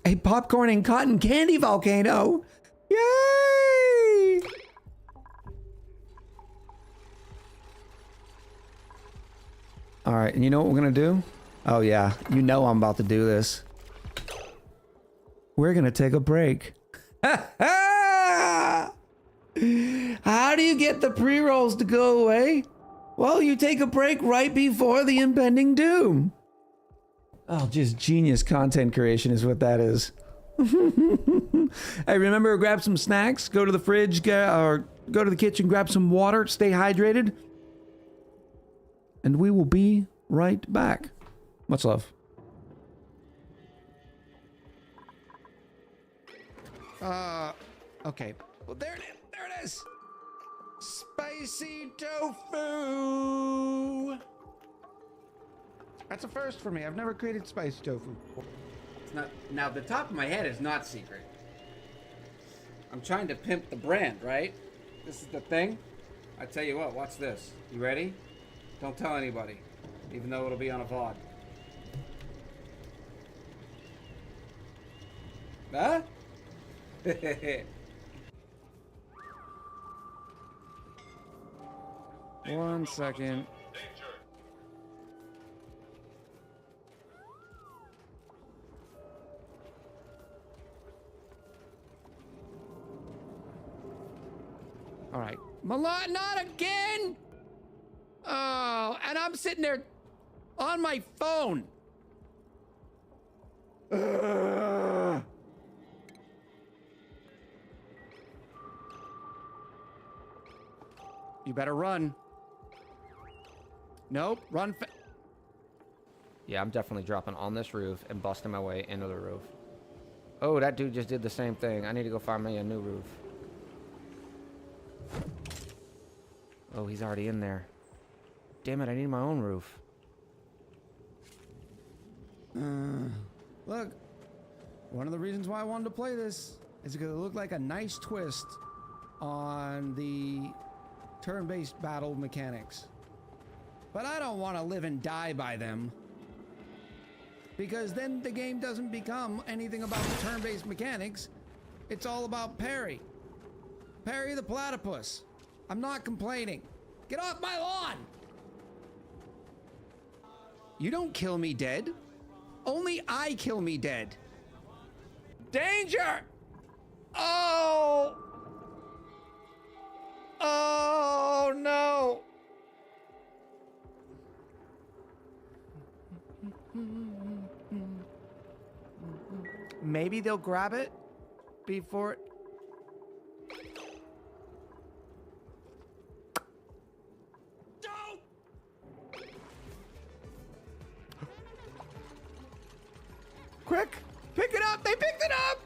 A popcorn and cotton candy volcano. Yay! All right, and you know what we're gonna do? Oh yeah, you know I'm about to do this. We're gonna take a break. How do you get the pre-rolls to go away? Well, you take a break right before the impending doom. Oh, just genius content creation is what that is. Hey, remember, grab some snacks, go to the fridge, or go to the kitchen, grab some water, stay hydrated. And we will be right back. Much love. Okay. Well, there it is. Spicy tofu. That's a first for me. I've never created spicy tofu. It's not, now, the top of my head is not secret. I'm trying to pimp the brand, right? This is the thing. I tell you what, watch this. You ready? Don't tell anybody, even though it'll be on a VOD. Huh? 1 second. All right. Milan, not again! Oh, and I'm sitting there on my phone. You better run. Nope, run yeah, I'm definitely dropping on this roof and busting my way into the roof. Oh, that dude just did the same thing. I need to go find me a new roof. Oh, he's already in there. Damn it, I need my own roof. Look, one of the reasons why I wanted to play this is because it looked like a nice twist on the turn-based battle mechanics. But I don't want to live and die by them, because then the game doesn't become anything about the turn-based mechanics. It's all about Perry. Perry the platypus. I'm not complaining. Get off my lawn! You don't kill me dead. Only I kill me dead. Danger! Oh! Oh no! Maybe they'll grab it before it... Quick! Pick it up! They picked it up!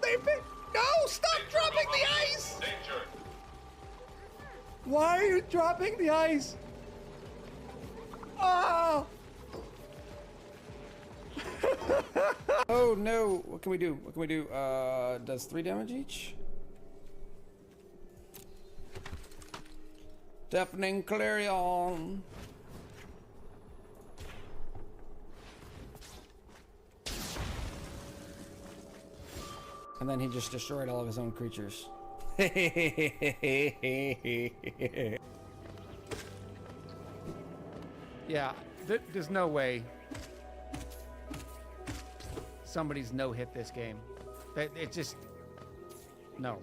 They picked... No! Stop dropping the ice! Danger. Why are you dropping the ice? Oh! Oh no! What can we do? What can we do? Does 3 damage each? Deafening clarion. And then he just destroyed all of his own creatures. Yeah, there's no way somebody's no-hit this game. It just... No.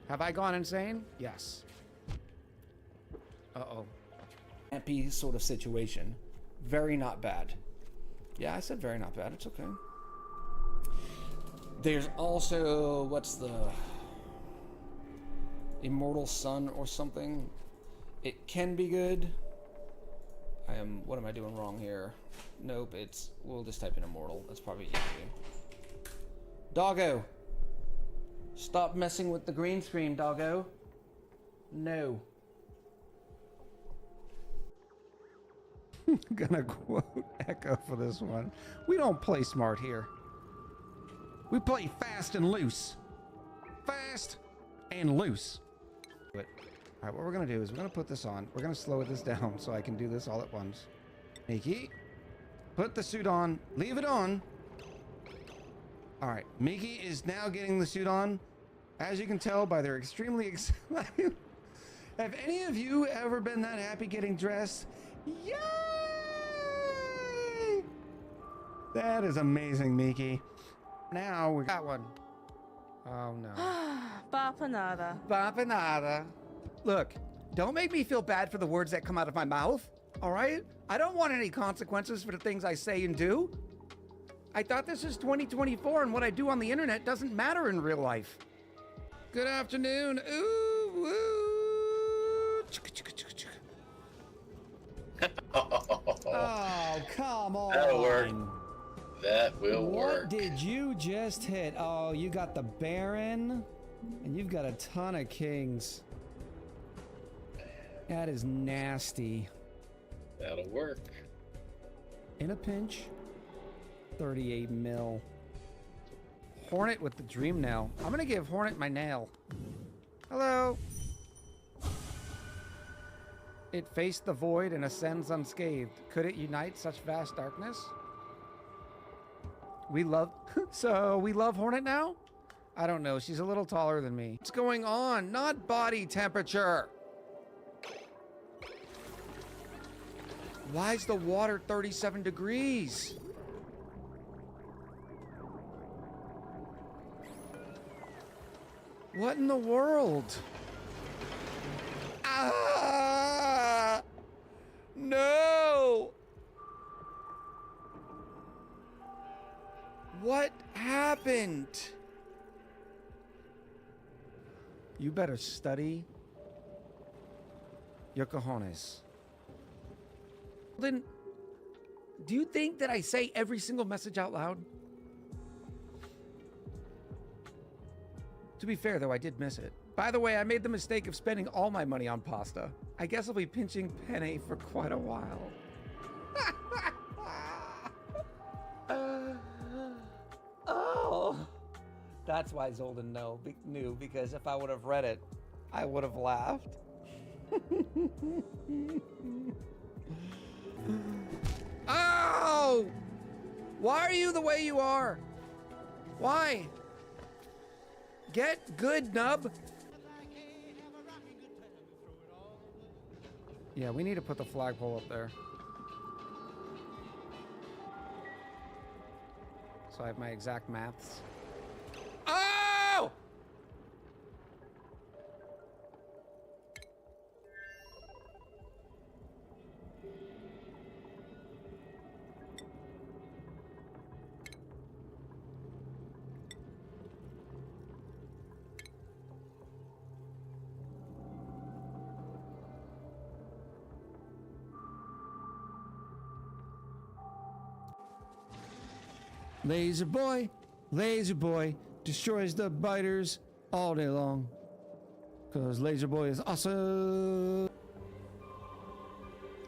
Have I gone insane? Yes. Uh-oh. Happy sort of situation. Very not bad. Yeah, I said very not bad. It's okay. There's also, what's the Immortal Sun or something? It can be good. What am I doing wrong here? Nope, we'll just type in Immortal. That's probably easy. Doggo! Stop messing with the green screen, doggo. No. Gonna quote Echo for this one. We don't play smart here. We play fast and loose. Fast and loose. But, all right, what we're gonna do is we're gonna put this on. We're gonna slow this down so I can do this all at once. Miki, put the suit on. Leave it on. All right, Miki is now getting the suit on. As you can tell by their extremely excited. Have any of you ever been that happy getting dressed? Yay! That is amazing, Miki. Now we got one. Oh no. Bapanada. Bapanada. Look, don't make me feel bad for the words that come out of my mouth, all right? I don't want any consequences for the things I say and do. I thought this is 2024 and what I do on the internet doesn't matter in real life. Good afternoon. Ooh, woo. Oh, come on. That'll work. That will work. What did you just hit? Oh, you got the Baron, and you've got a ton of kings. That is nasty. That'll work. In a pinch, 38 mil. Hornet with the dream nail. I'm gonna give Hornet my nail. Hello. It faced the void and ascends unscathed. Could it unite such vast darkness? We love... So, we love Hornet now? I don't know. She's a little taller than me. What's going on? Not body temperature. Why is the water 37 degrees? What in the world? Ah! No! What happened? You better study your cojones. Then, do you think that I say every single message out loud? To be fair, though, I did miss it. By the way, I made the mistake of spending all my money on pasta. I guess I'll be pinching penne for quite a while. Oh, that's why Zolden knew, because if I would have read it, I would have laughed. Oh! Why are you the way you are? Why? Get good, nub. Yeah, we need to put the flagpole up there. So I have my exact maths. Oh! Laser boy, destroys the biters all day long. Cause Laser Boy is awesome.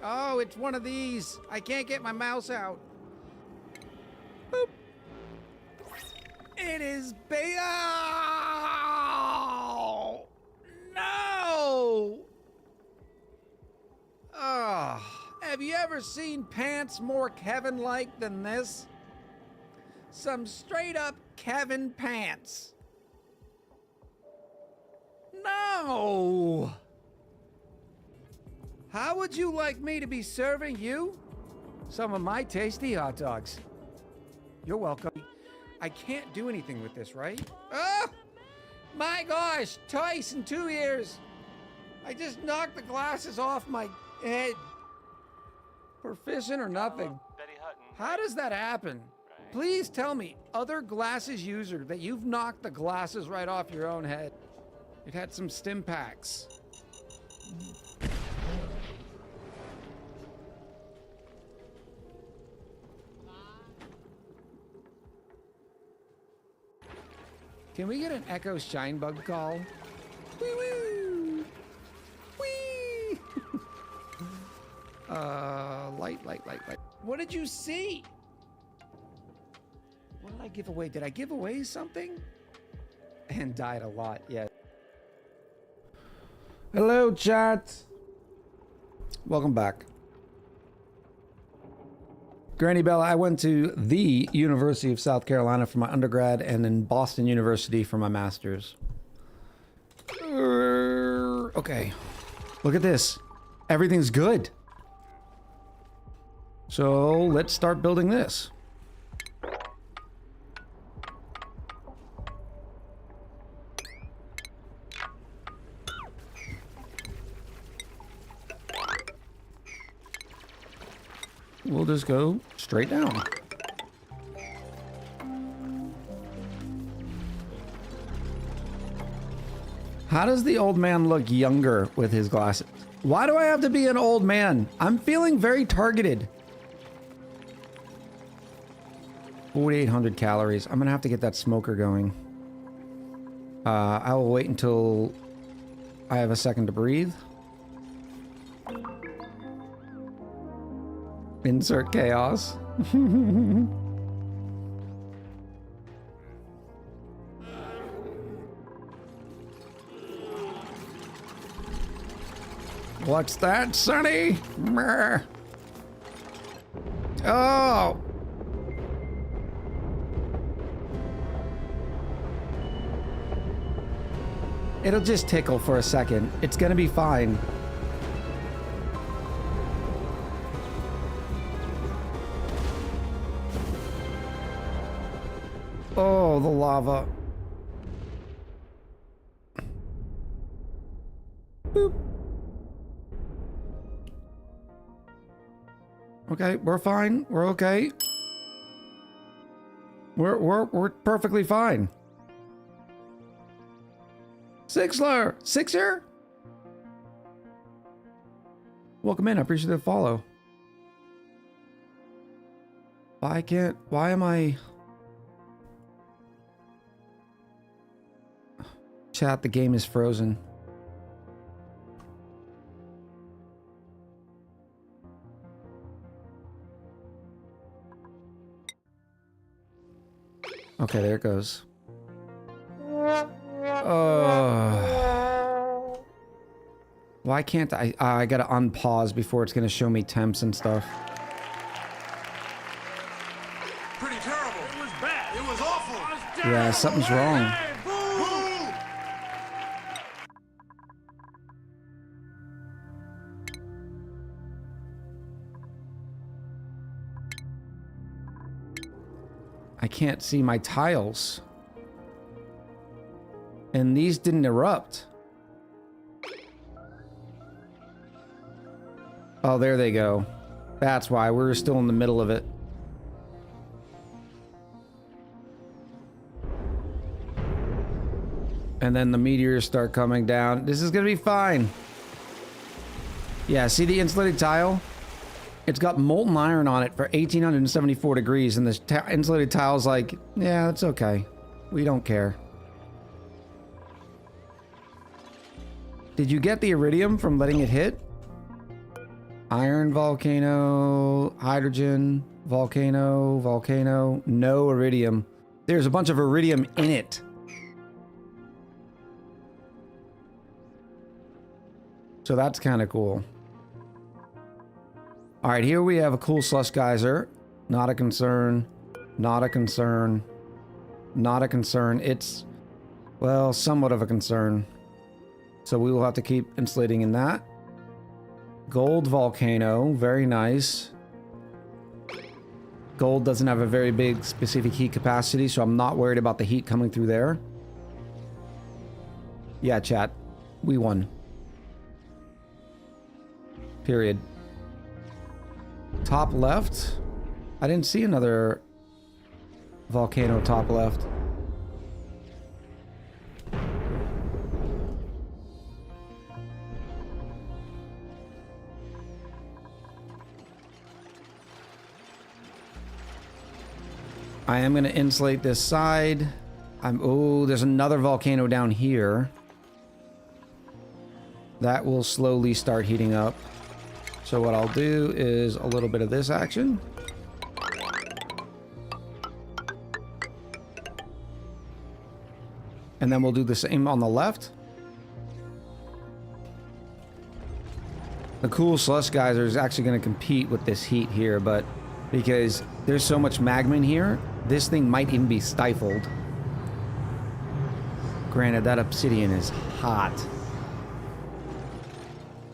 Oh, it's one of these. I can't get my mouse out. Boop. It is beta. No. Oh, have you ever seen pants more Kevin-like than this? Some straight up Kevin pants. No! How would you like me to be serving you some of my tasty hot dogs? You're welcome. I can't do anything with this, right? Oh! My gosh! Twice in 2 years! I just knocked the glasses off my head. Proficient or nothing. Betty Hutton. How does that happen? Please tell me, other glasses user, that you've knocked the glasses right off your own head. You've had some stim packs. Can we get an Echo Shine Bug call? Wee woo! Wee! Light. What did you see? What did I give away? Did I give away something? And died a lot, yeah. Hello, chat. Welcome back. Granny Bella, I went to the University of South Carolina for my undergrad and then Boston University for my master's. Okay. Look at this. Everything's good. So let's start building this. We'll just go straight down. How does the old man look younger with his glasses? Why do I have to be an old man? I'm feeling very targeted. 4,800 calories. I'm gonna have to get that smoker going. I will wait until I have a second to breathe. Insert chaos. What's that, Sonny? Meh. Oh! It'll just tickle for a second. It's gonna be fine. Oh, the lava. Boop. Okay, we're fine. We're okay. We're perfectly fine. Sixer? Welcome in. I appreciate the follow. Why am I... Chat, the game is frozen. Okay, there it goes. Why can't I? I gotta unpause before it's gonna show me temps and stuff. Pretty terrible. It was bad. It was awful. Yeah, something's wrong. I can't see my tiles. And these didn't erupt. Oh, there they go. That's why we're still in the middle of it. And then the meteors start coming down. This is gonna be fine. Yeah, see the insulated tile? It's got molten iron on it for 1874 degrees, and this insulated tile's like, yeah, that's okay. We don't care. Did you get the iridium from letting it hit? Iron volcano, hydrogen, volcano, no iridium. There's a bunch of iridium in it. So that's kind of cool. All right, here we have a cool slush geyser. Not a concern. Not a concern. Not a concern. It's, well, somewhat of a concern. So we will have to keep insulating in that. Gold volcano, very nice. Gold doesn't have a very big specific heat capacity, so I'm not worried about the heat coming through there. Yeah, chat. We won. Period. Top left. I didn't see another volcano top left. I am going to insulate this side. Oh, there's another volcano down here. That will slowly start heating up. So what I'll do is a little bit of this action. And then we'll do the same on the left. The cool slush geyser is actually going to compete with this heat here, but because there's so much magma in here, this thing might even be stifled. Granted, that obsidian is hot.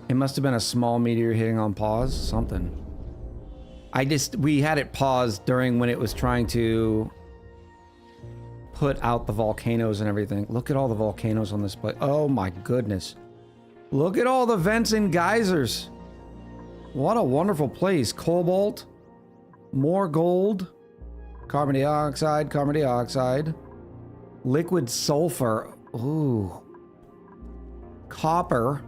It must have been a small meteor hitting on pause, something. We had it paused during when it was trying to put out the volcanoes and everything. Look at all the volcanoes on this place. Oh my goodness. Look at all the vents and geysers. What a wonderful place. Cobalt. More gold. Carbon dioxide. Liquid sulfur. Ooh. Copper.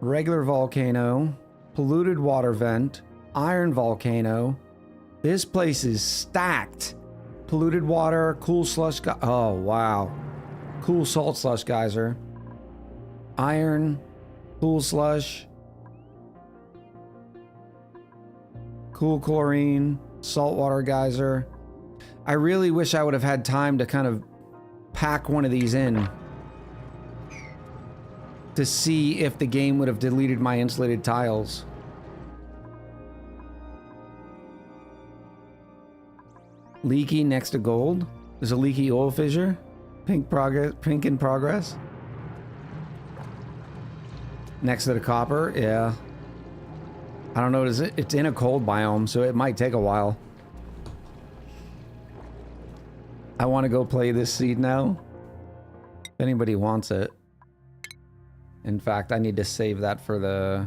Regular volcano. Polluted water vent. Iron volcano. This place is stacked. Polluted water. Cool slush. Oh, wow. Cool salt slush geyser. Iron. Cool slush. Cool chlorine. Saltwater geyser. I really wish I would have had time to kind of pack one of these in to see if the game would have deleted my insulated tiles. Leaky next to gold. There's a leaky oil fissure. Pink in progress. Next to the copper, yeah. I don't know, it's in a cold biome, so it might take a while. I want to go play this seed now. If anybody wants it. In fact, I need to save that for the...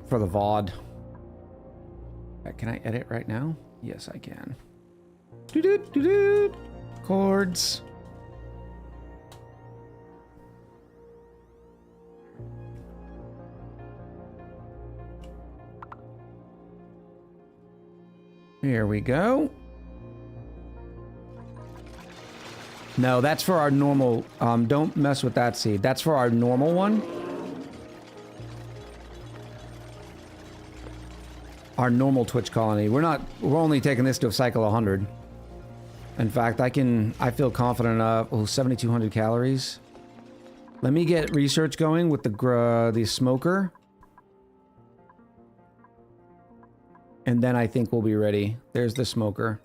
for the VOD. Can I edit right now? Yes, I can. Coords. Here we go. No, that's for our normal, don't mess with that seed. That's for our normal one. Our normal Twitch colony. We're only taking this to a cycle 100. In fact, I feel confident enough. Oh, 7,200 calories. Let me get research going with the smoker. And then I think we'll be ready. There's the smoker.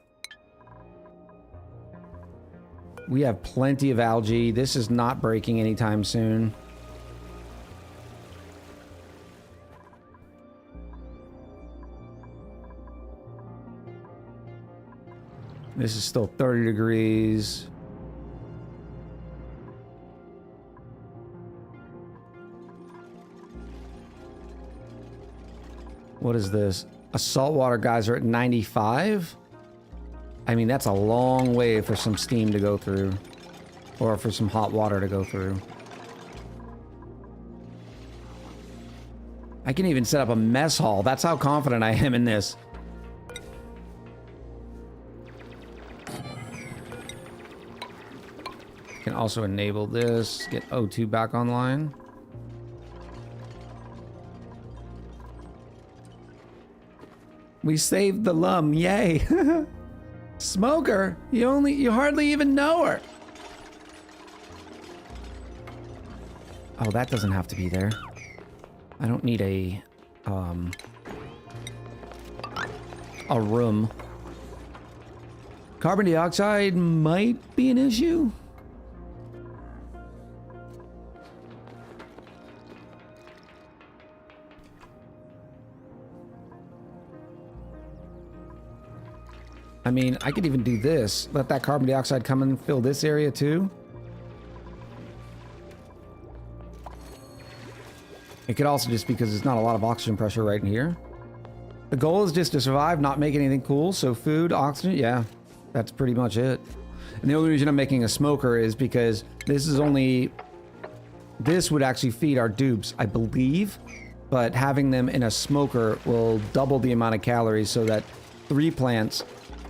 We have plenty of algae. This is not breaking anytime soon. This is still 30 degrees. What is this? A saltwater geyser at 95? I mean, that's a long way for some steam to go through. Or for some hot water to go through. I can even set up a mess hall. That's how confident I am in this. Can also enable this. Get O2 back online. We saved the lum, yay! Smoker, you hardly even know her. Oh, that doesn't have to be there. I don't need a room. Carbon dioxide might be an issue. I mean, I could even do this. Let that carbon dioxide come and fill this area too. It could also just because there's not a lot of oxygen pressure right in here. The goal is just to survive, not make anything cool. So food, oxygen, yeah, that's pretty much it. And the only reason I'm making a smoker is because this would actually feed our dupes, I believe. But having them in a smoker will double the amount of calories so that 3 plants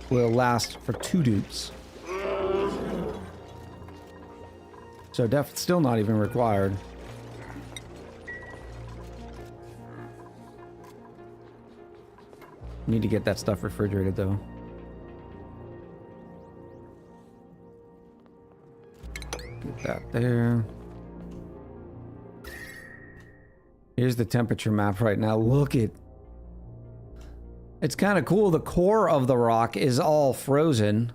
will last for 2 dupes. So still not even required. Need to get that stuff refrigerated though. Get that there. Here's the temperature map right now. Look at... It's kind of cool. The core of the rock is all frozen.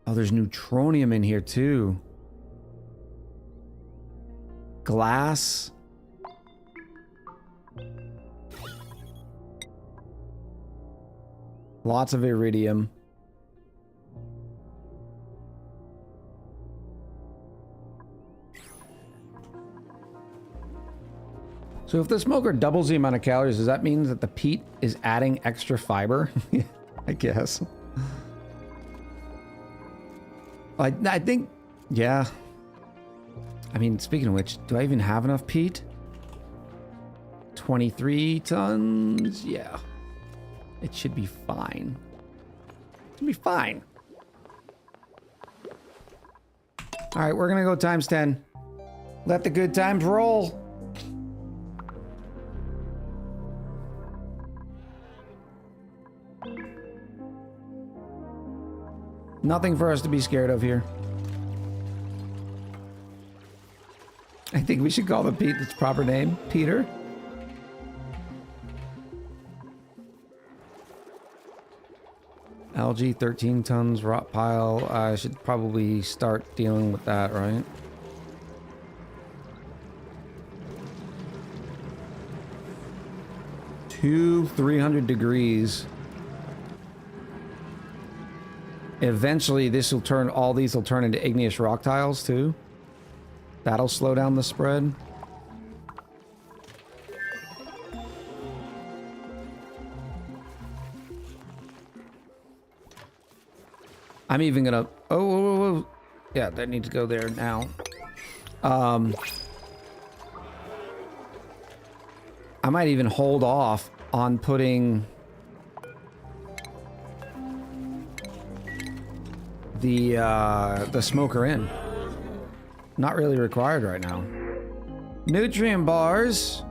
Oh, there's neutronium in here too. Glass. Lots of iridium. So if the smoker doubles the amount of calories, does that mean that the peat is adding extra fiber? I guess. I think, yeah. I mean, speaking of which, do I even have enough peat? 23 tons? Yeah. It should be fine. It should be fine. All right, we're gonna go times 10. Let the good times roll. Nothing for us to be scared of here. I think we should call the peat its proper name. Peter? Algae, 13 tons, rot pile. I should probably start dealing with that, right? Two 300 degrees. Eventually, this will turn, all these will turn into igneous rock tiles too. That'll slow down the spread. I'm even gonna, oh, yeah, that needs to go there now. I might even hold off on putting the smoker in. Not really required right now. Nutrient bars.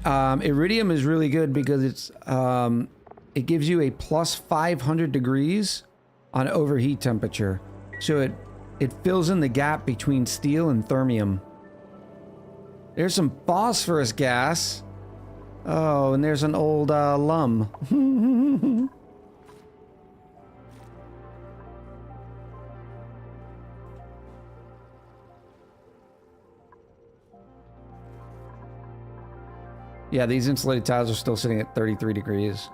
Iridium is really good because it's it gives you a plus 500 degrees on overheat temperature. So it fills in the gap between steel and thermium. There's some phosphorus gas. Oh, and there's an old lum. Yeah, these insulated tiles are still sitting at 33 degrees.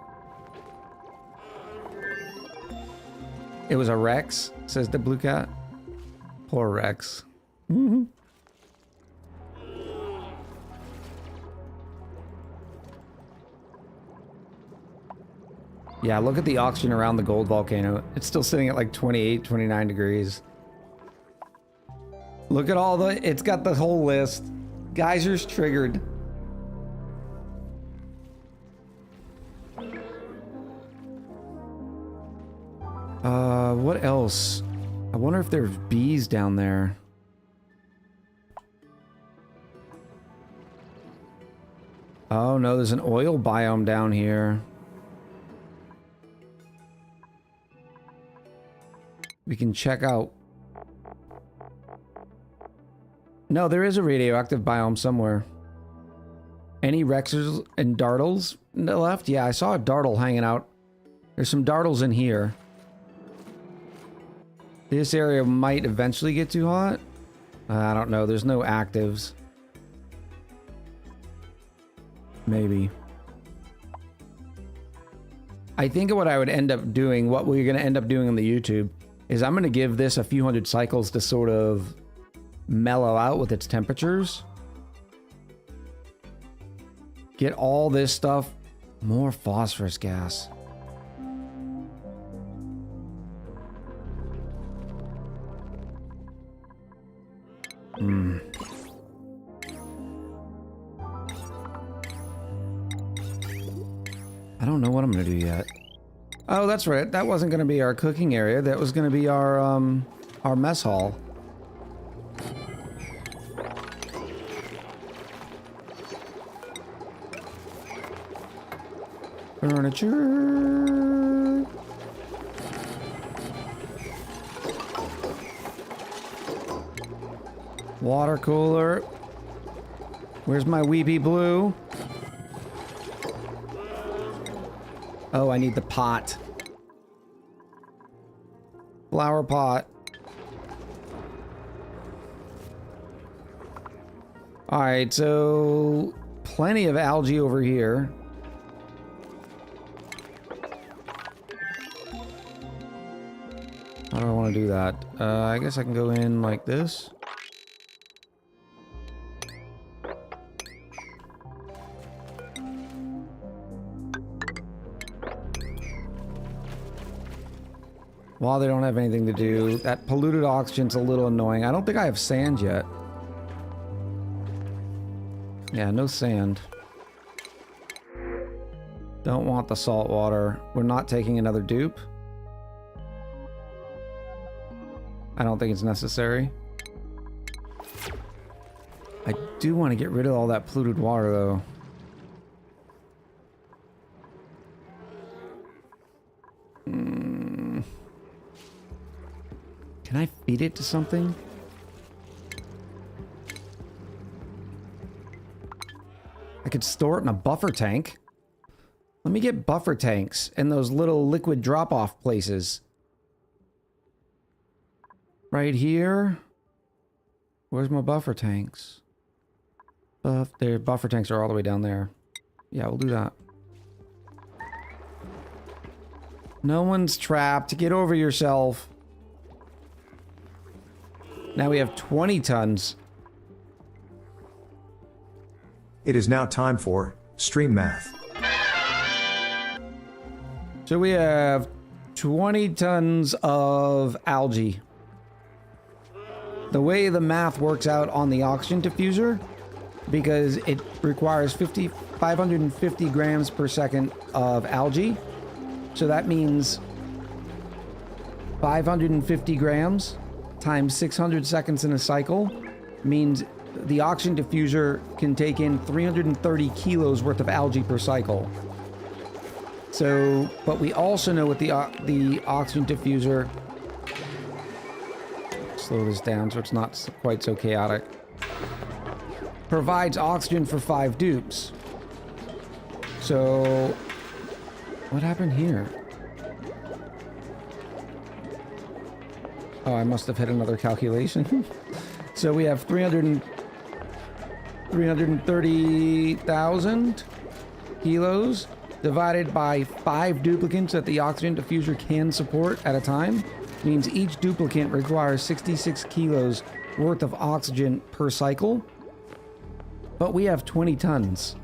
It was a Rex, says the blue cat. Poor Rex. Yeah, look at the oxygen around the gold volcano. It's still sitting at like 28, 29 degrees. Look at all the... It's got the whole list. Geysers triggered. What else? I wonder if there's bees down there. Oh no, there's an oil biome down here. We can check out. No, there is a radioactive biome somewhere. Any Rexers and Dartles left? Yeah, I saw a Dartle hanging out. There's some Dartles in here. This area might eventually get too hot. I don't know. There's no actives. Maybe. I think what I would end up doing, what we're going to end up doing on the YouTube, is I'm going to give this a few hundred cycles to sort of mellow out with its temperatures. Get all this stuff. More phosphorus gas. I don't know what I'm gonna do yet. Oh, that's right. That wasn't gonna be our cooking area. That was gonna be our mess hall. Furniture. Water cooler. Where's my weepy blue? Oh, I need the pot. Flower pot. Alright, so plenty of algae over here. How do I want to do that? I guess I can go in like this. While they don't have anything to do, that polluted oxygen's a little annoying. I don't think I have sand yet. Yeah, no sand. Don't want the salt water. We're not taking another dupe. I don't think it's necessary. I do want to get rid of all that polluted water, though. Can I feed it to something? I could store it in a buffer tank. Let me get buffer tanks in those little liquid drop-off places. Right here. Where's my buffer tanks? Their buffer tanks are all the way down there. Yeah, we'll do that. No one's trapped. Get over yourself. Now we have 20 tons. It is now time for Stream Math. So we have 20 tons of algae. The way the math works out on the oxygen diffuser, because it requires 550 grams per second of algae. So that means 550 grams times 600 seconds in a cycle means the oxygen diffuser can take in 330 kilos worth of algae per cycle. So, but we also know with the oxygen diffuser, slow this down so it's not quite so chaotic, provides oxygen for 5 dupes. So, what happened here? Oh, I must have hit another calculation. So we have 330,000 kilos divided by 5 duplicants that the oxygen diffuser can support at a time. Means each duplicant requires 66 kilos worth of oxygen per cycle. But we have 20 tons.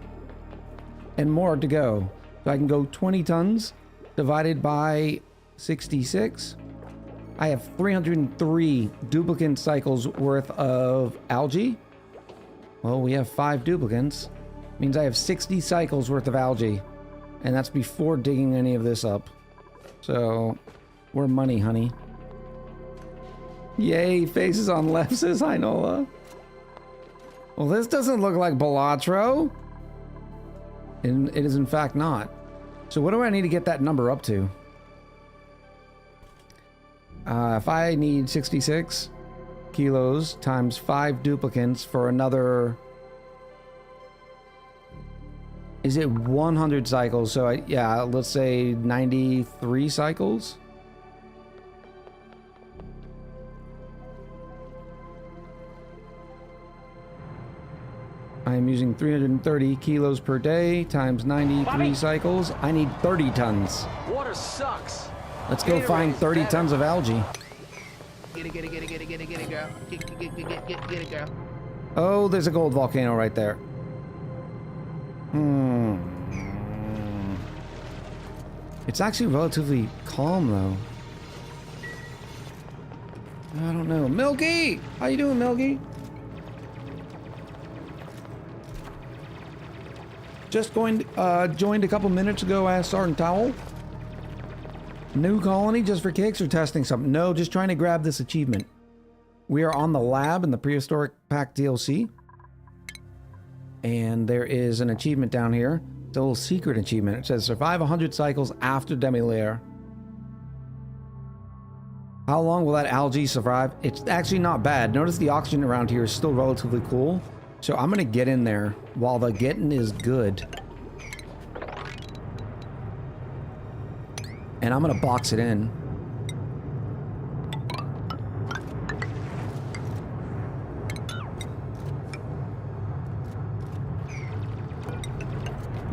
And more to go. So I can go 20 tons divided by 66. I have 303 duplicant cycles worth of algae. Well, we have 5 duplicants. Means I have 60 cycles worth of algae. And that's before digging any of this up. So, we're money, honey. Yay, faces on left, says Hinola. Well, this doesn't look like Balatro. And it is in fact not. So what do I need to get that number up to? If I need 66 kilos times 5 duplicants for another... Is it 100 cycles? So yeah, let's say 93 cycles. I am using 330 kilos per day times 93 cycles. I need 30 tons. Water sucks. Let's go find 30 tons of algae. Get it, get it, get it, get it, get it, get it, girl. Get it, girl. Oh, there's a gold volcano right there. It's actually relatively calm, though. I don't know. Milky! How you doing, Milky? Just joined a couple minutes ago, asked Sergeant Towel. New colony just for kicks or testing something? No, just trying to grab this achievement. We are on the lab in the Prehistoric Pack DLC. And there is an achievement down here. It's a little secret achievement. It says survive 100 cycles after demi-layer. How long will that algae survive? It's actually not bad. Notice the oxygen around here is still relatively cool. So I'm gonna get in there while the getting is good. And I'm gonna box it in.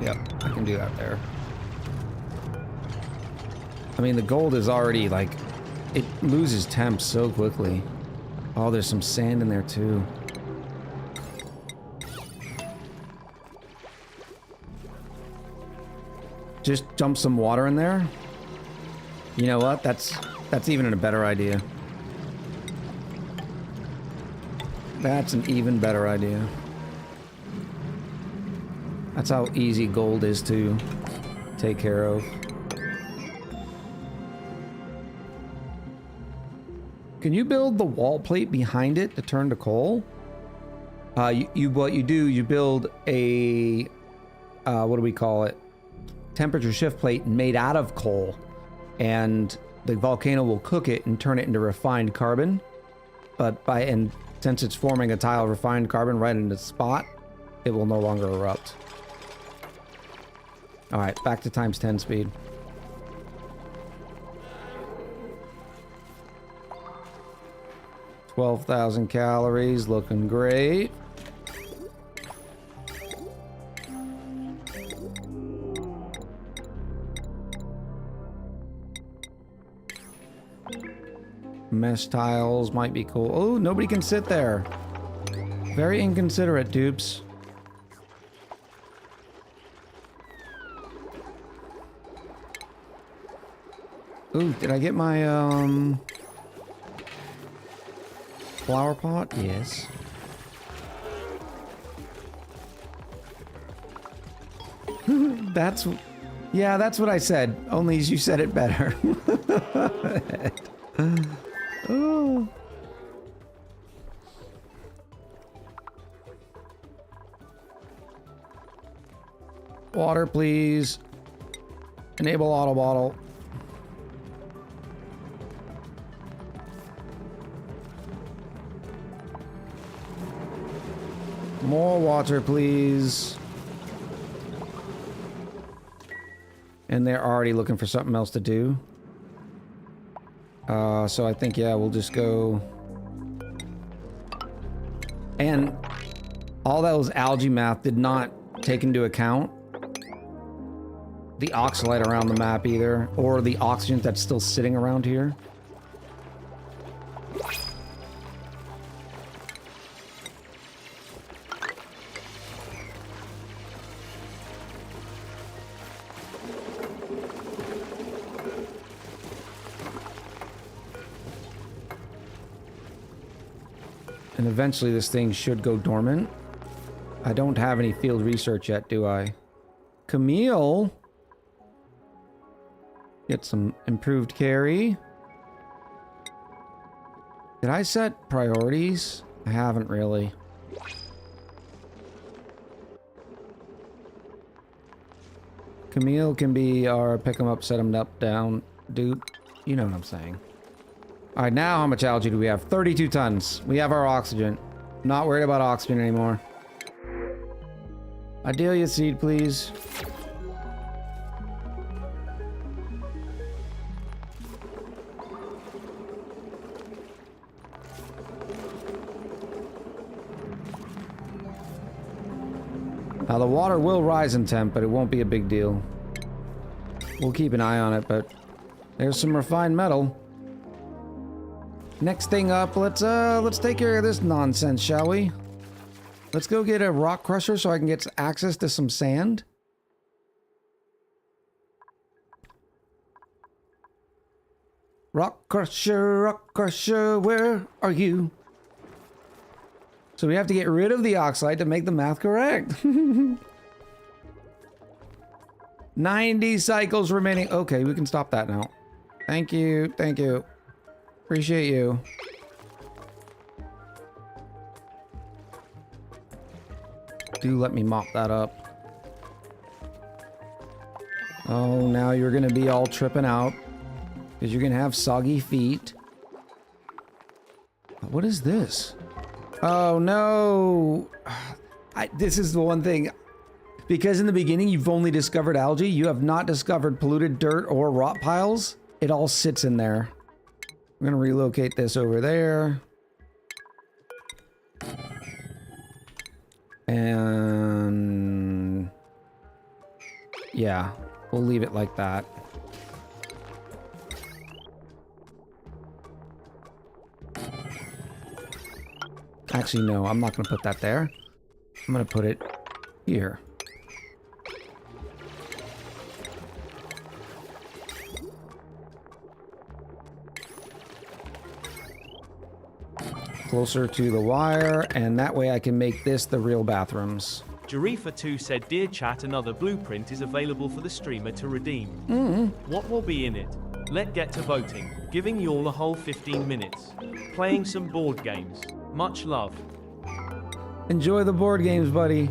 Yep, I can do that there. I mean, the gold is already like, it loses temp so quickly. Oh, there's some sand in there too. Just dump some water in there. You know what? That's even a better idea. That's an even better idea. That's how easy gold is to take care of. Can you build the wall plate behind it to turn to coal? What you do, you build a what do we call it? Temperature shift plate made out of coal, and the volcano will cook it and turn it into refined carbon. And since it's forming a tile of refined carbon right in the spot, it will no longer erupt. All right, back to times 10 speed. $12,000 calories, looking great. Mesh tiles might be cool. Oh, nobody can sit there. Very inconsiderate, dupes. Ooh, did I get my, flower pot? Yes. Yeah, that's what I said. Only you said it better. Oh. Water, please. Enable auto bottle. More water, please. And they're already looking for something else to do. So I think, yeah, we'll just go. And all those algae math did not take into account the oxalite around the map either, or the oxygen that's still sitting around here. And eventually this thing should go dormant. I don't have any field research yet, do I? Camille! Get some improved carry. Did I set priorities? I haven't really. Camille can be our pick 'em up, set 'em up, down dude. You know what I'm saying. Alright, now how much algae do we have? 32 tons. We have our oxygen. Not worried about oxygen anymore. Idelia seed, please. Now the water will rise in temp, but it won't be a big deal. We'll keep an eye on it, but there's some refined metal. Next thing up, let's take care of this nonsense, shall we? Let's go get a rock crusher so I can get access to some sand. Rock crusher, where are you? So we have to get rid of the oxide to make the math correct. 90 cycles remaining. Okay, we can stop that now. Thank you, thank you. Appreciate you. Do let me mop that up. Oh, now you're gonna be all tripping out. Because you're gonna have soggy feet. What is this? Oh no! This is the one thing. Because in the beginning you've only discovered algae, you have not discovered polluted dirt or rot piles. It all sits in there. I'm gonna relocate this over there. And yeah, we'll leave it like that. Actually, no, I'm not gonna put that there. I'm gonna put it here. Closer to the wire, and that way I can make this the real bathrooms. Jarifa2 said, "Dear chat, another blueprint is available for the streamer to redeem. What will be in it? Let's get to voting. Giving you all the whole 15 minutes. Playing some board games. Much love." Enjoy the board games, buddy.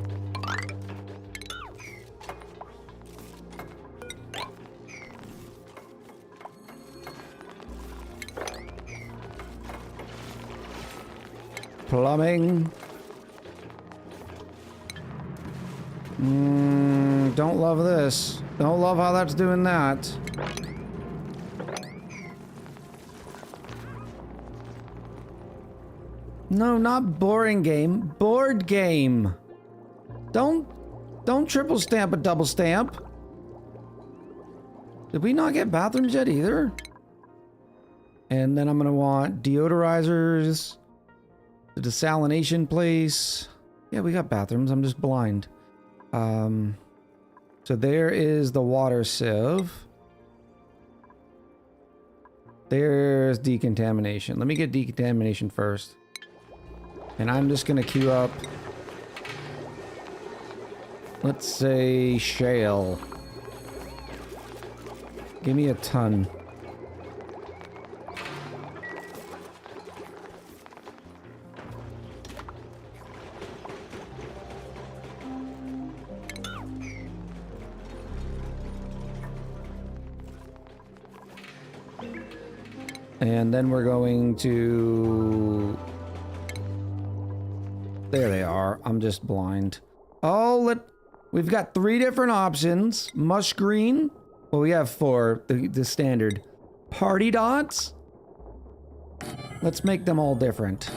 Plumbing. Don't love this. Don't love how that's doing that. No, not boring game. Board game. Don't triple stamp a double stamp. Did we not get bathrooms yet either? And then I'm gonna want deodorizers. The desalination place. Yeah, we got bathrooms. I'm just blind. So there is the water sieve. There's decontamination. Let me get decontamination first. And I'm just gonna queue up, let's say, shale. Give me a ton. And then we're going to... There they are. I'm just blind. Oh, we've got 3 different options. Mush green. Well, we have 4. The standard. Party dots. Let's make them all different.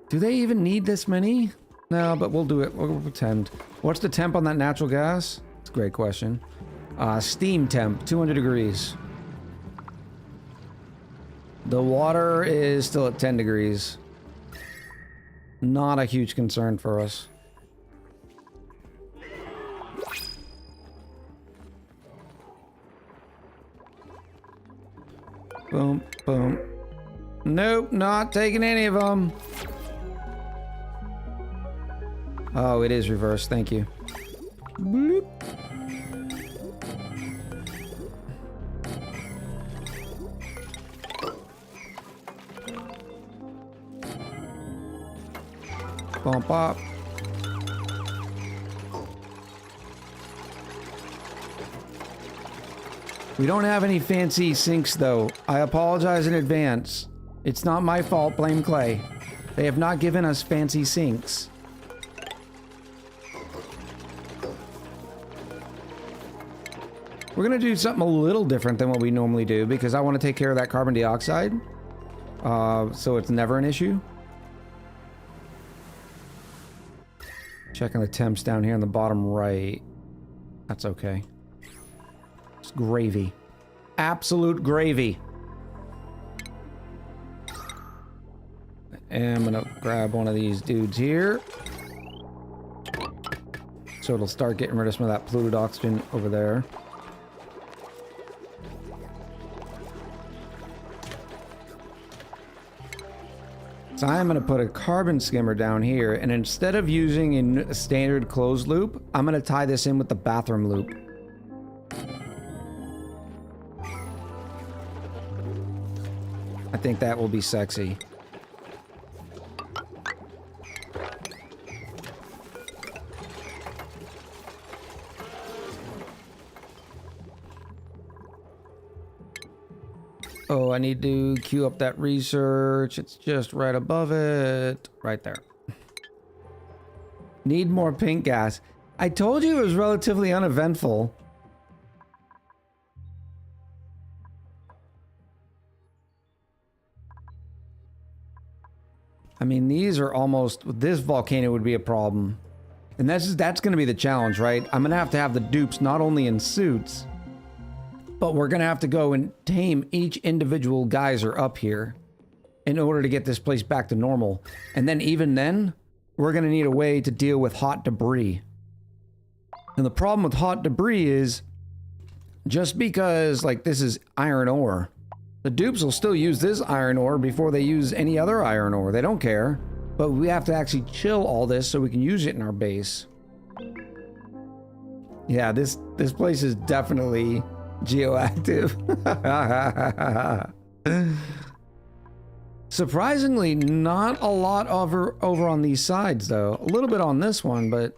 Do they even need this many? No, but we'll do it. We'll pretend. What's the temp on that natural gas? It's a great question. Steam temp, 200 degrees. The water is still at 10 degrees. Not a huge concern for us. Boom, boom. Nope, not taking any of them. Oh, it is reversed. Thank you. Bloop. Bump up. We don't have any fancy sinks, though. I apologize in advance. It's not my fault. Blame Clay. They have not given us fancy sinks. We're gonna do something a little different than what we normally do because I want to take care of that carbon dioxide. So it's never an issue. Checking the temps down here in the bottom right. That's okay. It's gravy. Absolute gravy. And I'm gonna grab one of these dudes here. So it'll start getting rid of some of that polluted oxygen over there. So I'm going to put a carbon skimmer down here, and instead of using a standard closed loop, I'm going to tie this in with the bathroom loop. I think that will be sexy. Oh, I need to queue up that research. It's just right above it. Right there. Need more pink gas. I told you it was relatively uneventful. I mean, these are almost... This volcano would be a problem. And that's going to be the challenge, right? I'm going to have the dupes not only in suits... But we're going to have to go and tame each individual geyser up here in order to get this place back to normal. And then even then, we're going to need a way to deal with hot debris. And the problem with hot debris is just because, like, this is iron ore, the dupes will still use this iron ore before they use any other iron ore. They don't care. But we have to actually chill all this so we can use it in our base. Yeah, this place is definitely... geoactive. Surprisingly, not a lot over on these sides, though. A little bit on this one, but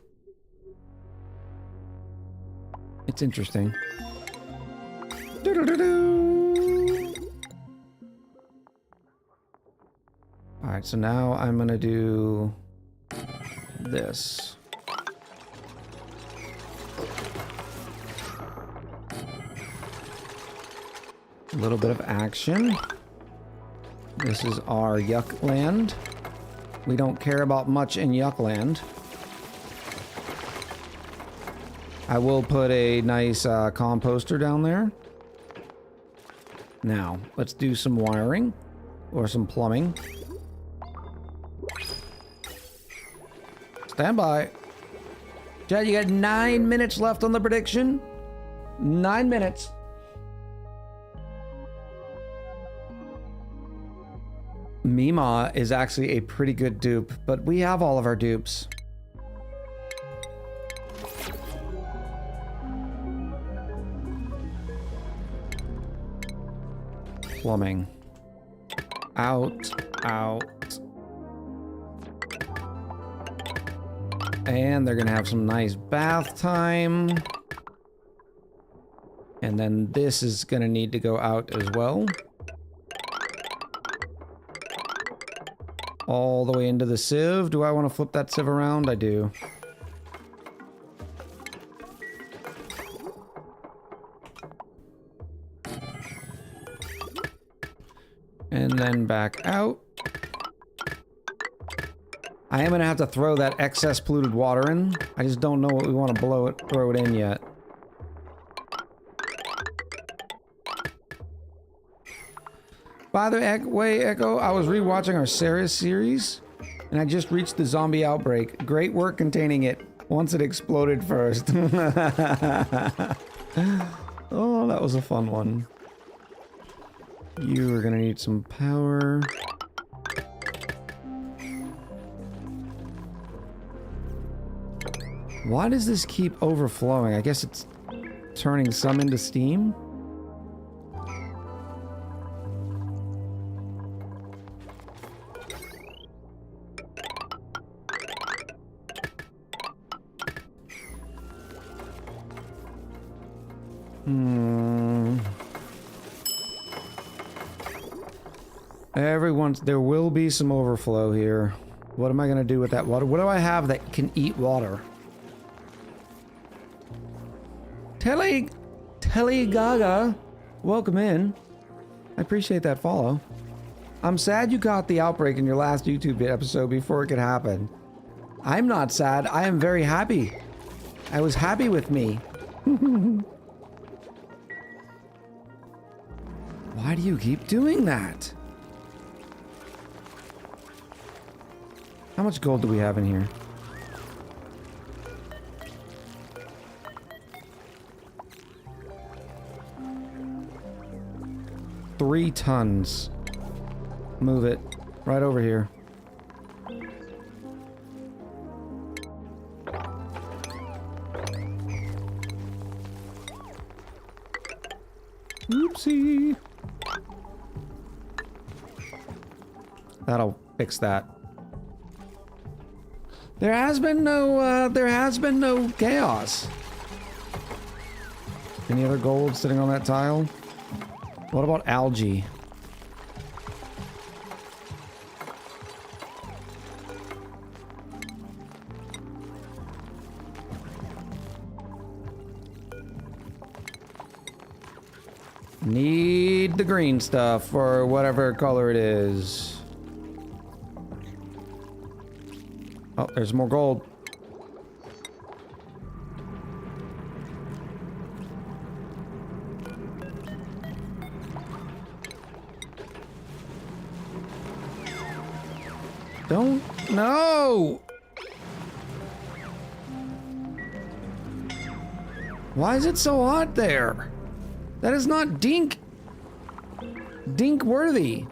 it's interesting. All right, so now I'm gonna do this. A little bit of action. This is our yuck land. We don't care about much in yuck land. I will put a nice composter down there. Now, let's do some wiring or some plumbing. Stand by. Chad, you got 9 minutes left on the prediction. 9 minutes. Mima is actually a pretty good dupe, but we have all of our dupes. Plumbing. Out, out. And they're gonna have some nice bath time. And then this is gonna need to go out as well. All the way into the sieve. Do I want to flip that sieve around? I do. And then back out. I am going to have to throw that excess polluted water in. I just don't know what we want to throw it in yet. By the way, Echo, I was rewatching our Ceres series, and I just reached the zombie outbreak. Great work containing it once it exploded first. Oh, that was a fun one. You are gonna need some power. Why does this keep overflowing? I guess it's turning some into steam? There will be some overflow here. What am I gonna do with that water? What do I have that can eat water? Telly Gaga, welcome in. I appreciate that follow. I'm sad you caught the outbreak in your last YouTube episode before it could happen. I'm not sad. I am very happy. I was happy with me. Why do you keep doing that? How much gold do we have in here? Three tons. Move it. Right over here. Oopsie. That'll fix that. There has been no chaos. Any other gold sitting on that tile? What about algae? Need the green stuff or whatever color it is. Oh, there's more gold. Don't... No! Why is it so hot there? That is not dink worthy.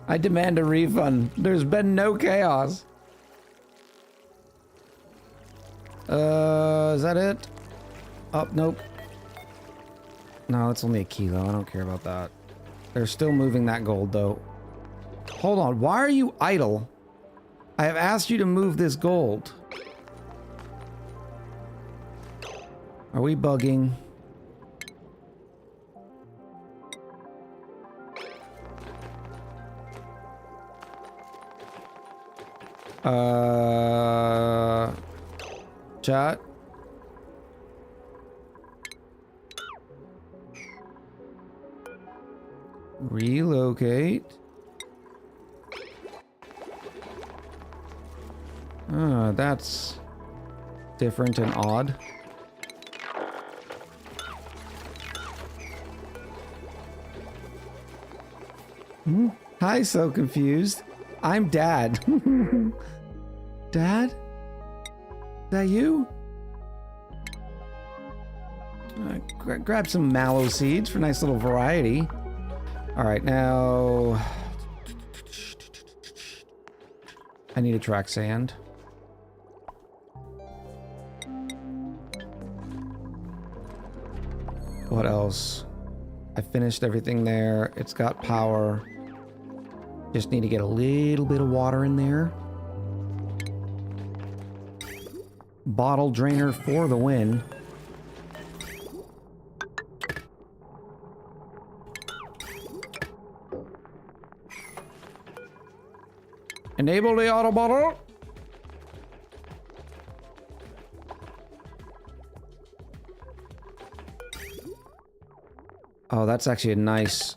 I demand a refund. There's been no chaos. Is that it? Oh, nope. No, it's only a kilo. I don't care about that. They're still moving that gold, though. Hold on. Why are you idle? I have asked you to move this gold. Are we bugging? Chat. Relocate. That's different and odd. Hi, so confused. I'm Dad. Dad? Is that you? Grab some mallow seeds for nice little variety. All right, now I need to track sand. What else? I finished everything there. It's got power. Just need to get a little bit of water in there. Bottle drainer for the win. Enable the auto bottle. Oh, that's actually a nice...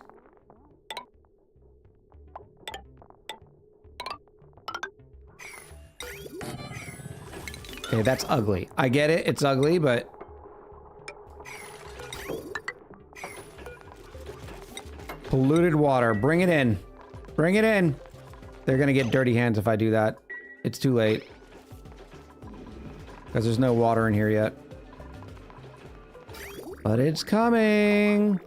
Okay, that's ugly. I get it, it's ugly, but... Polluted water. Bring it in. Bring it in. They're gonna get dirty hands if I do that. It's too late. Because there's no water in here yet. But it's coming.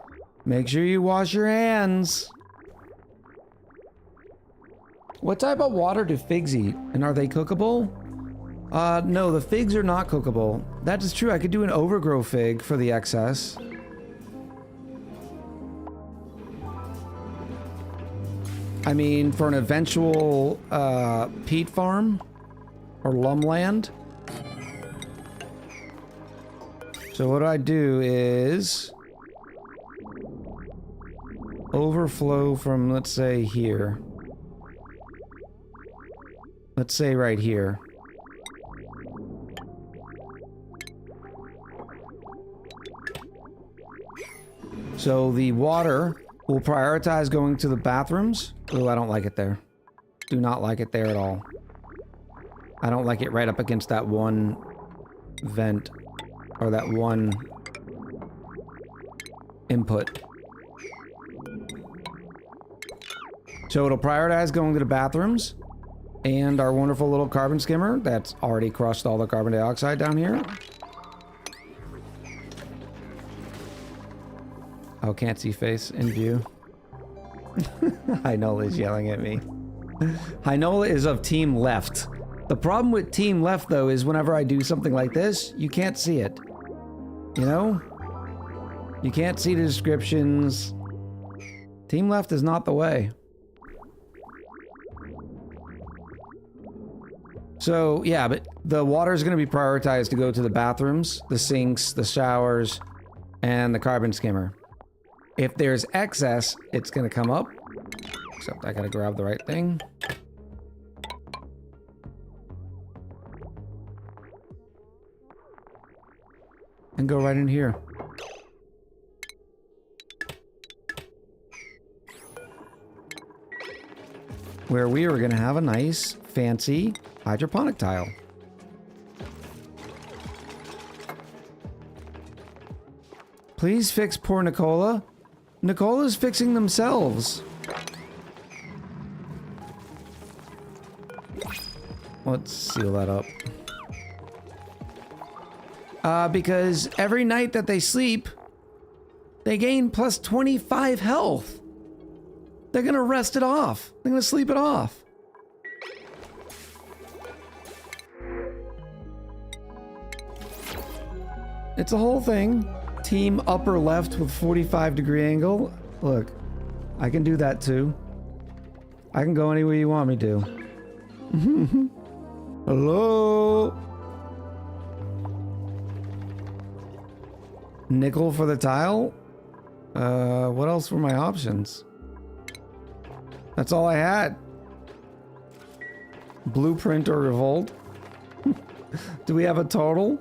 Make sure you wash your hands. What type of water do figs eat? And are they cookable? No, the figs are not cookable. That is true. I could do an overgrow fig for the excess. I mean, for an eventual peat farm or lumland. So what I do is overflow from, let's say, here. Let's say right here. So the water We'll prioritize going to the bathrooms. Ooh, I don't like it there. Do not like it there at all. I don't like it right up against that one vent. Or that one input. So it'll prioritize going to the bathrooms. And our wonderful little carbon skimmer that's already crushed all the carbon dioxide down here. Oh, can't see face in view. Hinola is yelling at me. Hinola is of team left. The problem with team left, though, is whenever I do something like this, you can't see it. You know? You can't see the descriptions. Team left is not the way. So, yeah, but the water is going to be prioritized to go to the bathrooms, the sinks, the showers, and the carbon skimmer. If there's excess, it's going to come up. Except I got to grab the right thing. And go right in here. Where we are going to have a nice, fancy hydroponic tile. Please fix poor Nicola. Nicola's fixing themselves. Let's seal that up. Because every night that they sleep, they gain plus 25 health. They're gonna rest it off. They're gonna sleep it off. It's a whole thing. Team upper left with 45-degree angle. Look, I can do that too. I can go anywhere you want me to. Hello? Nickel for the tile? What else were my options? That's all I had. Blueprint or revolt? Do we have a total?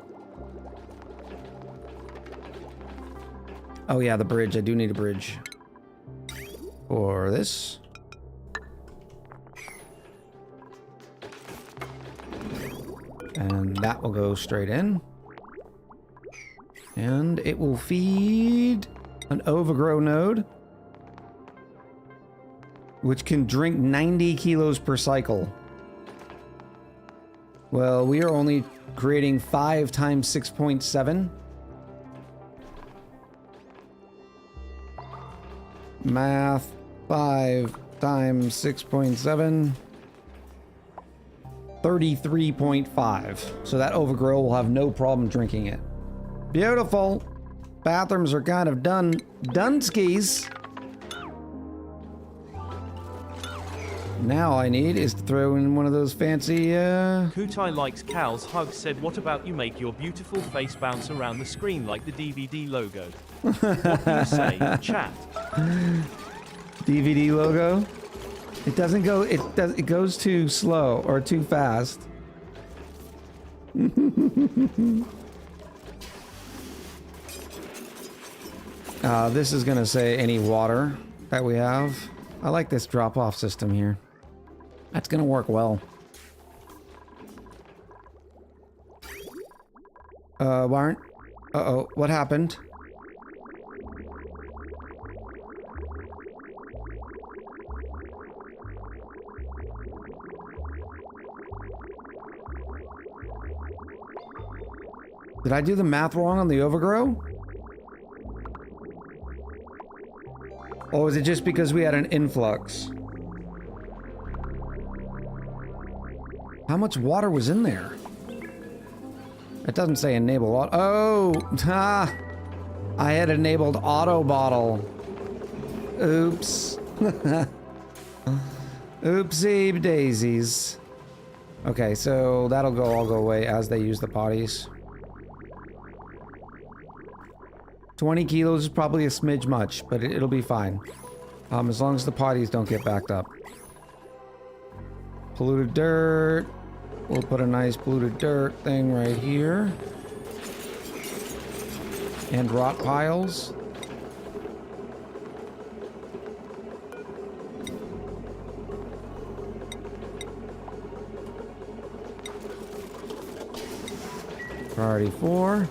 Oh yeah, the bridge. I do need a bridge. For this. And that will go straight in. And it will feed an overgrow node, which can drink 90 kilos per cycle. Well, we are only creating 5 times 6.7. Math, 5 times 6.7. 33.5. So that overgrow will have no problem drinking it. Beautiful. Bathrooms are kind of done-skis. Now all I need is to throw in one of those fancy, Kutai likes Cal's hug said, what about you make your beautiful face bounce around the screen like the DVD logo? What do you say, chat? DVD logo? It doesn't go, it goes too slow or too fast. This is gonna say any water that we have. I like this drop-off system here. That's gonna work well. Warrant? Uh-oh, what happened? Did I do the math wrong on the overgrow? Or was it just because we had an influx? How much water was in there? It doesn't say enable auto. Oh, ha! I had enabled auto bottle. Oops. Oopsie daisies. Okay, so that'll all go away as they use the potties. 20 kilos is probably a smidge much, but it'll be fine. As long as the potties don't get backed up. Polluted dirt. We'll put a nice polluted dirt thing right here. And rot piles. Priority 4.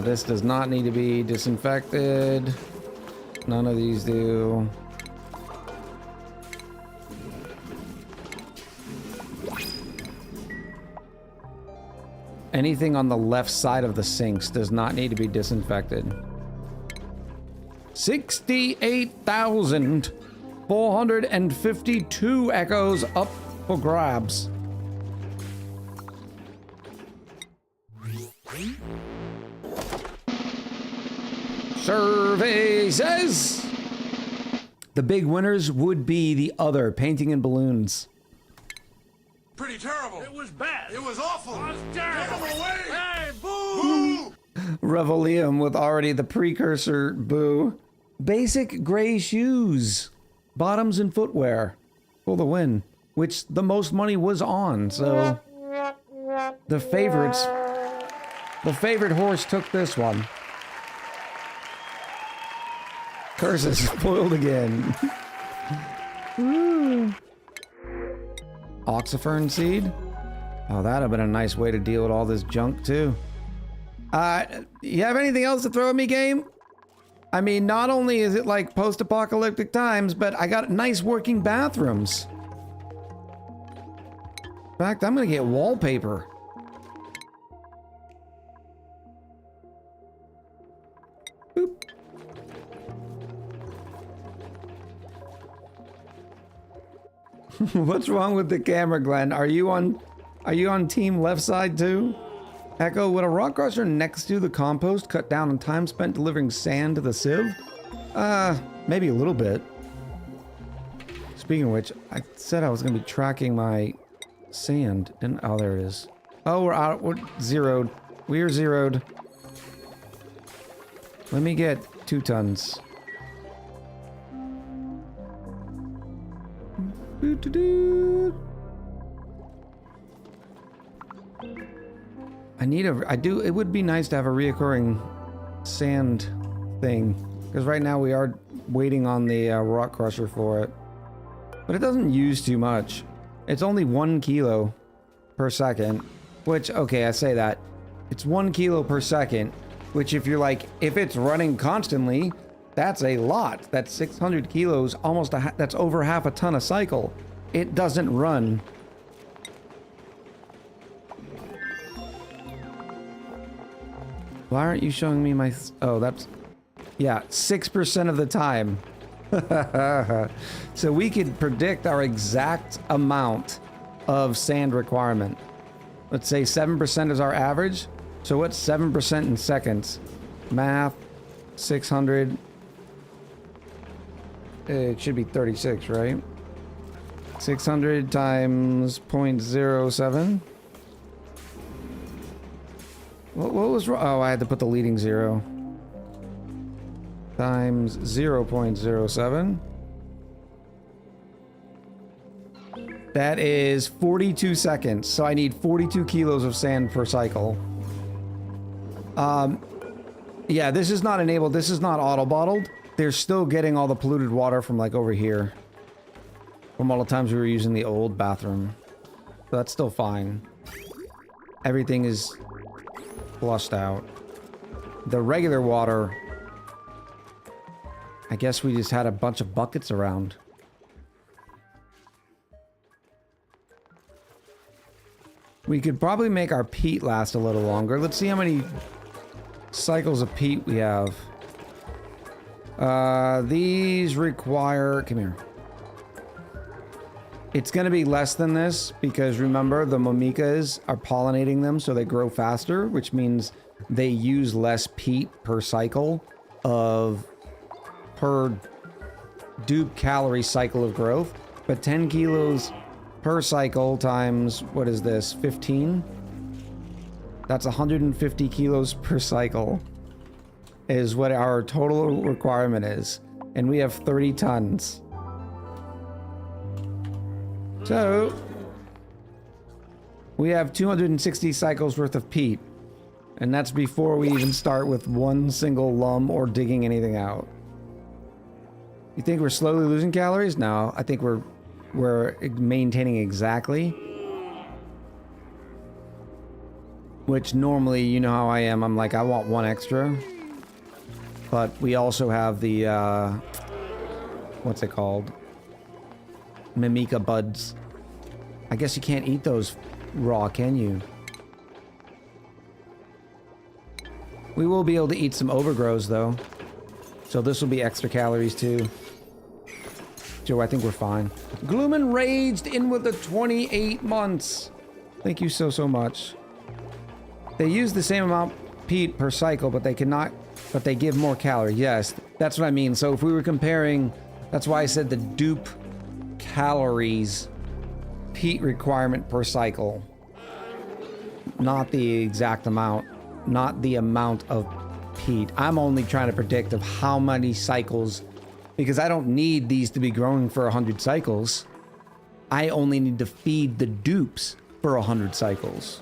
This does not need to be disinfected. None of these do. Anything on the left side of the sinks does not need to be disinfected. 68,452 echoes up for grabs. Survey says the big winners would be the other painting and balloons. Pretty terrible. It was bad. It was awful. It was terrible. Get him away. Hey, boo! Revoleum with already the precursor boo. Basic gray shoes, bottoms and footwear for the win, which the most money was on. So the favorite horse took this one. Curses spoiled again. Oxifern seed. Oh, that'd have been a nice way to deal with all this junk too. You have anything else to throw at me, game? I mean, not only is it like post-apocalyptic times, but I got nice working bathrooms. In fact, I'm gonna get wallpaper. Boop. What's wrong with the camera, Glenn? Are you on team left side too? Echo, would a rock crusher next to the compost cut down on time spent delivering sand to the sieve? Maybe a little bit. Speaking of which, I said I was gonna be tracking my sand, and oh, there it is. Oh, we're zeroed. We are zeroed. Let me get 2 tons. It would be nice to have a reoccurring sand thing, because right now we are waiting on the rock crusher for it. But it doesn't use too much. It's only 1 kilo per second, which, okay, I say that. It's 1 kilo per second, which if it's running constantly, that's a lot. That's 600 kilos, that's over half a ton a cycle. It doesn't run. Why aren't you showing me my... Oh, that's... Yeah, 6% of the time. So we could predict our exact amount of sand requirement. Let's say 7% is our average. So what's 7% in seconds? Math, 600... It should be 36, right? 600 times 0.07. What was wrong? Oh, I had to put the leading 0. Times 0.07. That is 42 seconds. So I need 42 kilos of sand per cycle. Yeah, this is not enabled. This is not auto-bottled. They're still getting all the polluted water from like over here. From all the times we were using the old bathroom. So that's still fine. Everything is flushed out. The regular water, I guess we just had a bunch of buckets around. We could probably make our peat last a little longer. Let's see how many cycles of peat we have. These require... Come here. It's going to be less than this because remember the mimicas are pollinating them so they grow faster, which means they use less peat per cycle per dupe calorie cycle of growth. But 10 kilos per cycle times, what is this, 15? That's 150 kilos per cycle is what our total requirement is. And we have 30 tons. So, we have 260 cycles worth of peat. And that's before we even start with one single lum or digging anything out. You think we're slowly losing calories? No, I think we're maintaining exactly. Which normally, you know how I am, I'm like, I want one extra. But we also have the, what's it called? Mimica buds. I guess you can't eat those raw, can you? We will be able to eat some overgrows, though. So this will be extra calories, too. Joe, I think we're fine. Gloomin raged in with the 28 months. Thank you so much. They use the same amount Pete per cycle, but they cannot, but they give more calories. Yes, that's what I mean. So if we were comparing, that's why I said the dupe calories Pete requirement per cycle. Not the exact amount, not the amount of Pete. I'm only trying to predict of how many cycles, because I don't need these to be growing for 100 cycles. I only need to feed the dupes for 100 cycles.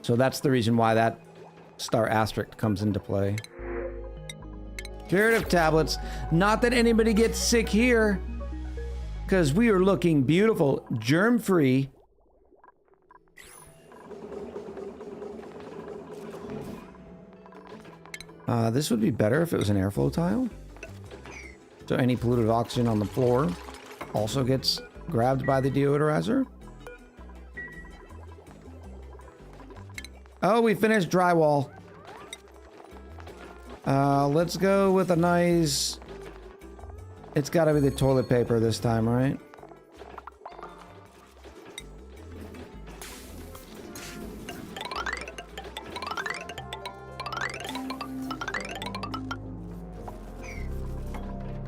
So that's the reason why that star asterisk comes into play. Curative tablets. Not that anybody gets sick here, because we are looking beautiful, germ-free. This would be better if it was an airflow tile. So any polluted oxygen on the floor also gets grabbed by the deodorizer. Oh, we finished drywall. Let's go with a nice... It's gotta be the toilet paper this time, right?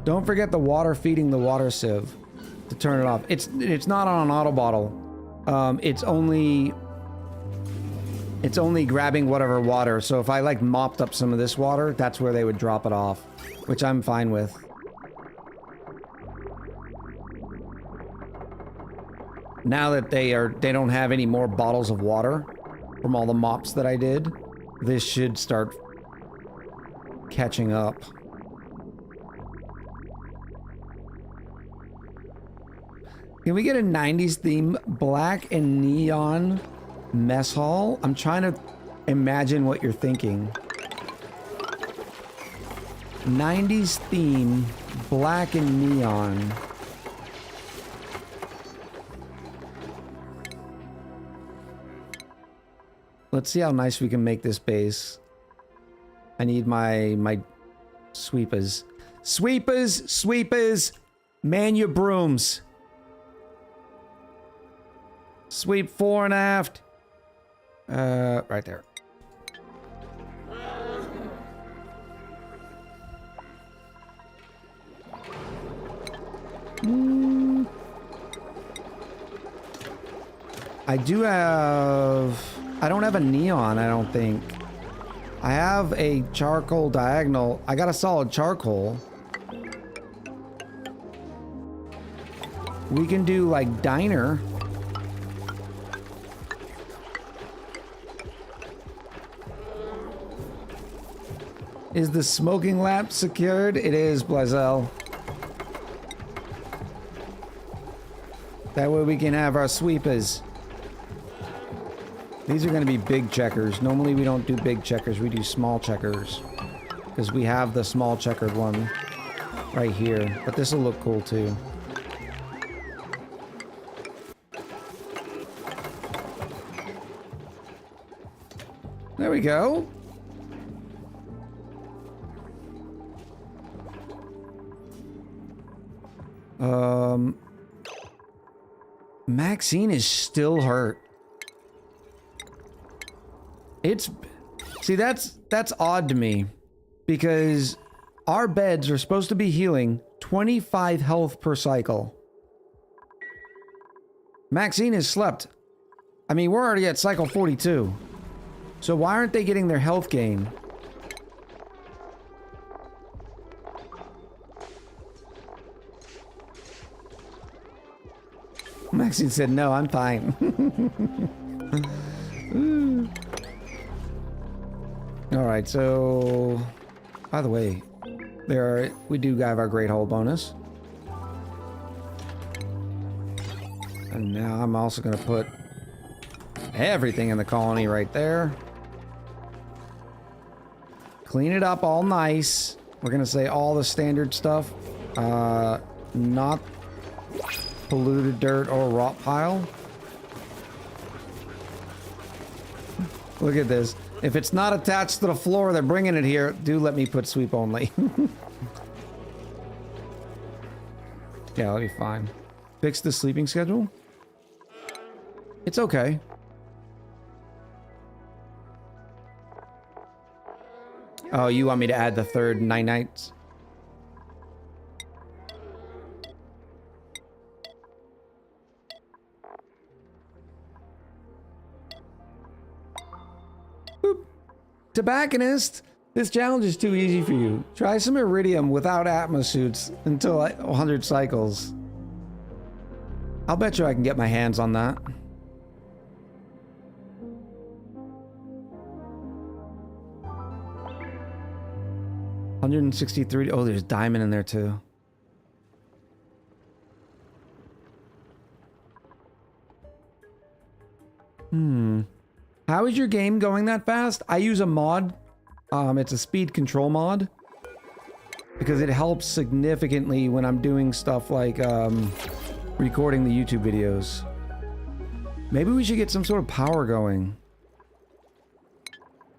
Don't forget the water feeding the water sieve to turn it off. It's not on an auto bottle. It's only grabbing whatever water. So if I like mopped up some of this water, that's where they would drop it off, which I'm fine with. Now that they don't have any more bottles of water from all the mops that I did, this should start catching up. Can we get a 90s theme black and neon mess hall? I'm trying to imagine what you're thinking. 90s theme, black and neon. Let's see how nice we can make this base. I need my sweepers. Sweepers! Man your brooms. Sweep fore and aft. Right there. I don't have a neon, I don't think. I have a charcoal diagonal. I got a solid charcoal. We can do like diner. Is the smoking lamp secured? It is, Blazel. That way we can have our sweepers. These are going to be big checkers. Normally we don't do big checkers, we do small checkers. Because we have the small checkered one right here. But this will look cool too. There we go. Maxine is still hurt. See, that's odd to me, because our beds are supposed to be healing 25 health per cycle. Maxine has slept. I mean, we're already at cycle 42. So why aren't they getting their health gain? Maxine said, no, I'm fine. Alright, so... By the way, we do have our Great Hole bonus. And now I'm also going to put Everything in the colony right there. Clean it up all nice. We're gonna say all the standard stuff. Not polluted dirt or rot pile. Look at this. If it's not attached to the floor, they're bringing it here. Do let me put sweep only. Yeah, that'll be fine. Fix the sleeping schedule? It's okay. Oh, you want me to add the third nights? Boop. Tobacconist, this challenge is too easy for you. Try some iridium without atmosuits until 100 cycles. I'll bet you I can get my hands on that. $163. Oh, there's diamond in there too. How is your game going that fast? I use a mod. It's a speed control mod. Because it helps significantly when I'm doing stuff like recording the YouTube videos. Maybe we should get some sort of power going.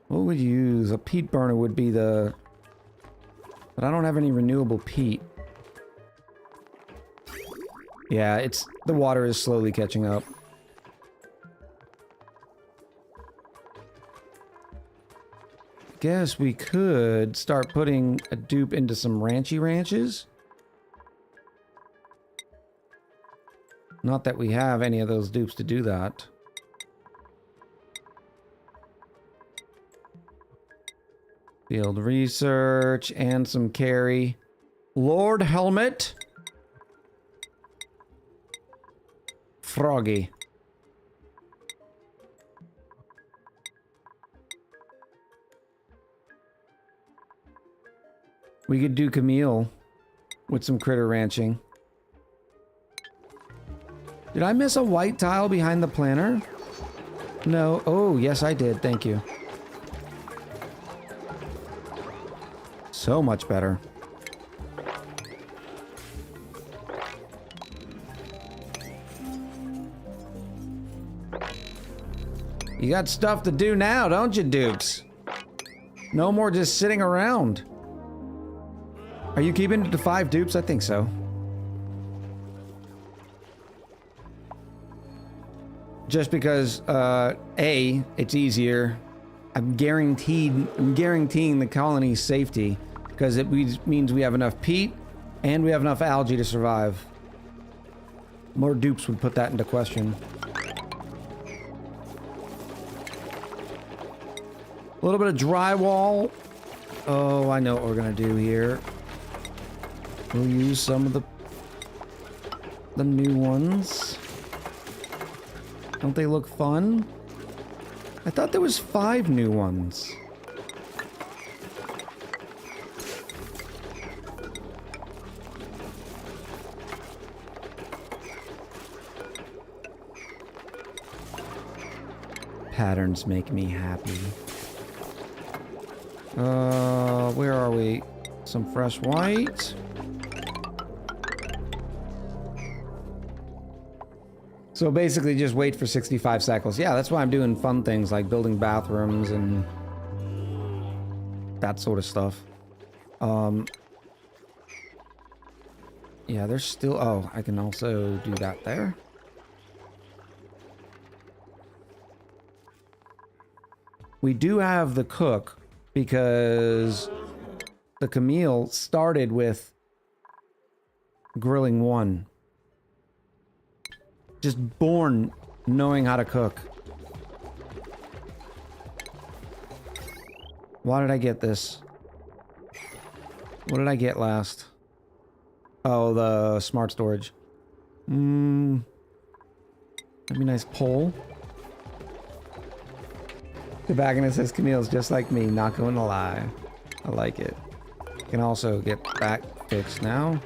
What would you use? A peat burner would be the... But I don't have any renewable peat. Yeah, it's... The water is slowly catching up. Guess we could start putting a dupe into some ranches. Not that we have any of those dupes to do that. Field research and some carry. Lord Helmet. Froggy. We could do Camille with some critter ranching. Did I miss a white tile behind the planter? No. Oh, yes, I did. Thank you. So much better. You got stuff to do now, don't you, dupes? No more just sitting around. Are you keeping it to 5 dupes? I think so. Just because, A, it's easier. I'm guaranteeing the colony's safety. Because it means we have enough peat, and we have enough algae to survive. More dupes would put that into question. A little bit of drywall. Oh, I know what we're gonna do here. We'll use some of the new ones. Don't they look fun? I thought there was 5 new ones. Patterns make me happy. Where are we? Some fresh white. So basically just wait for 65 cycles. Yeah, that's why I'm doing fun things like building bathrooms and that sort of stuff. Yeah, there's still... Oh, I can also do that there. We do have the cook because the Camille started with grilling 1. Just born knowing how to cook. Why did I get this? What did I get last? Oh, the smart storage. That'd be a nice pole. Tobacconist says Camille's just like me, not going to lie. I like it. Can also get back fixed now.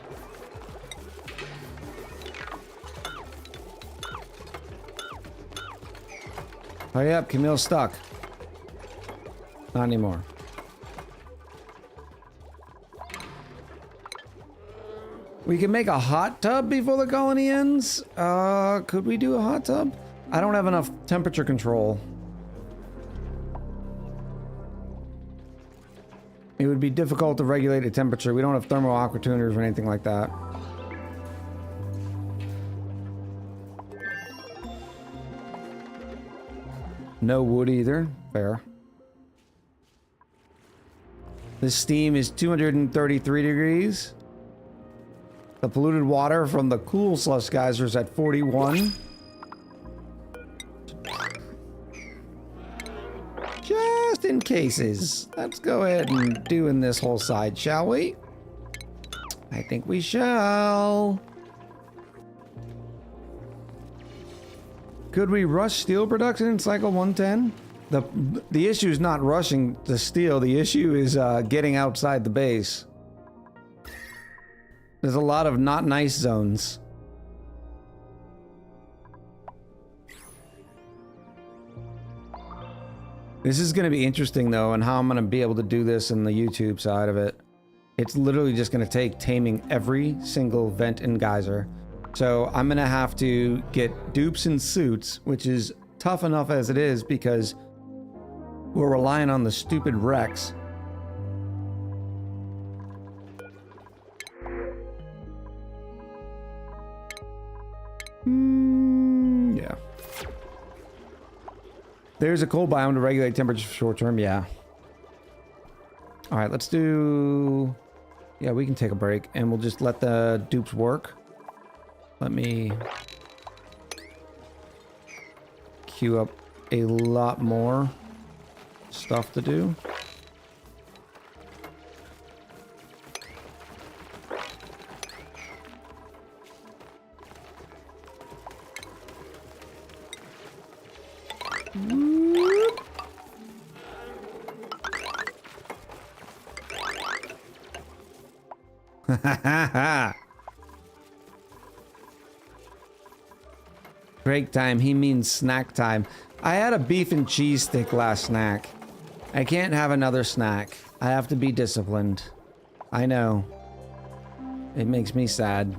Hurry up, Camille's stuck. Not anymore. We can make a hot tub before the colony ends. Could we do a hot tub? I don't have enough temperature control. It would be difficult to regulate the temperature. We don't have thermal aqua tuners or anything like that. No wood either. Fair. The steam is 233 degrees. The polluted water from the cool slush geyser is at 41. Just in cases. Let's go ahead and do in this whole side, shall we? I think we shall. Could we rush steel production in cycle 110? The issue is not rushing the steel. The issue is getting outside the base. There's a lot of not nice zones. This is going to be interesting though, and how I'm going to be able to do this in the YouTube side of it. It's literally just going to take taming every single vent and geyser. So I'm going to have to get dupes and suits, which is tough enough as it is because we're relying on the stupid Rex. Yeah. There's a cold biome to regulate temperature for short term, yeah. Alright, let's do... Yeah, we can take a break and we'll just let the dupes work. Let me queue up a lot more stuff to do. Break time, he means snack time. I had a beef and cheese stick last snack. I can't have another snack. I have to be disciplined. I know. It makes me sad.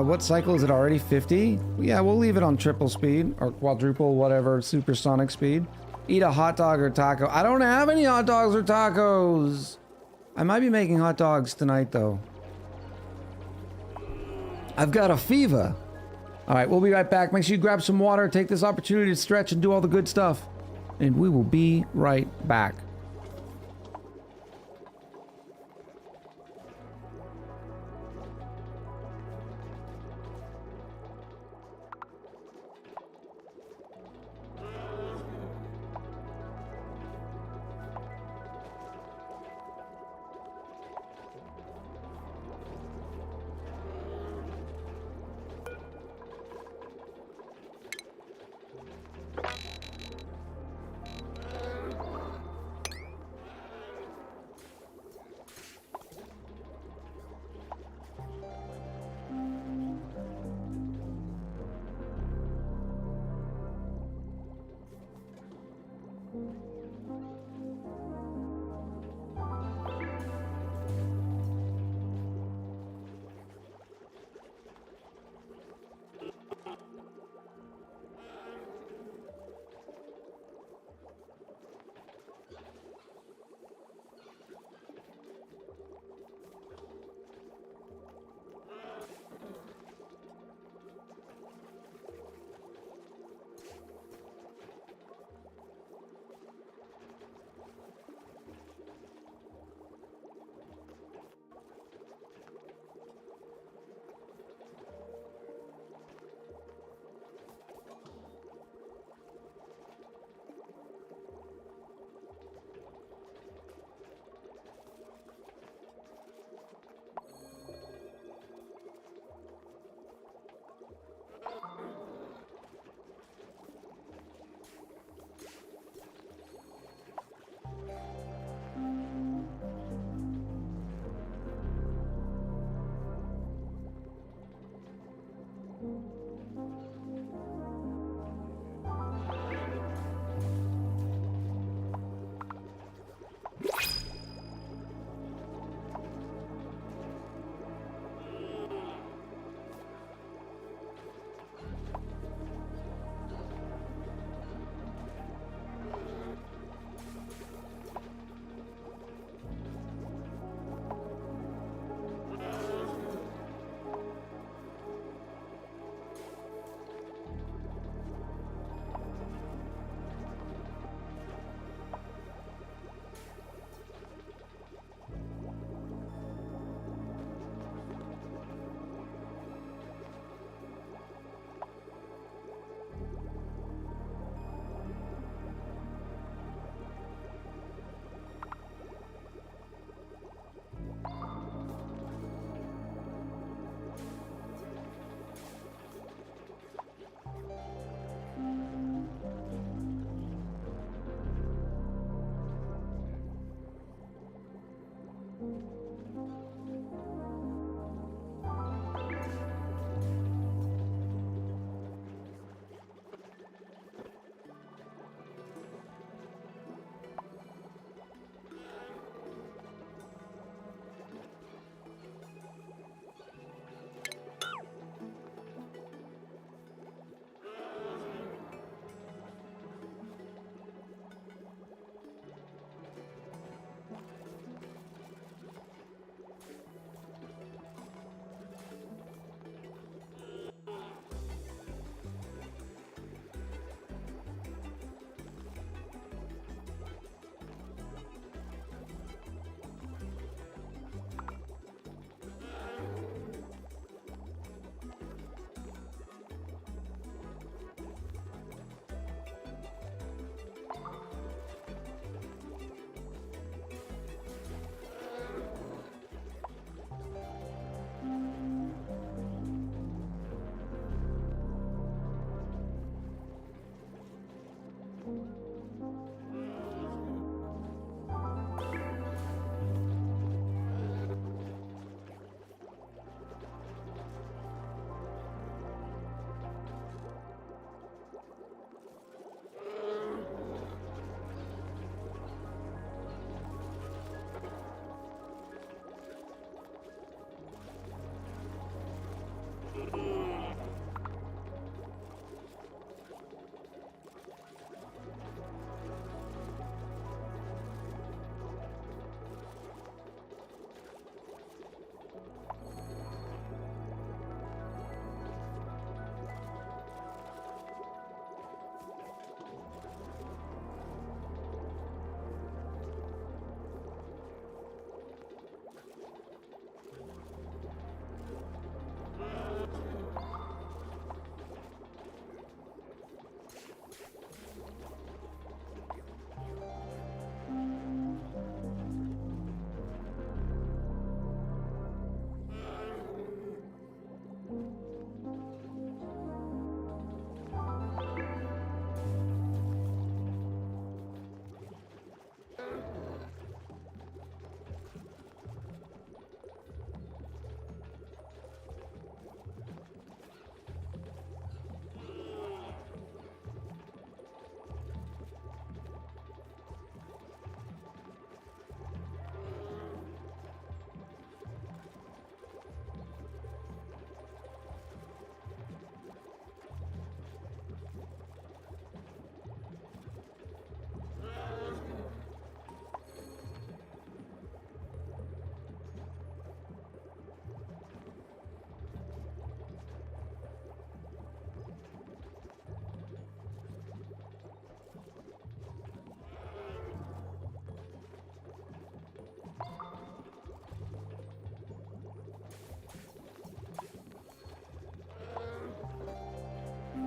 What cycle is it already? 50? Yeah, we'll leave it on triple speed or quadruple, whatever, supersonic speed. Eat a hot dog or taco. I don't have any hot dogs or tacos. I might be making hot dogs tonight though. I've got a fever. All right, we'll be right back. Make sure you grab some water, take this opportunity to stretch and do all the good stuff. And we will be right back.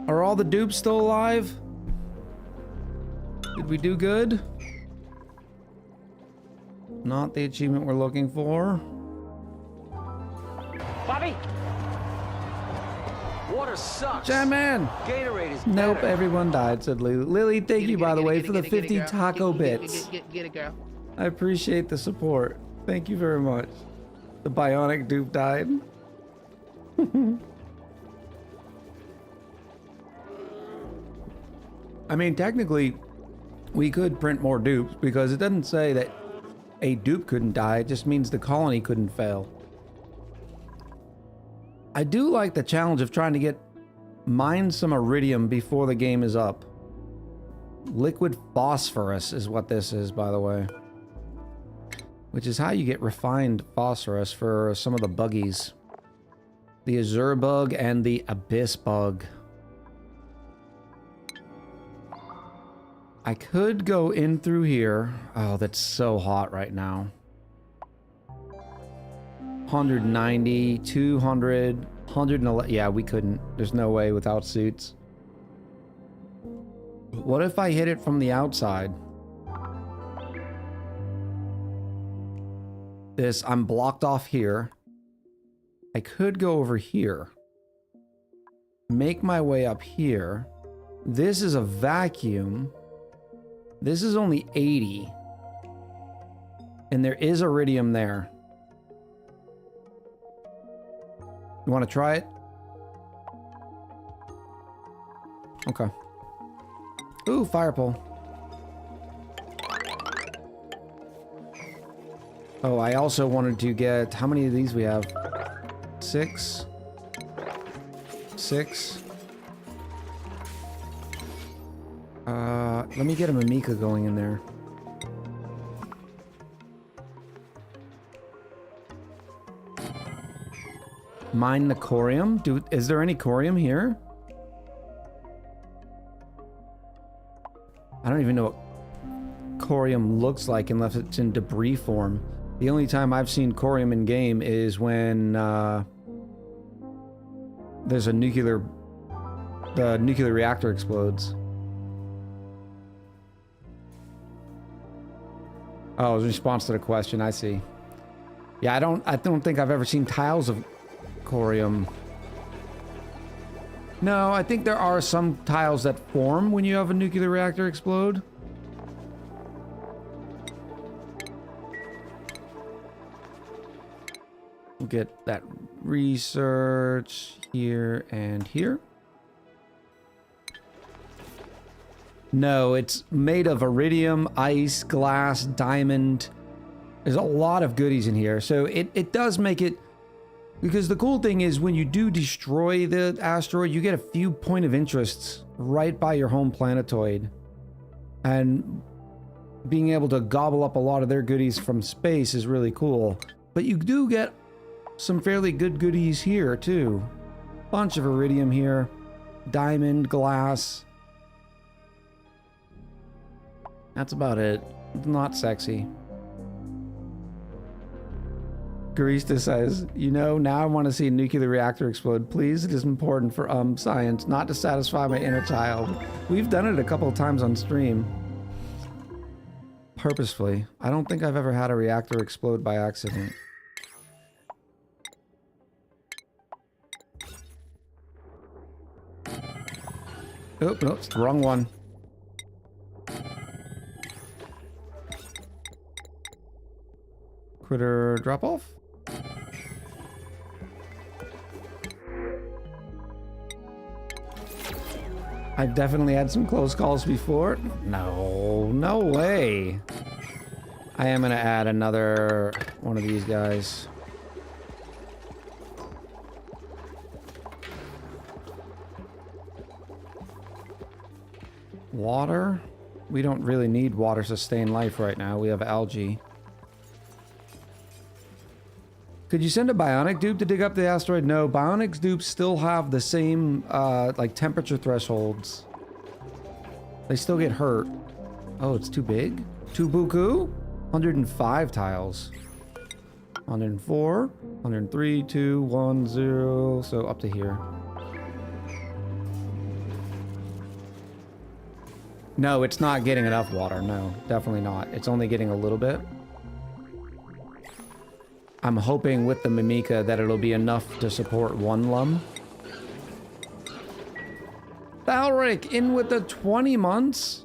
Are all the dupes still alive? Did we do good? Not the achievement we're looking for. Bobby! Water sucks. Jam man! Gatorade is Nope, better. everyone died, said Lily. Lily, thank you, by the way, for the 50 taco bits. Get it, girl. I appreciate the support. Thank you very much. The bionic dupe died. I mean, technically, we could print more dupes because it doesn't say that a dupe couldn't die. It just means the colony couldn't fail. I do like the challenge of trying to mine some iridium before the game is up. Liquid phosphorus is what this is, by the way. Which is how you get refined phosphorus for some of the buggies. The Azure bug and the Abyss bug. I could go in through here. Oh, that's so hot right now. 190, 200, 111. Yeah, we couldn't. There's no way without suits. What if I hit it from the outside? I'm blocked off here. I could go over here. Make my way up here. This is a vacuum. This is only 80. And there is iridium there. You want to try it? Okay. Ooh, fire pole. Oh, I also wanted to get... How many of these we have? 6. 6. Let me get a Mimika going in there. Mine the corium? Is there any corium here? I don't even know what corium looks like unless it's in debris form. The only time I've seen corium in game is when there's a the nuclear reactor explodes. Oh, in response to the question, I see. Yeah, I don't think I've ever seen tiles of corium. No, I think there are some tiles that form when you have a nuclear reactor explode. We'll get that research here and here. No, it's made of iridium, ice, glass, diamond. There's a lot of goodies in here. So it does make it... Because the cool thing is when you do destroy the asteroid, you get a few point of interests right by your home planetoid. And being able to gobble up a lot of their goodies from space is really cool. But you do get some fairly good goodies here too. Bunch of iridium here. Diamond, glass. That's about it. Not sexy. Garista says, you know, now I want to see a nuclear reactor explode. Please, it is important for science, not to satisfy my inner child. We've done it a couple of times on stream. Purposefully. I don't think I've ever had a reactor explode by accident. Oh, no, it's the wrong one. Critter drop off. I've definitely had some close calls before. No, no way. I am gonna add another one of these guys. Water? We don't really need water to sustain life right now. We have algae. Could you send a bionic dupe to dig up the asteroid? No, bionic dupes still have the same like temperature thresholds. They still get hurt. Oh, it's too big? Too buku? 105 tiles. 104, 103, 2, 1, 0. So up to here. No, it's not getting enough water. No, definitely not. It's only getting a little bit. I'm hoping with the Mimika that it'll be enough to support one lum. Balric in with the 20 months.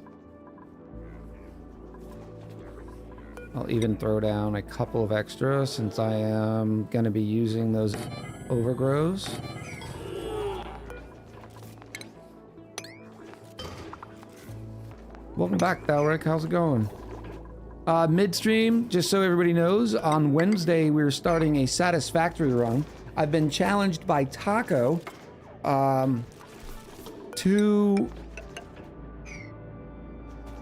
I'll even throw down a couple of extra since I am going to be using those overgrows. Welcome back, Balric. How's it going? Midstream, just so everybody knows, on Wednesday we're starting a satisfactory run. I've been challenged by Taco to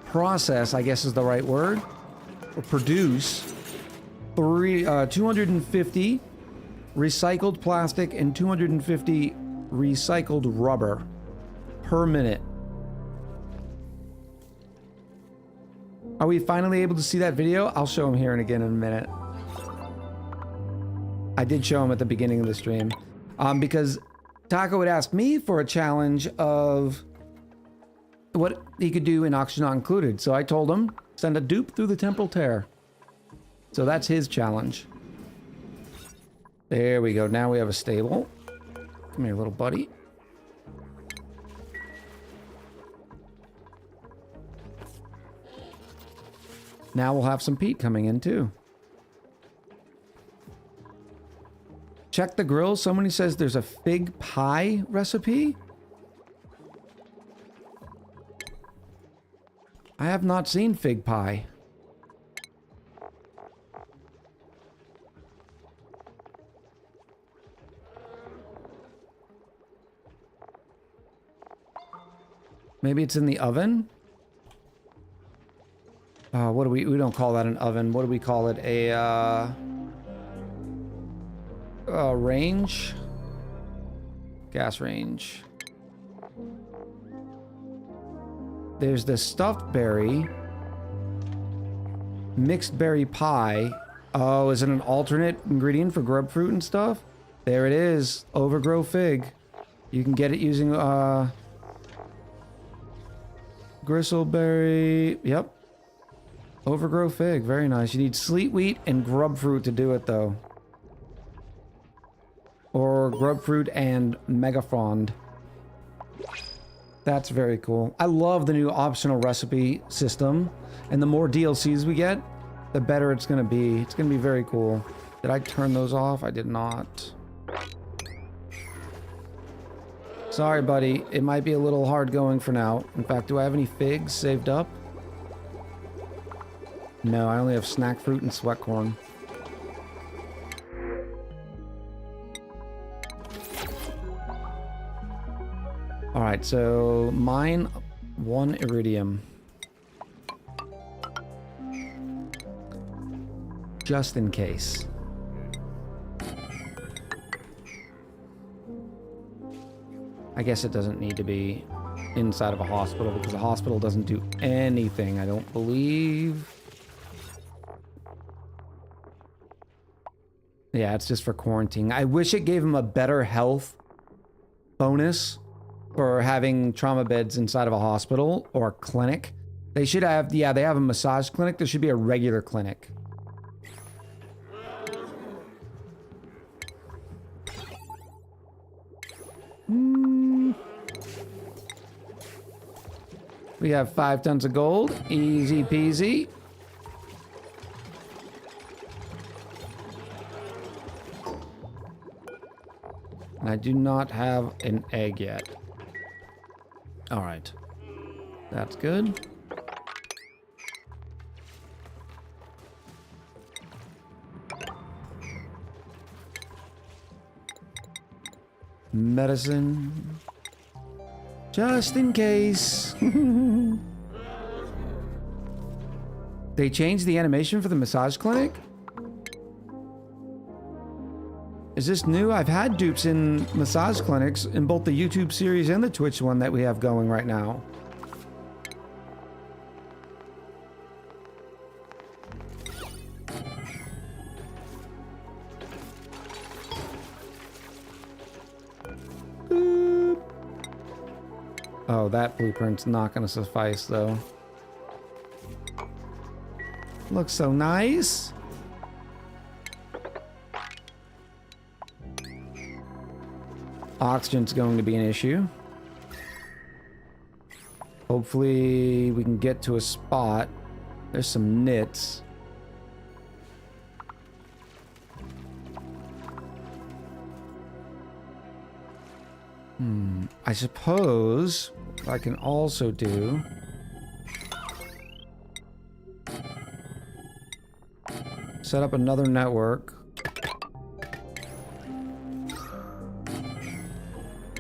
process, I guess is the right word, or produce 250 recycled plastic and 250 recycled rubber per minute. Are we finally able to see that video? I'll show him here and again in a minute. I did show him at the beginning of the stream. Because Taco would ask me for a challenge of what he could do in Oxygen Not Included. So I told him, send a dupe through the temporal tear. So that's his challenge. There we go. Now we have a stable. Come here, little buddy. Now we'll have some peat coming in too. Check the grill. Somebody says there's a fig pie recipe. I have not seen fig pie. Maybe it's in the oven? What do we don't call that an oven. What do we call it? A range? Gas range. There's the stuffed berry. Mixed berry pie. Oh, is it an alternate ingredient for grub fruit and stuff? There it is. Overgrow fig. You can get it using gristleberry. Yep. Overgrow fig. Very nice. You need sleet wheat and grub fruit to do it though. Or grub fruit and megafrond. That's very cool. I love the new optional recipe system. And the more DLCs we get, the better it's going to be. It's going to be very cool. Did I turn those off? I did not. Sorry, buddy. It might be a little hard going for now. In fact, do I have any figs saved up? No, I only have snack fruit and sweat corn. Alright, so mine 1 iridium. Just in case. I guess it doesn't need to be inside of a hospital because a hospital doesn't do anything, I don't believe. Yeah, it's just for quarantine. I wish it gave him a better health bonus for having trauma beds inside of a hospital or a clinic. They should have, yeah, they have a massage clinic. There should be a regular clinic. We have 5 tons of gold. Easy peasy. And I do not have an egg yet. All right. That's good. Medicine. Just in case. They changed the animation for the massage clinic? Is this new? I've had dupes in massage clinics in both the YouTube series and the Twitch one that we have going right now. Boop. Oh, that blueprint's not gonna suffice, though. Looks so nice. Oxygen's going to be an issue. Hopefully we can get to a spot. There's some nits. I suppose what I can also do set up another network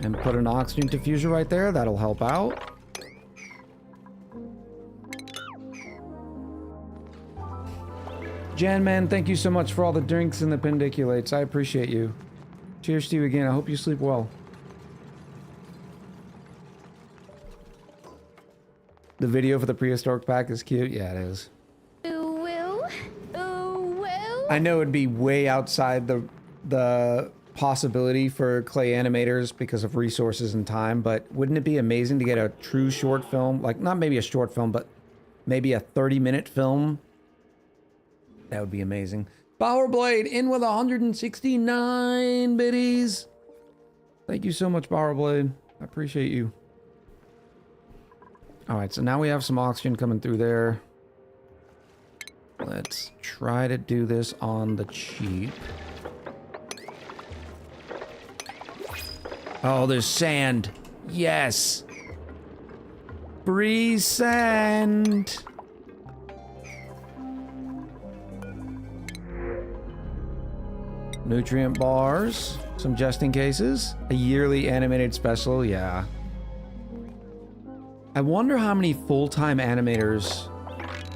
and put an oxygen diffuser right there. That'll help out. Jan, man, thank you so much for all the drinks and the pendiculates. I appreciate you. Cheers to you again. I hope you sleep well. The video for the prehistoric pack is cute. Yeah, it is. Ooh, will. Ooh, will. I know it'd be way outside the possibility for clay animators because of resources and time, but wouldn't it be amazing to get a true short film? Like, not maybe a short film, but maybe a 30-minute film? That would be amazing. Powerblade in with 169 biddies. Thank you so much, Powerblade. I appreciate you. Alright, so now we have some oxygen coming through there. Let's try to do this on the cheap. Oh, there's sand. Yes. Free sand. Nutrient bars. Some just in cases. A yearly animated special. Yeah. I wonder how many full-time animators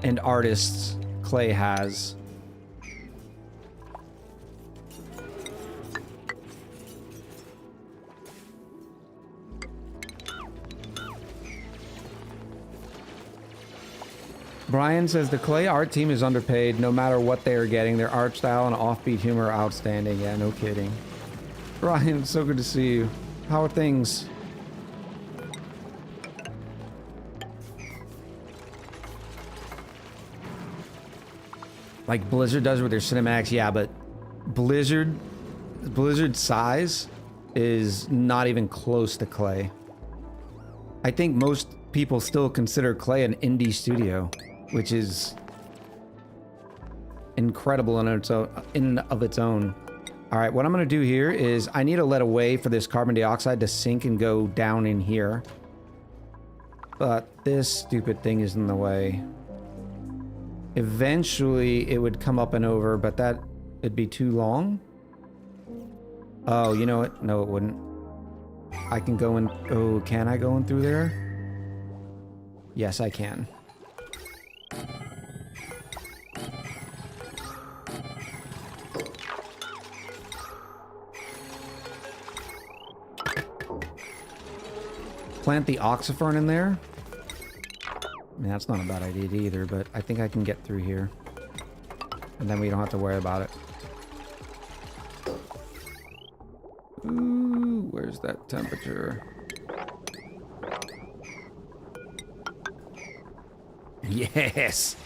and artists Clay has. Brian says the Clay art team is underpaid no matter what they are getting. Their art style and offbeat humor are outstanding. Yeah, no kidding. Brian, it's so good to see you. How are things? Like Blizzard does with their cinematics, yeah, but Blizzard's size is not even close to Clay. I think most people still consider Clay an indie studio, which is incredible in and of its own. All right, what I'm gonna do here is I need to let a way for this carbon dioxide to sink and go down in here. But this stupid thing is in the way. Eventually, it would come up and over, but it'd be too long. Oh, you know what? No, it wouldn't. I can go in. Oh, can I go in through there? Yes, I can. Plant the oxifern in there. I mean, that's not a bad idea either, but I think I can get through here. And then we don't have to worry about it. Ooh, where's that temperature? Yes!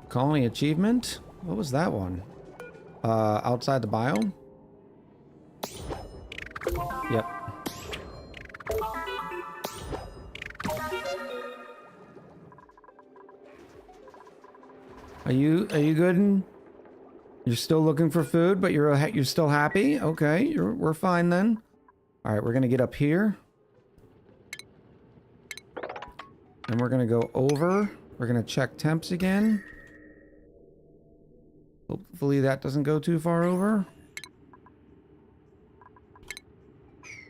Colony achievement? What was that one? Outside the biome? Yep. Are you good? You're still looking for food, but you're still happy? Okay, we're fine then. All right, we're gonna get up here. And we're gonna go over. We're gonna check temps again. Hopefully that doesn't go too far over.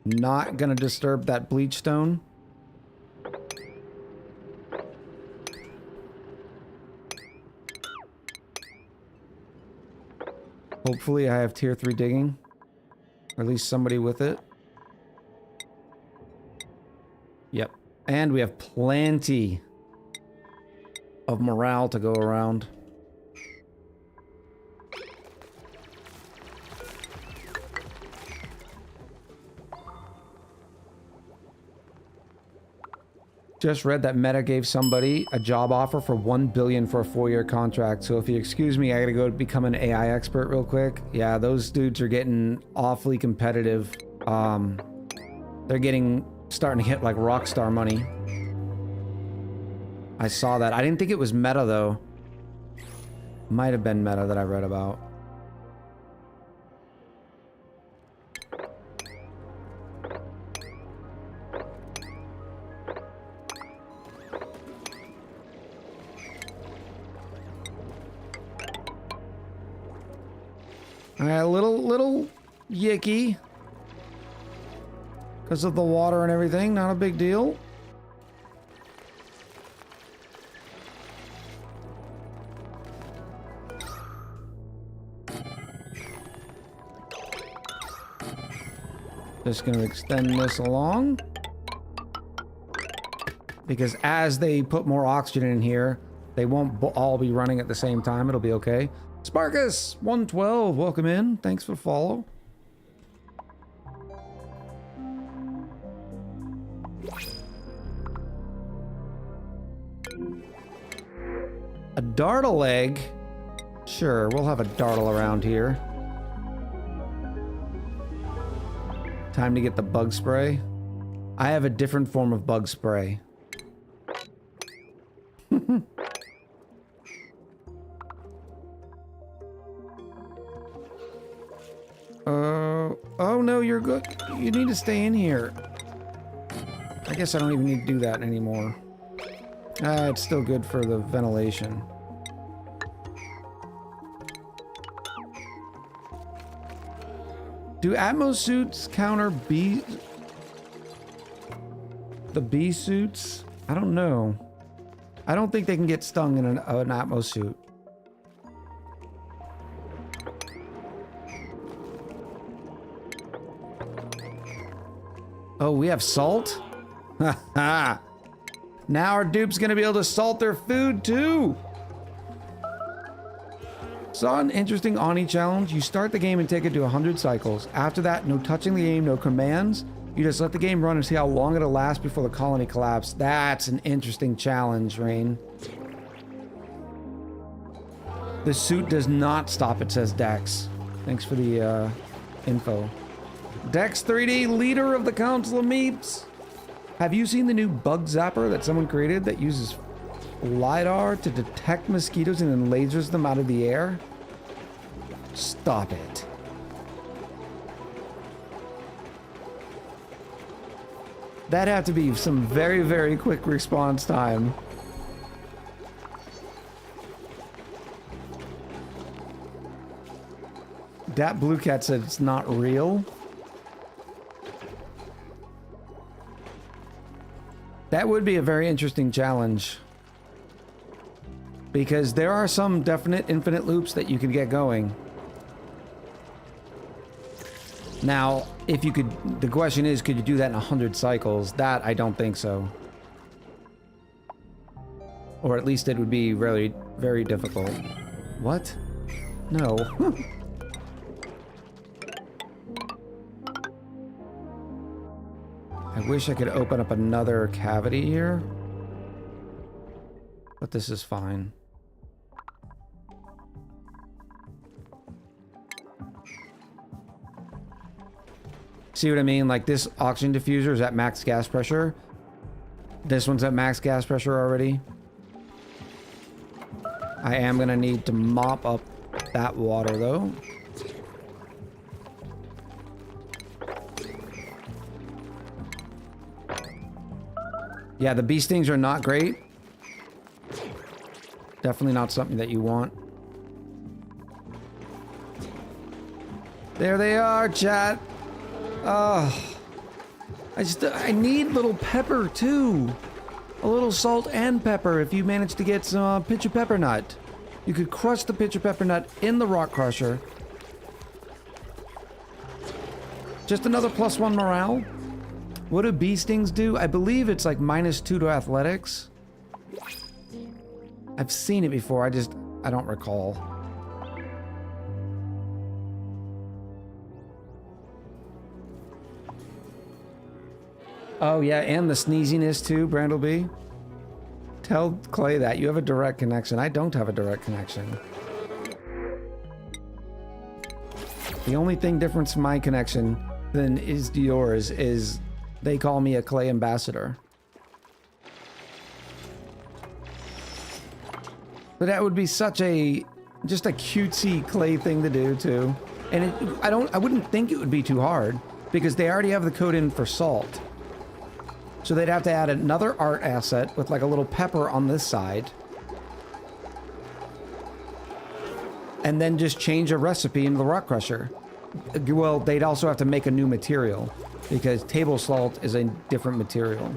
Not gonna disturb that bleach stone. Hopefully I have tier 3 digging. Or at least somebody with it. Yep. And we have plenty of morale to go around. Just read that Meta gave somebody a job offer for $1 billion for a 4-year contract. So if you excuse me, I gotta go become an AI expert real quick. Yeah, those dudes are getting awfully competitive. They're starting to hit like rock star money. I saw that. I didn't think it was Meta though. Might have been Meta that I read about. Alright, a little yicky. Because of the water and everything, not a big deal. Just gonna extend this along. Because as they put more oxygen in here, they won't all be running at the same time. It'll be okay. Sparkus 112, welcome in. Thanks for the follow. A dartle egg? Sure, we'll have a dartle around here. Time to get the bug spray. I have a different form of bug spray. Oh no, you're good. You need to stay in here. I guess I don't even need to do that anymore. It's still good for the ventilation. Do Atmos suits counter the bee suits? I don't know. I don't think they can get stung in an Atmos suit. Oh, we have salt? Haha. Now our dupe's gonna be able to salt their food too. Saw an interesting ONI challenge. You start the game and take it to 100 cycles. After that, no touching the game, no commands. You just let the game run and see how long it'll last before the colony collapses. That's an interesting challenge, Rain. The suit does not stop, it says Dex. Thanks for the info. Dex 3D, leader of the Council of Meeps. Have you seen the new bug zapper that someone created that uses LiDAR to detect mosquitoes and then lasers them out of the air? Stop it. That'd have to be some very, very quick response time. Dat Blue Cat said it's not real. That would be a very interesting challenge. Because there are some definite infinite loops that you could get going. Now, if you could, the question is, could you do that in 100 cycles? That, I don't think so. Or at least it would be really, very difficult. What? No. I wish I could open up another cavity here. But this is fine. See what I mean? Like this oxygen diffuser is at max gas pressure. This one's at max gas pressure already. I am gonna need to mop up that water though. Yeah, the bee stings are not great. Definitely not something that you want. There they are, chat. I need little pepper too. A little salt and pepper if you manage to get some pitcher pepper nut. You could crush the pitcher pepper nut in the rock crusher. Just another +1 morale. What do bee stings do? I believe it's like -2 to athletics. I've seen it before, I don't recall. Oh yeah, and the sneeziness too, Brandleby. Tell Clay that you have a direct connection. I don't have a direct connection. The only thing different to my connection than is to yours is they call me a Clay ambassador. But that would be such a just a cutesy Clay thing to do too. And I wouldn't think it would be too hard because they already have the code in for salt. So they'd have to add another art asset with like a little pepper on this side. And then just change a recipe into the rock crusher. Well, they'd also have to make a new material because table salt is a different material.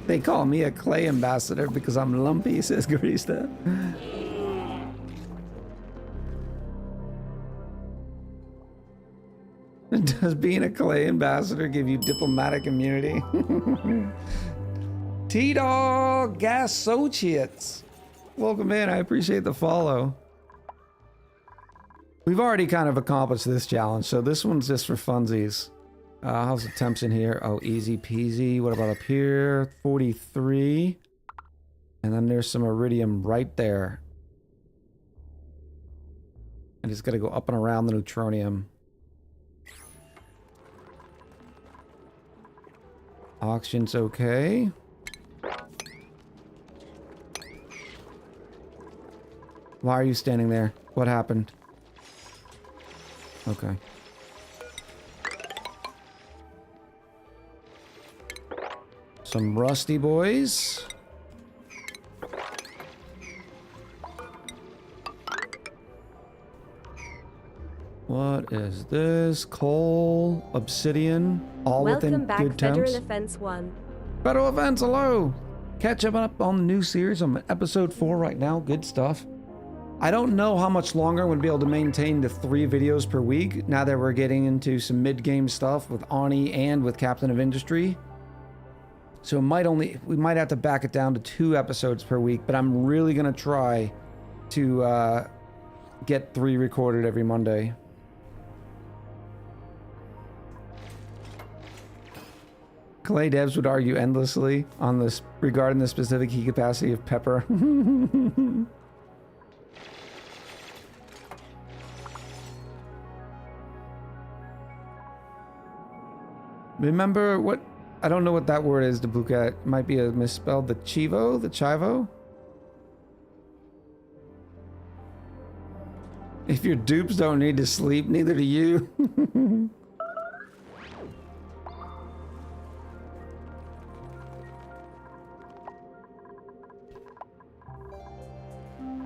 They call me a Clay ambassador because I'm lumpy, says Garista. Does being a Clay ambassador give you diplomatic immunity? T-Dog Gas Associates. Welcome in. I appreciate the follow. We've already kind of accomplished this challenge, so this one's just for funsies. How's the temps in here? Oh, easy peasy. What about up here? 43. And then there's some iridium right there. I just gotta go up and around the neutronium. Auction's okay. Why are you standing there? What happened? Okay. Some rusty boys. What is this? Coal, obsidian, all Welcome within back, good Federal temps. Offense 1. Federal Offense, hello! Catching up on the new series. I'm episode 4 right now. Good stuff. I don't know how much longer I'm going to be able to maintain the 3 videos per week now that we're getting into some mid-game stuff with ONI and with Captain of Industry. So we might have to back it down to 2 episodes per week, but I'm really going to try to get 3 recorded every Monday. Clay devs would argue endlessly on this regarding the specific heat capacity of pepper. Remember what? I don't know what that word is, Dabuka. It might be a misspelled. The chivo? The chivo? If your dupes don't need to sleep, neither do you.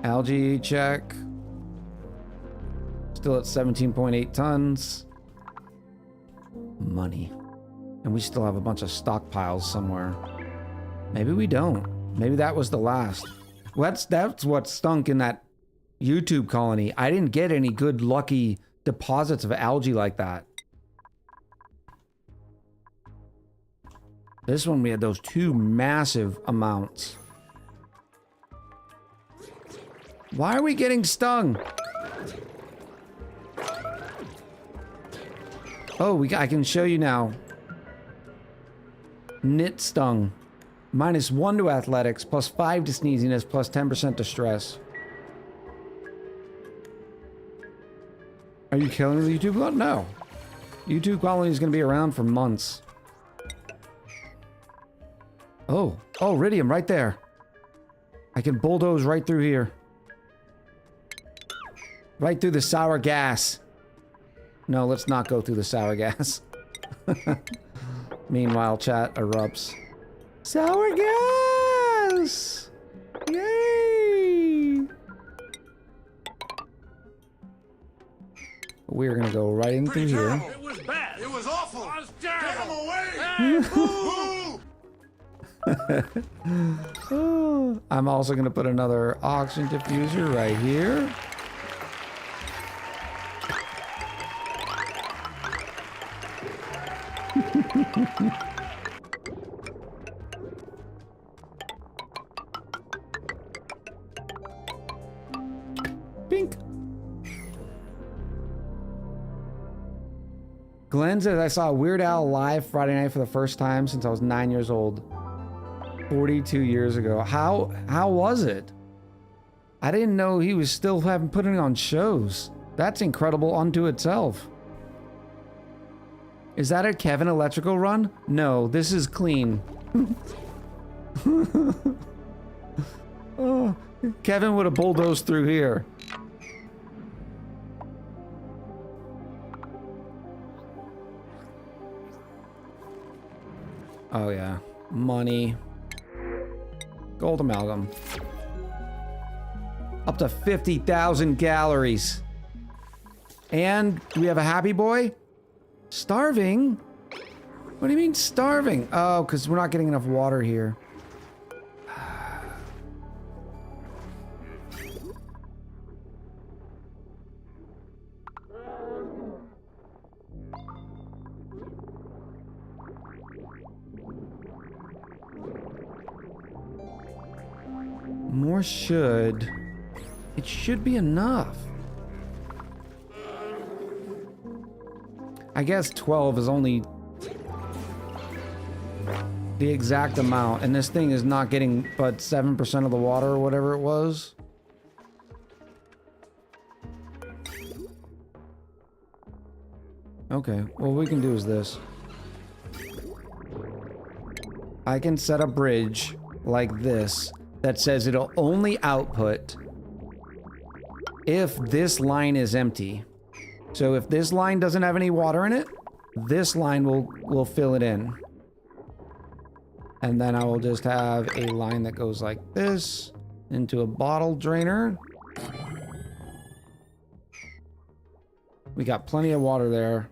Algae check. Still at 17.8 tons. Money. And we still have a bunch of stockpiles somewhere. Maybe we don't. Maybe that was the last. That's what stunk in that YouTube colony. I didn't get any good lucky deposits of algae like that. This one we had those 2 massive amounts. Why are we getting stung? Oh, I can show you now. Knit stung. -1 to athletics, +5 to sneeziness, +10% to stress. Are you killing the YouTube colony? No. YouTube colony is going to be around for months. Oh, iridium right there. I can bulldoze right through here. Right through the sour gas. No, let's not go through the sour gas. Meanwhile, chat erupts. Sour gas! Yay! We're gonna go right in through here. It was bad. It was awful. It was terrible. Get him away! I'm also gonna put another oxygen diffuser right here. Pink. Glenn says, I saw Weird Al live Friday night for the first time since I was 9 years old. 42 years ago. How was it? I didn't know he was still putting on shows. That's incredible unto itself. Is that a Kevin electrical run? No, this is clean. Oh, Kevin would have bulldozed through here. Oh yeah, money. Gold amalgam. Up to 50,000 calories. And do we have a happy boy? Starving? What do you mean starving? Oh, because we're not getting enough water here. More should. It should be enough. I guess 12 is only the exact amount, and this thing is not getting but 7% of the water or whatever it was. Okay, well, what we can do is this. I can set a bridge like this that says it'll only output if this line is empty. So if this line doesn't have any water in it, this line will fill it in. And then I will just have a line that goes like this into a bottle drainer. We got plenty of water there.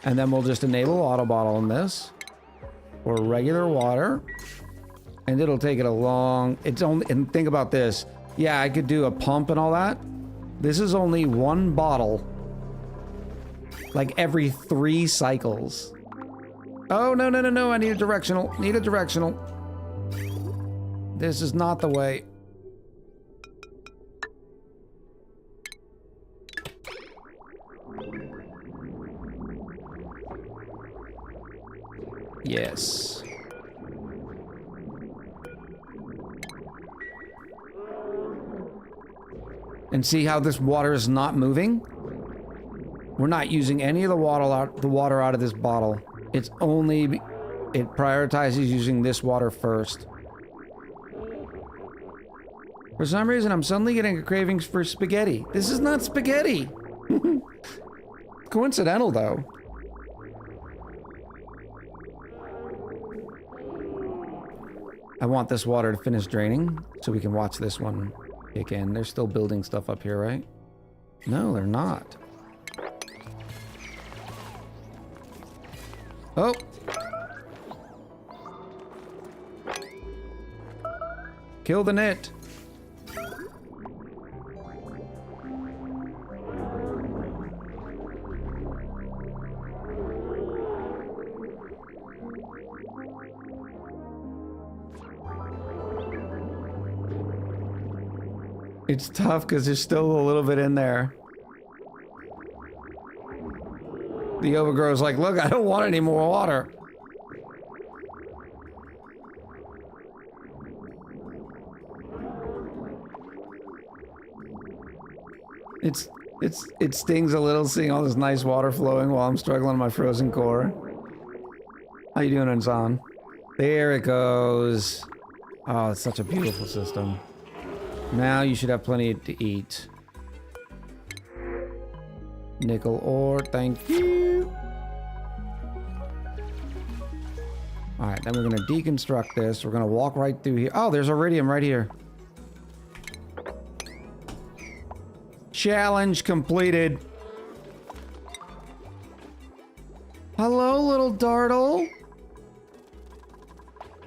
And then we'll just enable auto bottle in this or regular water. And it'll take it a long, it's only, and think about this. Yeah, I could do a pump and all that. This is only one bottle. Like every 3 cycles. Oh, no, no, no, no, I need a directional. Need a directional. This is not the way. Yes. And see how this water is not moving? We're not using any of the water out of this bottle. It's only, it prioritizes using this water first. For some reason, I'm suddenly getting a cravings for spaghetti. This is not spaghetti. Coincidental, though. I want this water to finish draining so we can watch this one kick in. They're still building stuff up here, right? No, they're not. Oh! Kill the net! It's tough because there's still a little bit in there. The overgrow's like, look, I don't want any more water. It stings a little seeing all this nice water flowing while I'm struggling on my frozen core. How you doing, Ansan? There it goes. Oh, it's such a beautiful system. Now you should have plenty to eat. Nickel ore, thank you. Alright, then we're gonna deconstruct this. We're gonna walk right through here. Oh, there's iridium right here. Challenge completed. Hello, little dartle.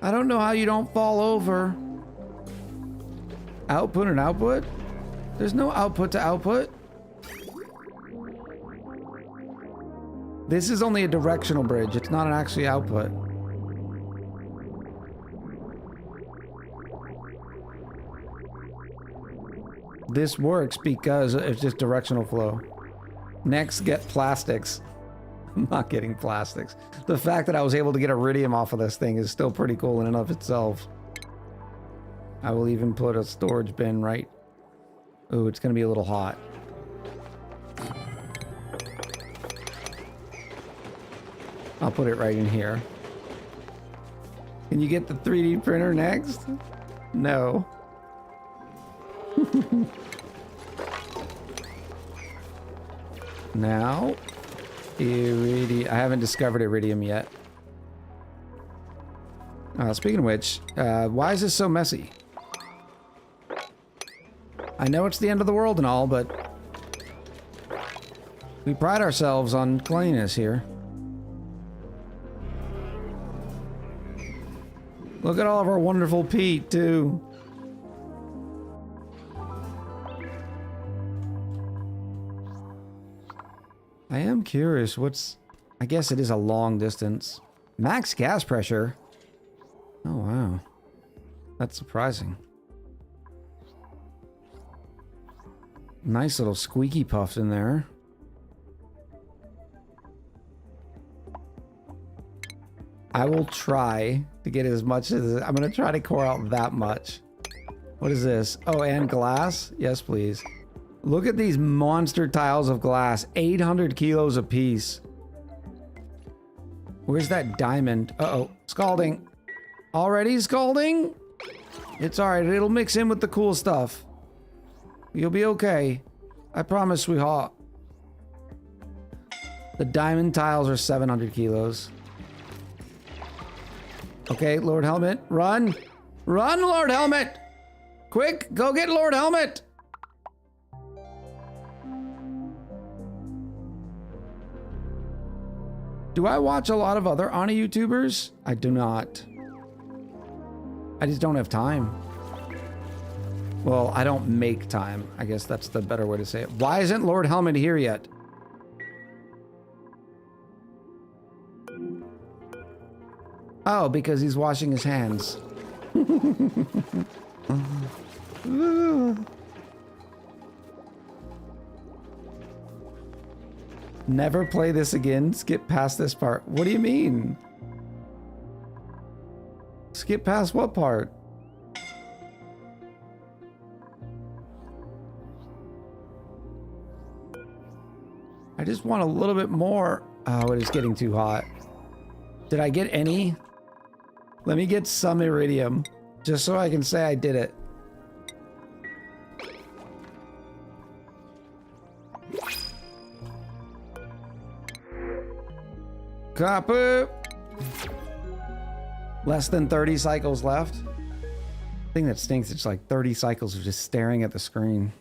I don't know how you don't fall over. Output and output? There's no output to output. This is only a directional bridge. It's not an actually output. this works because it's just directional flow. Next, get plastics. I'm not getting plastics. The fact that I was able to get iridium off of this thing is still pretty cool in and of itself. I will even put a storage bin right... Ooh, it's gonna be a little hot. I'll put it right in here. Can you get the 3D printer next? No. Now, iridium. I haven't discovered iridium yet. Speaking of which, why is this so messy? I know it's the end of the world and all, but we pride ourselves on cleanliness here. Look at all of our wonderful peat, too. I am curious what's... I guess it is a long distance. Max gas pressure? Oh, wow. That's surprising. Nice little squeaky puffs in there. I will try to get as much as... I'm going to try to core out that much. What is this? Oh, and glass? Yes, please. Look at these monster tiles of glass. 800 kilos apiece. Where's that diamond? Uh-oh. Scalding. Already scalding? It's alright. It'll mix in with the cool stuff. You'll be okay. I promise, sweetheart. The diamond tiles are 700 kilos. Okay, Lord Helmet. Run! Run, Lord Helmet! Quick, go get Lord Helmet! Do I watch a lot of other ONI YouTubers? I do not. I just don't have time. Well, I don't make time. I guess that's the better way to say it. Why isn't Lord Helmet here yet? Oh, because he's washing his hands. Never play this again. Skip past this part. What do you mean? Skip past what part? I just want a little bit more. Oh, it is getting too hot. Did I get any? Let me get some iridium, just so I can say I did it. Copper! Less than 30 cycles left. The thing that stinks, it's like 30 cycles of just staring at the screen.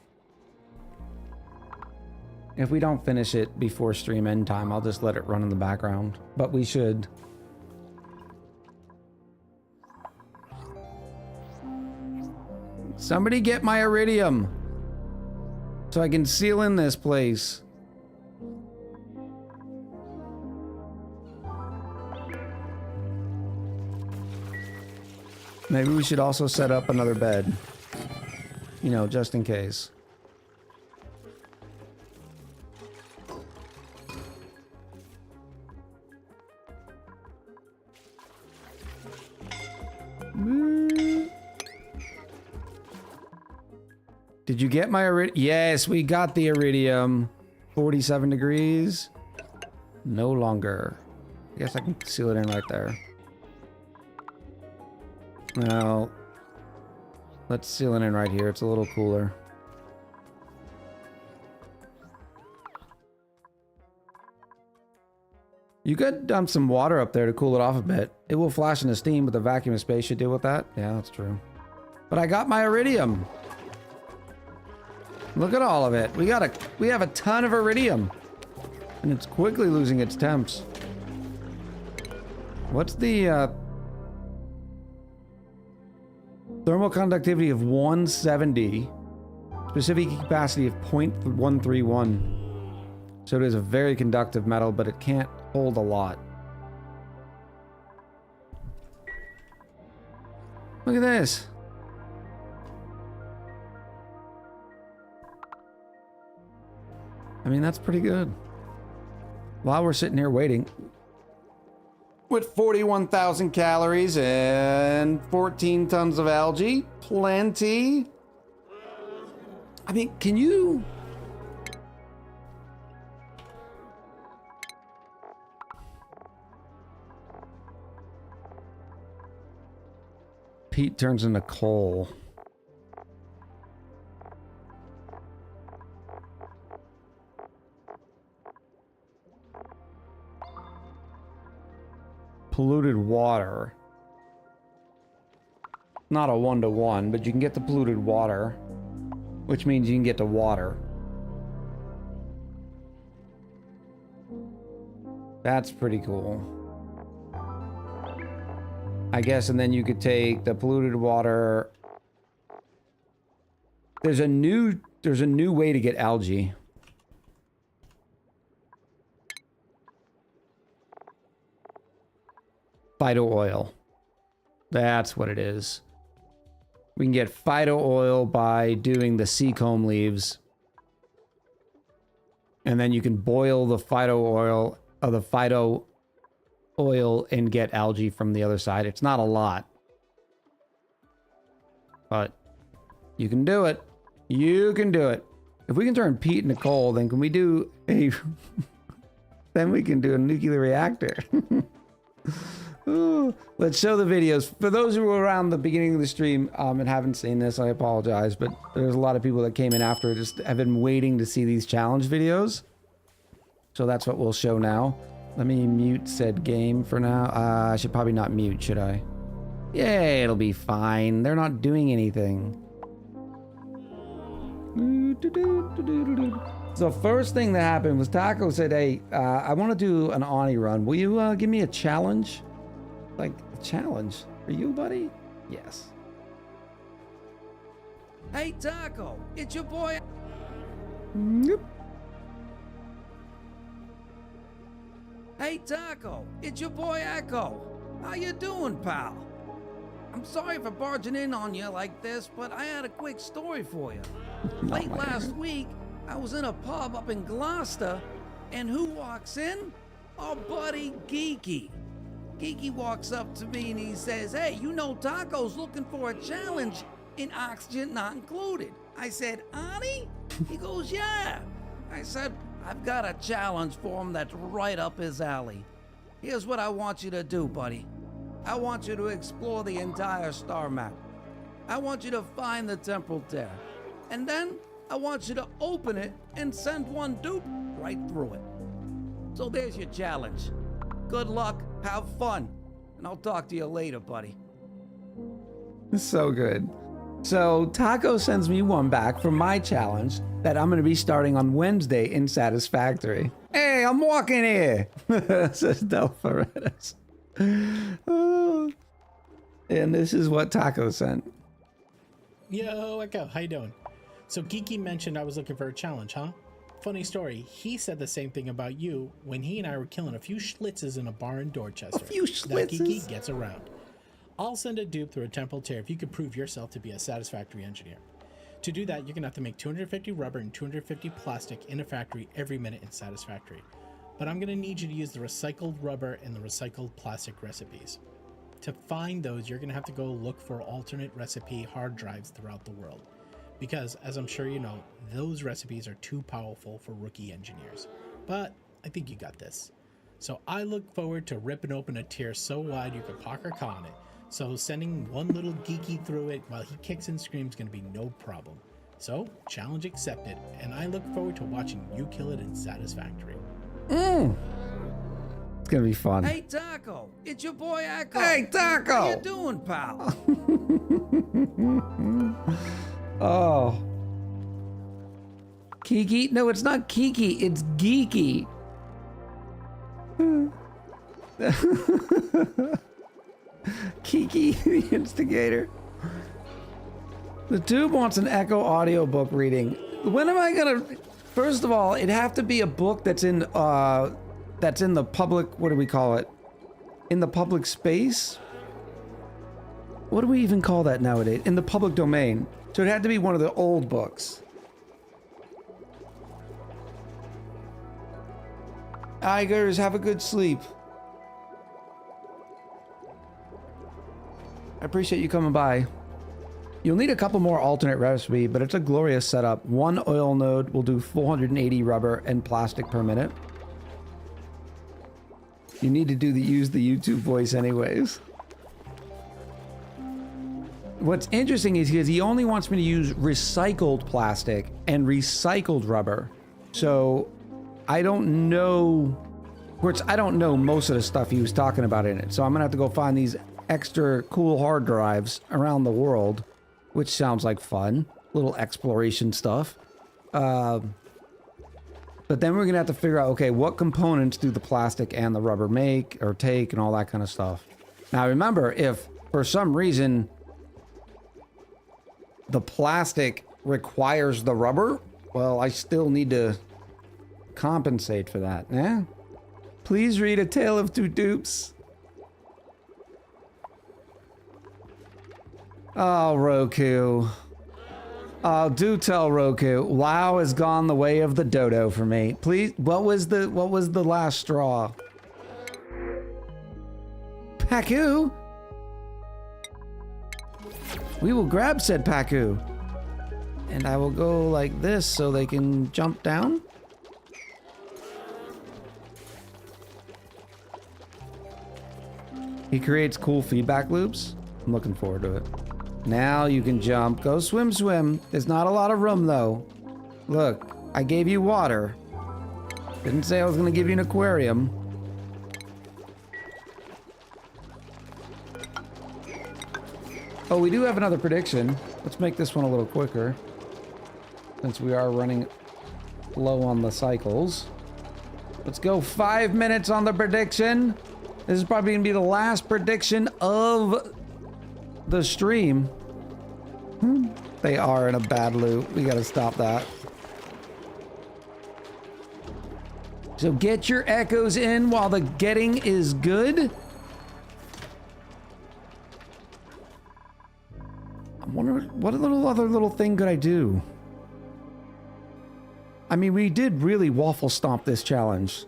If we don't finish it before stream end time, I'll just let it run in the background. But we should. Somebody get my iridium so I can seal in this place. Maybe we should also set up another bed. You know, just in case. Did you get my iridium? Yes, we got the iridium. 47 degrees. No longer. I guess I can seal it in right there. Now, let's seal it in right here. It's a little cooler. You could dump some water up there to cool it off a bit. It will flash into steam, but the vacuum of space should deal with that. Yeah, that's true. But I got my iridium. Look at all of it. We have a ton of iridium. And it's quickly losing its temps. What's the thermal conductivity of 170, specific capacity of 0.131. So it is a very conductive metal, but it can't hold a lot. Look at this. I mean, that's pretty good. While we're sitting here waiting, with 41,000 calories and 14 tons of algae, plenty. I mean, can you... Peat turns into coal. Polluted water. Not a 1-to-1, but you can get the polluted water, which means you can get to water. That's pretty cool. I guess, and then you could take the polluted water. There's a new way to get algae. Phyto oil. That's what it is. We can get phyto oil by doing the seacomb leaves. And then you can boil the phyto oil and get algae from the other side. It's not a lot, but you can do it. You can do it. If we can turn peat into coal, then can we do a then we can do a nuclear reactor. Ooh, let's show the videos. For those who were around the beginning of the stream and haven't seen this, I apologize, but there's a lot of people that came in after just have been waiting to see these challenge videos. So that's what we'll show now. Let me mute said game for now. I should probably not mute, should I? Yeah, it'll be fine. They're not doing anything. So first thing that happened was Taco said, hey, I want to do an ONI run. Will you give me a challenge? Like, a challenge? For you, buddy? Yes. Hey, Taco, it's your boy. Yep. Hey, Taco, it's your boy Echo. How you doing, pal? I'm sorry for barging in on you like this, but I had a quick story for you. Late last week, I was in a pub up in Gloucester, and who walks in? Our buddy Geeky. Geeky walks up to me and he says, hey, you know Taco's looking for a challenge in Oxygen Not Included. I said, ONI? He goes, yeah. I said, I've got a challenge for him that's right up his alley. Here's what I want you to do, buddy. I want you to explore the entire star map. I want you to find the temporal tear. And then I want you to open it and send one dupe right through it. So there's your challenge. Good luck, have fun, and I'll talk to you later, buddy. So good. So Taco sends me one back for my challenge that I'm going to be starting on Wednesday in Satisfactory. Hey, I'm walking here, says Delphoretus. Oh. And this is what Taco sent. Yo, Echo, how you doing? So Geeky mentioned I was looking for a challenge, huh? Funny story, he said the same thing about you when he and I were killing a few schlitzes in a bar in Dorchester. A few That schlitzes? Geeky gets around. I'll send a dupe through a temporal tear if you can prove yourself to be a satisfactory engineer. To do that, you're going to have to make 250 rubber and 250 plastic in a factory every minute in Satisfactory. But I'm going to need you to use the recycled rubber and the recycled plastic recipes. To find those, you're going to have to go look for alternate recipe hard drives throughout the world. Because, as I'm sure you know, those recipes are too powerful for rookie engineers. But I think you got this. So I look forward to ripping open a tier so wide you could park a car on it. So sending one little Geeky through it while he kicks and screams is going to be no problem. So, challenge accepted, and I look forward to watching you kill it in Satisfactory. It's gonna be fun. Hey, Taco, it's your boy Echo. Hey, Taco! How you doing, pal? Oh. Kiki? No, it's not Kiki, it's Geeky. Kiki, the instigator. The tube wants an Echo audiobook reading. When am I gonna... First of all, it'd have to be a book that's in the public... What do we call it? In the public space? What do we even call that nowadays? In the public domain. So it had to be one of the old books. Igers, have a good sleep. I appreciate you coming by. You'll need a couple more alternate recipe, but it's a glorious setup. One oil node will do 480 rubber and plastic per minute. You need to use the YouTube voice anyways. What's interesting is he only wants me to use recycled plastic and recycled rubber. So I don't know, I don't know most of the stuff he was talking about in it. So I'm gonna have to go find these extra cool hard drives around the world, which sounds like fun. Little exploration stuff. But then we're gonna have to figure out, okay, what components do the plastic and the rubber make or take and all that kind of stuff. Now remember, if for some reason the plastic requires the rubber, well, I still need to compensate for that. Yeah? Please read A Tale of Two Dupes. Oh, Roku. Oh, do tell Roku. WoW has gone the way of the dodo for me. Please, what was the last straw? Paku? We will grab said Paku. And I will go like this so they can jump down. He creates cool feedback loops. I'm looking forward to it. Now you can jump. Go swim, swim. There's not a lot of room though. Look, I gave you water. Didn't say I was gonna give you an aquarium. Oh, we do have another prediction. Let's make this one a little quicker, since we are running low on the cycles. Let's go 5 minutes on the prediction. This is probably gonna be the last prediction of the stream. They are in a bad loop. We gotta stop that. So get your echoes in while the getting is good. I'm wondering, what other little thing could I do? I mean, we did really waffle stomp this challenge.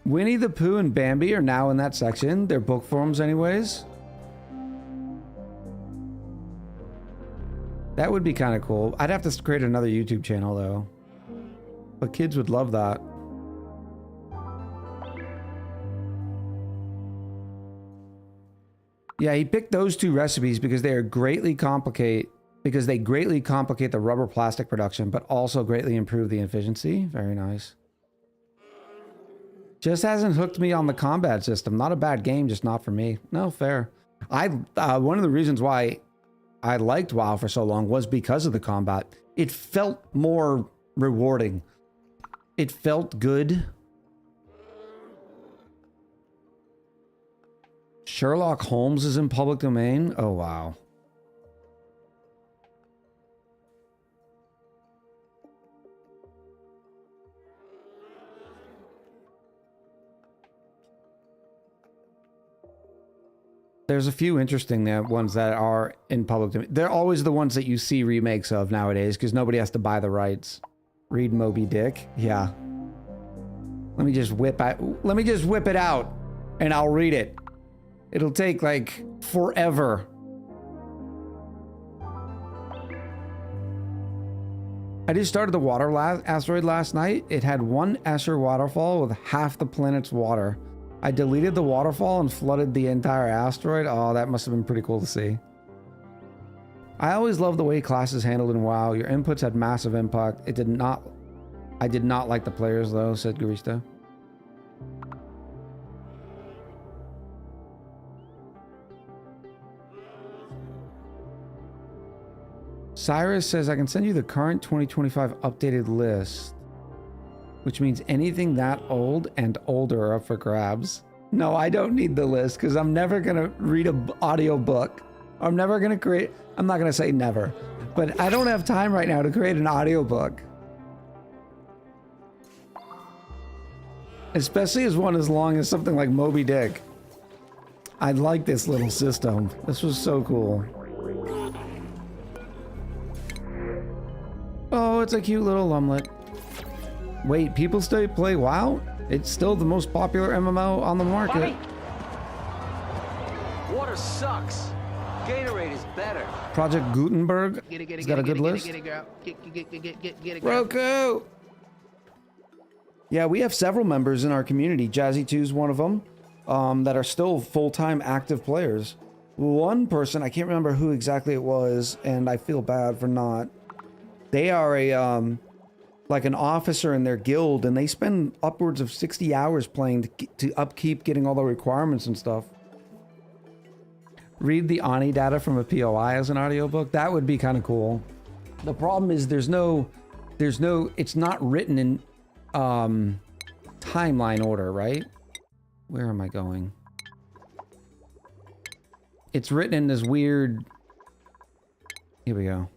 Winnie the Pooh and Bambi are now in that section. They're book forms anyways. That would be kind of cool. I'd have to create another YouTube channel though. But kids would love that. Yeah, he picked those two recipes because they greatly complicate the rubber plastic production, but also greatly improve the efficiency. Very nice. Just hasn't hooked me on the combat system. Not a bad game, just not for me. No, fair. One of the reasons why I liked WoW for so long was because of the combat. It felt more rewarding. It felt good. Sherlock Holmes is in public domain? Oh, wow. There's a few interesting ones that are in public domain. They're always the ones that you see remakes of nowadays because nobody has to buy the rights. Read Moby Dick. Yeah. Let me just whip it out and I'll read it. It'll take like forever. I just started the water asteroid last night. It had one Escher waterfall with half the planet's water. I deleted the waterfall and flooded the entire asteroid. Oh, that must have been pretty cool to see. I always loved the way classes handled in WoW. Your inputs had massive impact. I did not like the players though, said Garista. Cyrus says I can send you the current 2025 updated list, which means anything that old and older are up for grabs. No, I don't need the list because I'm never gonna read an audio book. I'm not gonna say never, but I don't have time right now to create an audio book. Especially as one as long as something like Moby Dick. I like this little system. This was so cool. it's a cute little lumlet. Wait, people still play WoW? It's still the most popular MMO on the market. Water sucks. Gatorade is better. Project Gutenberg. Get it, He's got a good list. Get it, girl. Get it, girl. Roku! Yeah, we have several members in our community. Jazzy2's one of them, that are still full-time active players. One person, I can't remember who exactly it was, and I feel bad for not. They are a, like an officer in their guild, and they spend upwards of 60 hours playing to upkeep getting all the requirements and stuff. Read the ONI data from a POI as an audiobook. That would be kind of cool. The problem is it's not written in timeline order, right? Where am I going? It's written in this weird... Here we go.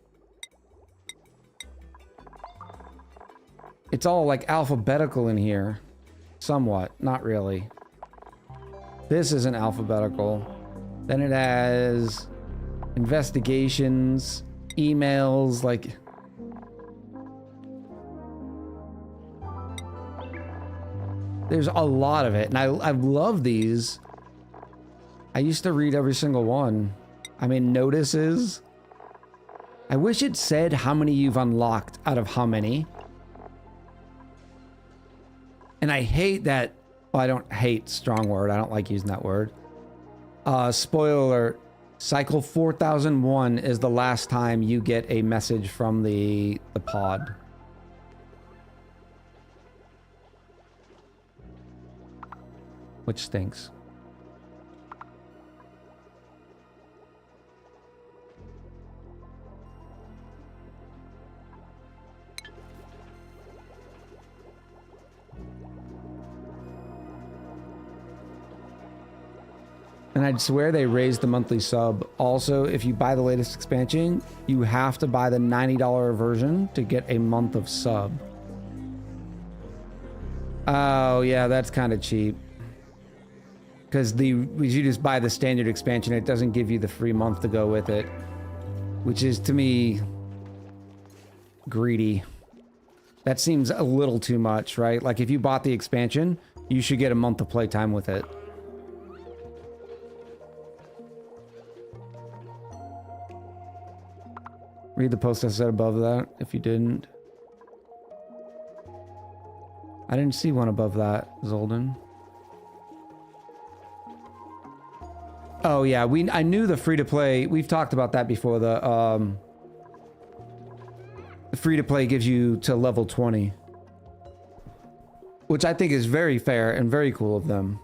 It's all like alphabetical in here. Somewhat, not really. This isn't alphabetical. Then it has investigations, emails, like... There's a lot of it, and I love these. I used to read every single one. I mean, notices. I wish it said how many you've unlocked out of how many. And I hate that... Well, I don't hate, strong word. I don't like using that word. Spoiler alert, cycle 4001 is the last time you get a message from the pod. Which stinks. And I'd swear they raised the monthly sub. Also, if you buy the latest expansion, you have to buy the $90 version to get a month of sub. Oh, yeah, that's kind of cheap. Because you just buy the standard expansion, it doesn't give you the free month to go with it. Which is, to me, greedy. That seems a little too much, right? Like, if you bought the expansion, you should get a month of playtime with it. Read the post I said above that, if you didn't. I didn't see one above that, Zolden. Oh yeah, I knew the free-to-play, we've talked about that before, the free-to-play gives you to level 20. Which I think is very fair and very cool of them.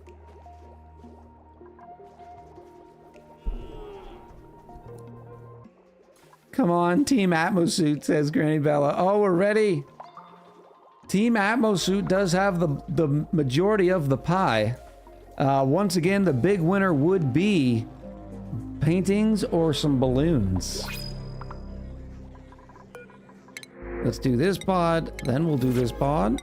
Come on, Team Atmosuit, says Granny Bella. Oh, we're ready. Team Atmosuit does have the majority of the pie. Once again, the big winner would be paintings or some balloons. Let's do this pod, then we'll do this pod.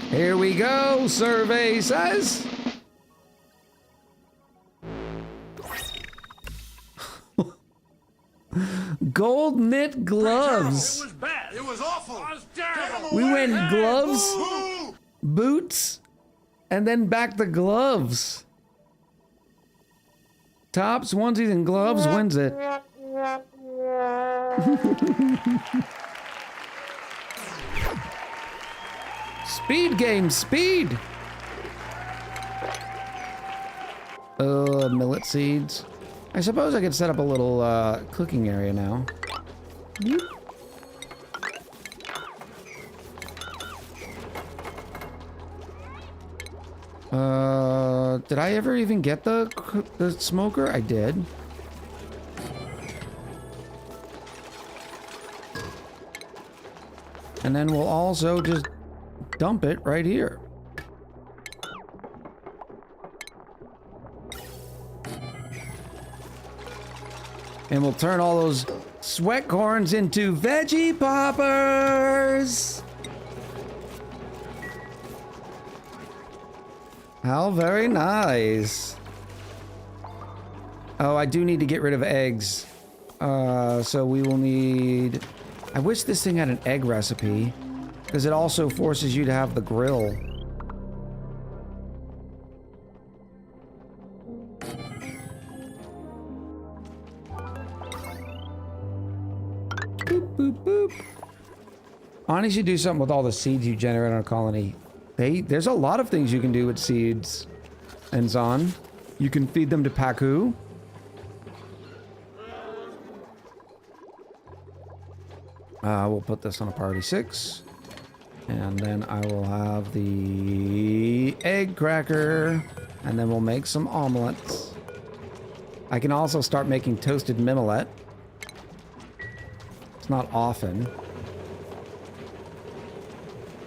Here we go, survey says. Gold knit gloves. It was bad. It was awful. It was terrible. We went gloves, boots, and then back to gloves. Tops, onesies, and gloves wins it. Speed game, speed. Millet seeds. I suppose I could set up a little cooking area now. Did I ever even get the smoker? I did. And then we'll also just dump it right here. And we'll turn all those sweat corns into veggie poppers. How very nice. Oh, I do need to get rid of eggs. So we will need... I wish this thing had an egg recipe, because it also forces you to have the grill. Boop, boop, boop. ONI should do something with all the seeds you generate on a colony. There's a lot of things you can do with seeds. And Zon, you can feed them to Paku. We'll put this on a priority 6. And then I will have the egg cracker. And then we'll make some omelets. I can also start making toasted mimolette. It's not often.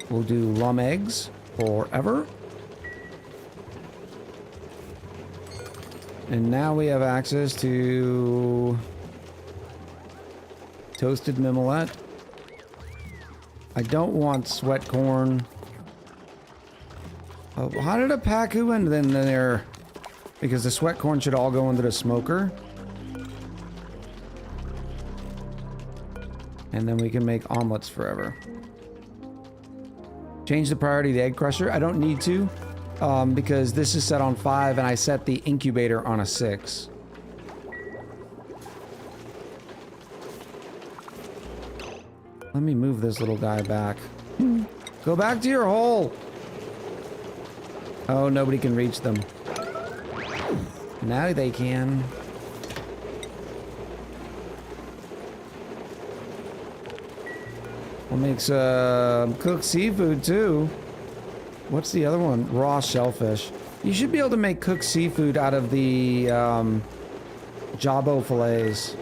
We'll do lum eggs forever. And now we have access to toasted mimolette. I don't want sweat corn. Oh, how did a Paku end then there? Because the sweat corn should all go into the smoker. And then we can make omelets forever. Change the priority of the egg crusher. I don't need to, because this is set on 5 and I set the incubator on a 6. Let me move this little guy back. Go back to your hole. Oh, nobody can reach them. Now they can. We'll make some cooked seafood too. What's the other one? Raw shellfish. You should be able to make cooked seafood out of the jabo fillets.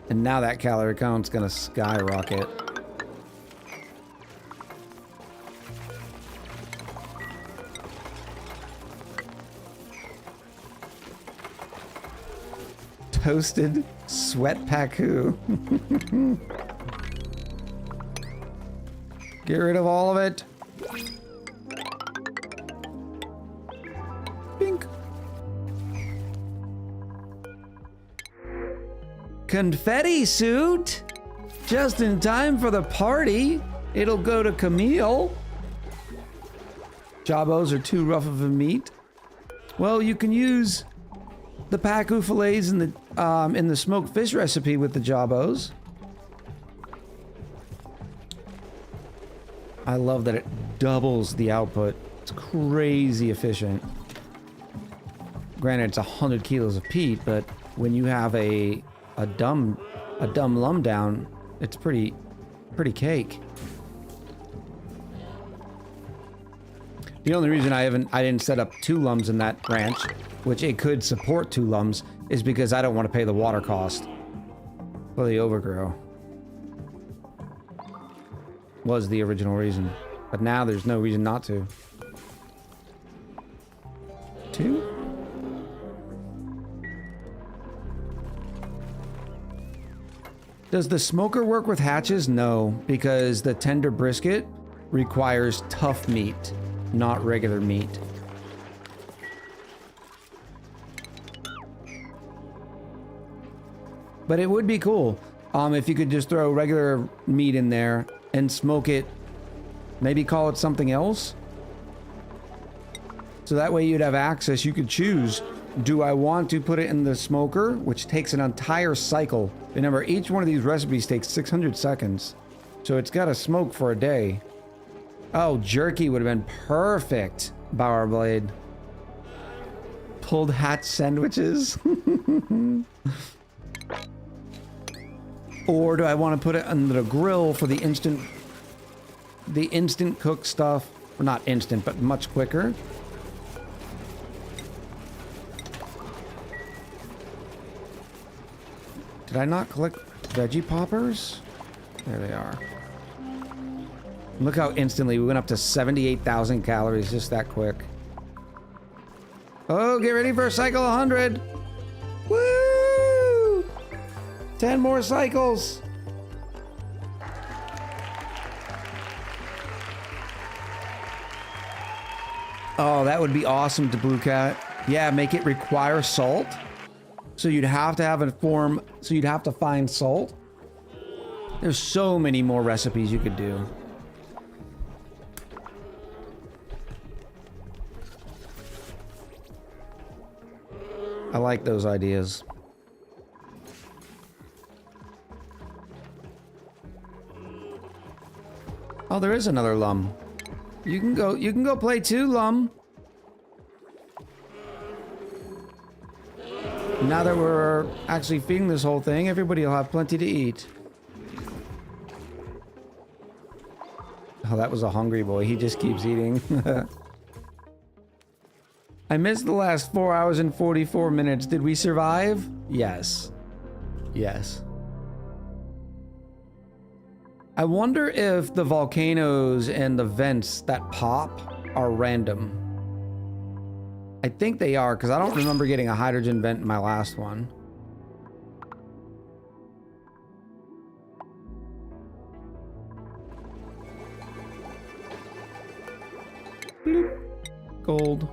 And now that calorie count's gonna skyrocket. Toasted sweat Paku. Get rid of all of it. Pink. Confetti suit. Just in time for the party. It'll go to Camille. Jabos are too rough of a meat. Well, you can use the Paku fillets in the smoked fish recipe with the jabos. I love that it doubles the output. It's crazy efficient. Granted, it's 100 kilos of peat, but when you have a dumb lum down, it's pretty cake. The only reason I didn't set up 2 lums in that branch, which it could support 2 lums, is because I don't want to pay the water cost for the overgrow. Was the original reason. But now there's no reason not to. 2? Does the smoker work with hatches? No, because the tender brisket requires tough meat, not regular meat. But it would be cool if you could just throw regular meat in there and smoke it. Maybe call it something else. So that way you'd have access. You could choose, do I want to put it in the smoker, which takes an entire cycle. Remember, each one of these recipes takes 600 seconds. So it's got to smoke for a day. Oh, jerky would have been perfect. Bower blade. Pulled hatch sandwiches. Or do I want to put it on the grill for the instant cook stuff? Or not instant, but much quicker. Did I not collect veggie poppers? There they are. Look how instantly we went up to 78,000 calories just that quick. Oh, get ready for a cycle 100. Woo! 10 more cycles. Oh, that would be awesome to Blue Cat. Yeah, make it require salt. So you'd have to have a form, so you'd have to find salt. There's so many more recipes you could do. I like those ideas. Oh, there is another Lum. You can go play too, Lum. Now that we're actually feeding this whole thing, everybody will have plenty to eat. Oh, that was a hungry boy. He just keeps eating. I missed the last 4 hours and 44 minutes. Did we survive? Yes. Yes. I wonder if the volcanoes and the vents that pop are random. I think they are, because I don't remember getting a hydrogen vent in my last one. Bloop. Gold.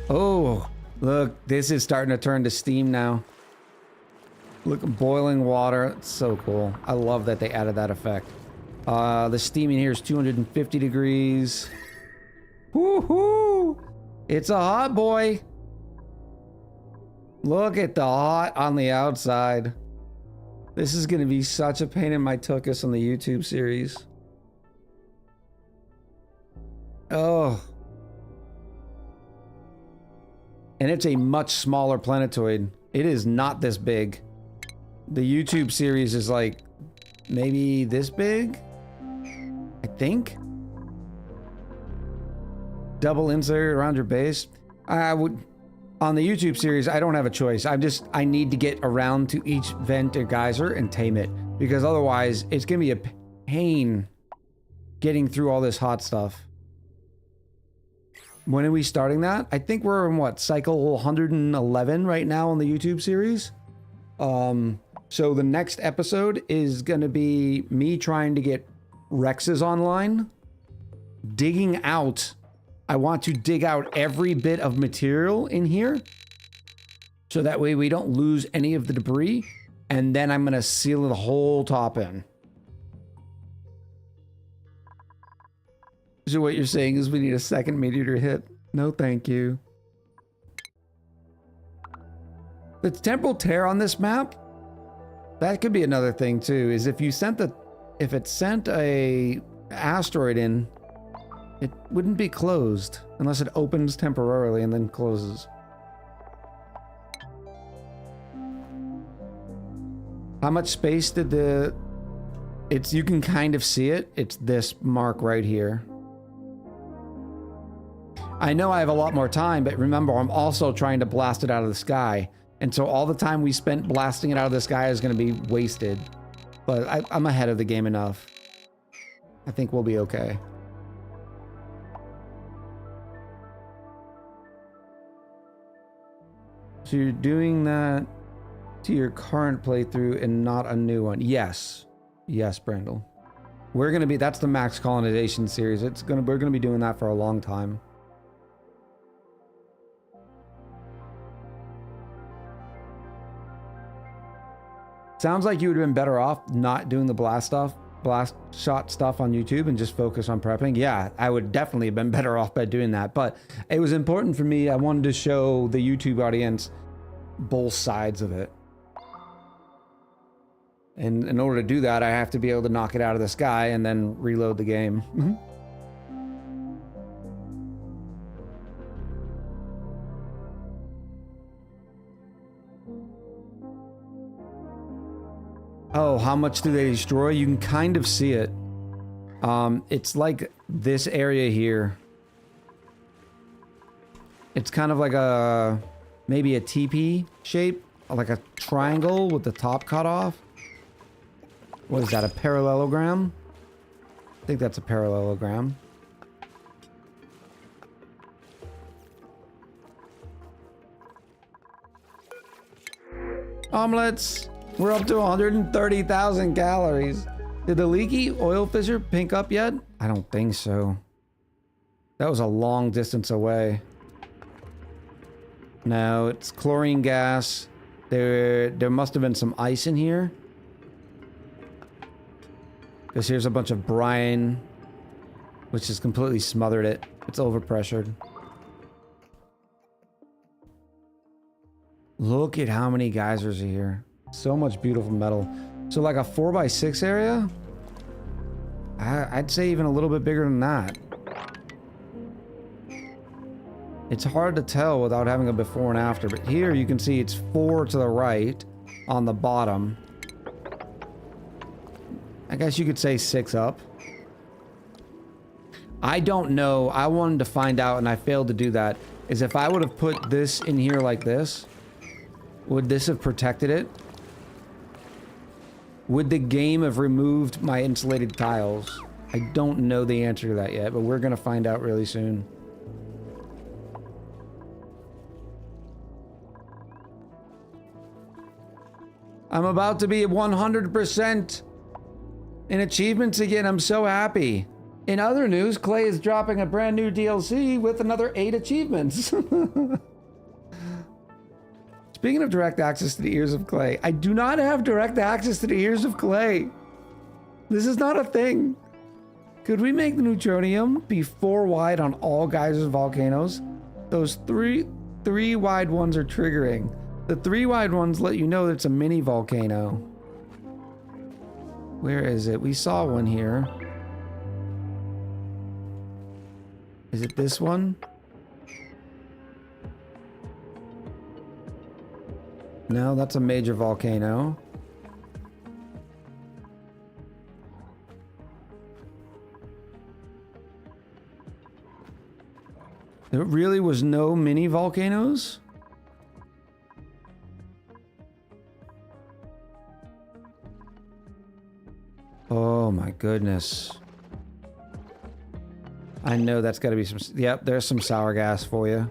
Oh, look, this is starting to turn to steam now. Look, boiling water. It's so cool. I love that they added that effect. The steam in here is 250 degrees. Woohoo! It's a hot boy. Look at the hot on the outside. This is going to be such a pain in my tuchus on the YouTube series. Oh. And it's a much smaller planetoid. It is not this big. The YouTube series is like maybe this big, I think. Double insert around your base. I would, on the YouTube series, I don't have a choice. I need to get around to each vent or geyser and tame it, because otherwise it's gonna be a pain getting through all this hot stuff. When are we starting that? I think we're in what, cycle 111 right now on the YouTube series. So the next episode is gonna be me trying to get Rexes online, digging out. I want to dig out every bit of material in here, so that way we don't lose any of the debris, and then I'm gonna seal the whole top in. So what you're saying is we need a second meteor hit? No, thank you. The temporal tear on this map, that could be another thing too, is if it sent a asteroid in, it wouldn't be closed unless it opens temporarily and then closes. How much space did you can kind of see it. It's this mark right here. I know I have a lot more time, but remember, I'm also trying to blast it out of the sky. And so all the time we spent blasting it out of the sky is going to be wasted. But I'm ahead of the game enough. I think we'll be okay. So you're doing that to your current playthrough and not a new one? Yes. Yes, Brandel. That's the max colonization series. We're gonna be doing that for a long time. Sounds like you would have been better off not doing the blast shot stuff on YouTube and just focus on prepping. Yeah, I would definitely have been better off by doing that, but it was important for me. I wanted to show the YouTube audience both sides of it. And in order to do that, I have to be able to knock it out of the sky and then reload the game. Oh, how much do they destroy? You can kind of see it. It's like this area here. It's kind of like maybe a TP shape, like a triangle with the top cut off. What is that, a parallelogram? I think that's a parallelogram. Omelets! We're up to 130,000 calories. Did the leaky oil fissure pink up yet? I don't think so. That was a long distance away. No, it's chlorine gas. There must have been some ice in here. Because here's a bunch of brine, which has completely smothered it. It's overpressured. Look at how many geysers are here. So much beautiful metal. So like a 4x6 area? I'd say even a little bit bigger than that. It's hard to tell without having a before and after, but here you can see it's 4 to the right on the bottom. I guess you could say 6 up. I don't know. I wanted to find out, and I failed to do that, is if I would have put this in here like this, would this have protected it? Would the game have removed my insulated tiles? I don't know the answer to that yet, but we're going to find out really soon. I'm about to be 100% in achievements again. I'm so happy. In other news, Clay is dropping a brand new DLC with another 8 achievements. Speaking of direct access to the ears of Clay, I do not have direct access to the ears of Clay. This is not a thing. Could we make the neutronium be 4 wide on all geysers and volcanoes? Those three wide ones are triggering. The 3 wide ones let you know that it's a mini volcano. Where is it? We saw one here. Is it this one? No, that's a major volcano. There really was no mini volcanoes? Oh my goodness. I know that's got to be some... Yep, there's some sour gas for you.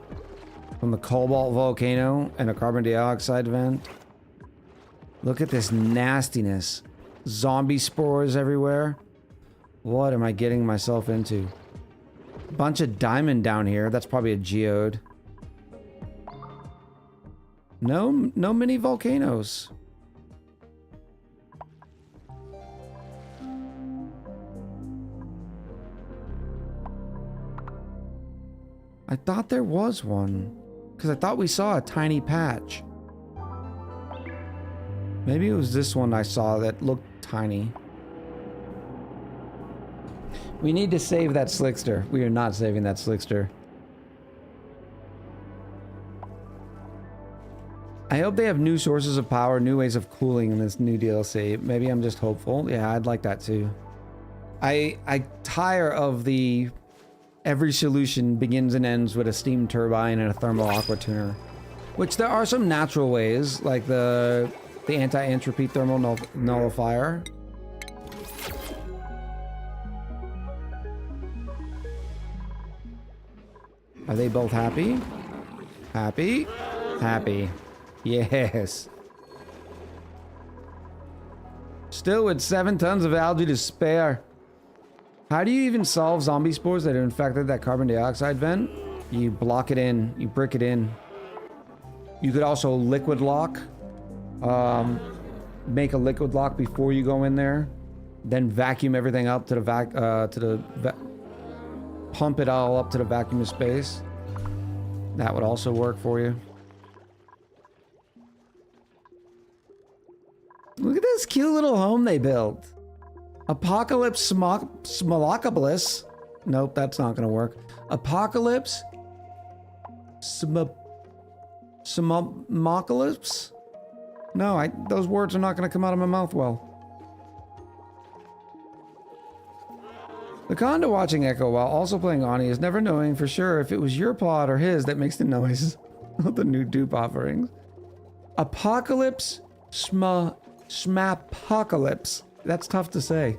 From the cobalt volcano and a carbon dioxide vent. Look at this nastiness. Zombie spores everywhere. What am I getting myself into? Bunch of diamond down here. That's probably a geode. No mini volcanoes. I thought there was one. Because I thought we saw a tiny patch. Maybe it was this one I saw that looked tiny. We need to save that slickster. We are not saving that slickster. I hope they have new sources of power, new ways of cooling in this new DLC. Maybe I'm just hopeful. Yeah, I'd like that too. I tire of the... Every solution begins and ends with a steam turbine and a thermal aqua tuner. Which there are some natural ways, like the anti-entropy thermal nullifier. Are they both happy? Happy? Happy. Yes. Still with 7 tons of algae to spare. How do you even solve zombie spores that are infected that carbon dioxide vent? You block it in. You brick it in. You could also liquid lock. Make a liquid lock before you go in there. Then vacuum everything up to the pump it all up to the vacuum space. That would also work for you. Look at this cute little home they built. Apocalypse Smolocapolis. Nope, that's not gonna work. Apocalypse Smocalypse? No, those words are not gonna come out of my mouth well. The condo watching Echo while also playing ONI is never knowing for sure if it was your pod or his that makes the noise of the new dupe offerings. Apocalypse Smapocalypse. That's tough to say.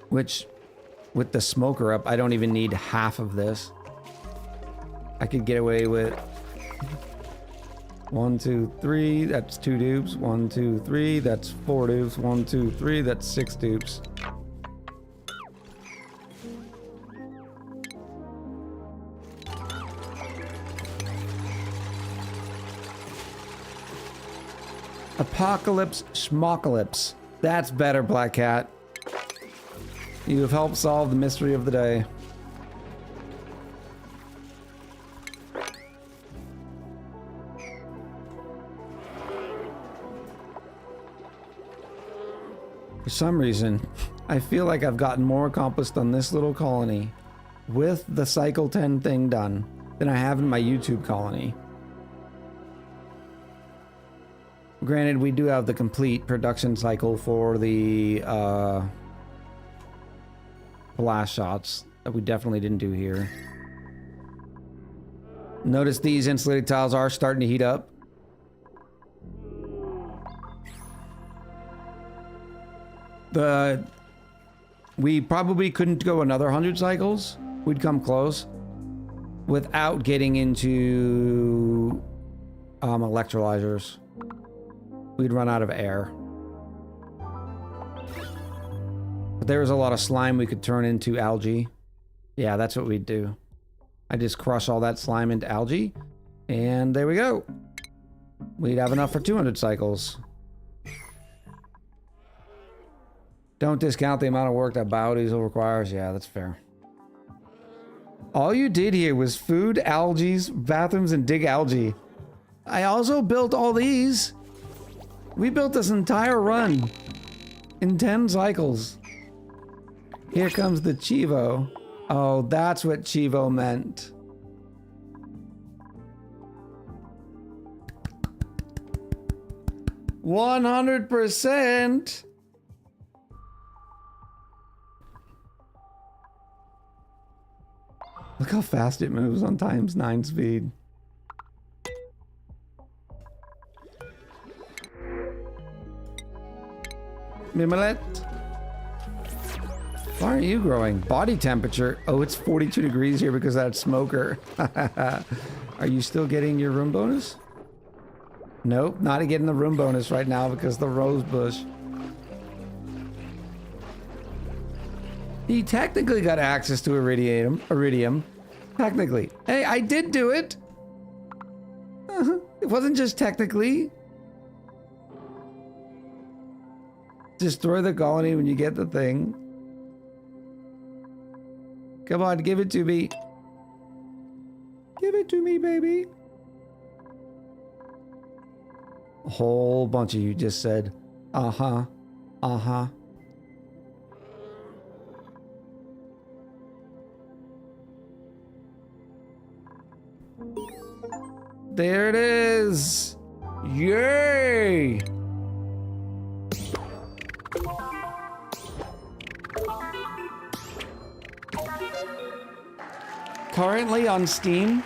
Which, with the smoker up, I don't even need half of this. I could get away with 1, 2, 3. That's 2 dupes. 1, 2, 3. That's 4 dupes. 1, 2, 3. That's 6 dupes. Apocalypse Schmocalypse. That's better, Black Cat. You have helped solve the mystery of the day. For some reason, I feel like I've gotten more accomplished on this little colony with the Cycle 10 thing done than I have in my YouTube colony. Granted, we do have the complete production cycle for the blast shots that we definitely didn't do here. Notice these insulated tiles are starting to heat up. We probably couldn't go another 100 cycles. We'd come close without getting into electrolyzers. We'd run out of air. But there was a lot of slime we could turn into algae. Yeah, that's what we'd do. I just crush all that slime into algae, and there we go. We'd have enough for 200 cycles. Don't discount the amount of work that biodiesel requires. Yeah, that's fair. All you did here was food, algae, bathrooms, and dig algae. I also built all these. We built this entire run in 10 cycles. Here comes the Chivo. Oh, that's what Chivo meant. $100%. Look how fast it moves on ×9 speed. Mimilet. Why aren't you growing? Body temperature. Oh, it's 42 degrees here because of that smoker. Are you still getting your room bonus? Nope, not getting the room bonus right now because the rose bush. He technically got access to iridium. Technically. Hey, I did do it. It wasn't just technically. Destroy the colony when you get the thing. Come on, give it to me. Give it to me, baby. A whole bunch of you just said, uh-huh, uh-huh. There it is. Yay! Currently on Steam,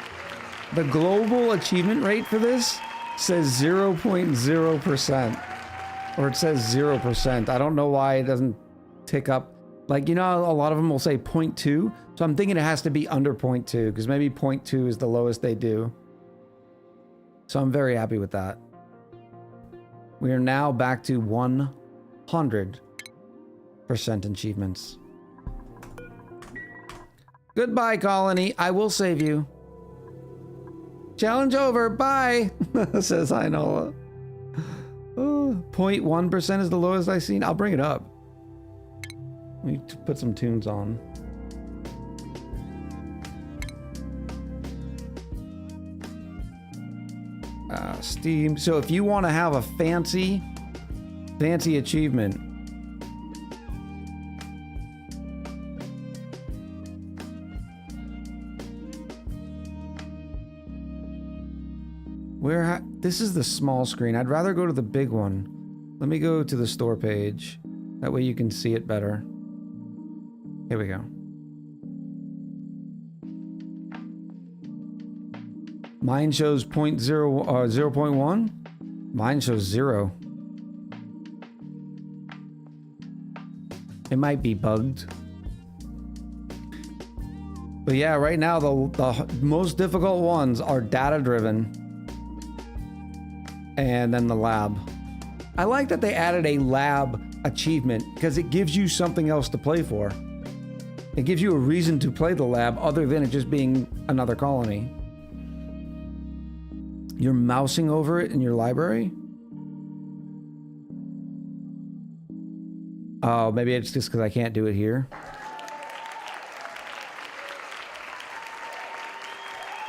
the global achievement rate for this says 0.0%. Or it says 0%. I don't know why it doesn't tick up. Like, you know, a lot of them will say 0.2. So I'm thinking it has to be under 0.2 because maybe 0.2 is the lowest they do. So I'm very happy with that. We are now back to 100% achievements. Goodbye, colony. I will save you. Challenge over. Bye, says Ainola. Oh, 0.1% is the lowest I've seen. I'll bring it up. Let me put some tunes on. Steam. So if you want to have a fancy achievement, this is the small screen. I'd rather go to the big one. Let me go to the store page. That way you can see it better. Here we go. Mine shows 0.1. Mine shows 0. It might be bugged. But yeah, right now the most difficult ones are data driven. and then the lab. I like that they added a lab achievement because it gives you something else to play for. It gives you a reason to play the lab other than it just being another colony. You're mousing over it in your library? Oh, maybe it's just because I can't do it here.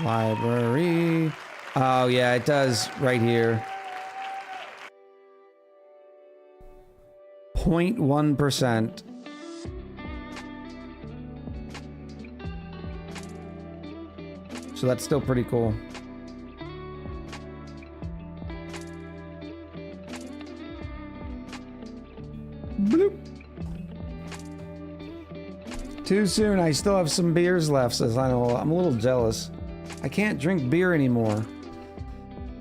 Library. Oh, yeah, it does right here. 0.1%. So that's still pretty cool. Bloop. Too soon. I still have some beers left, says I know. I'm a little jealous. I can't drink beer anymore.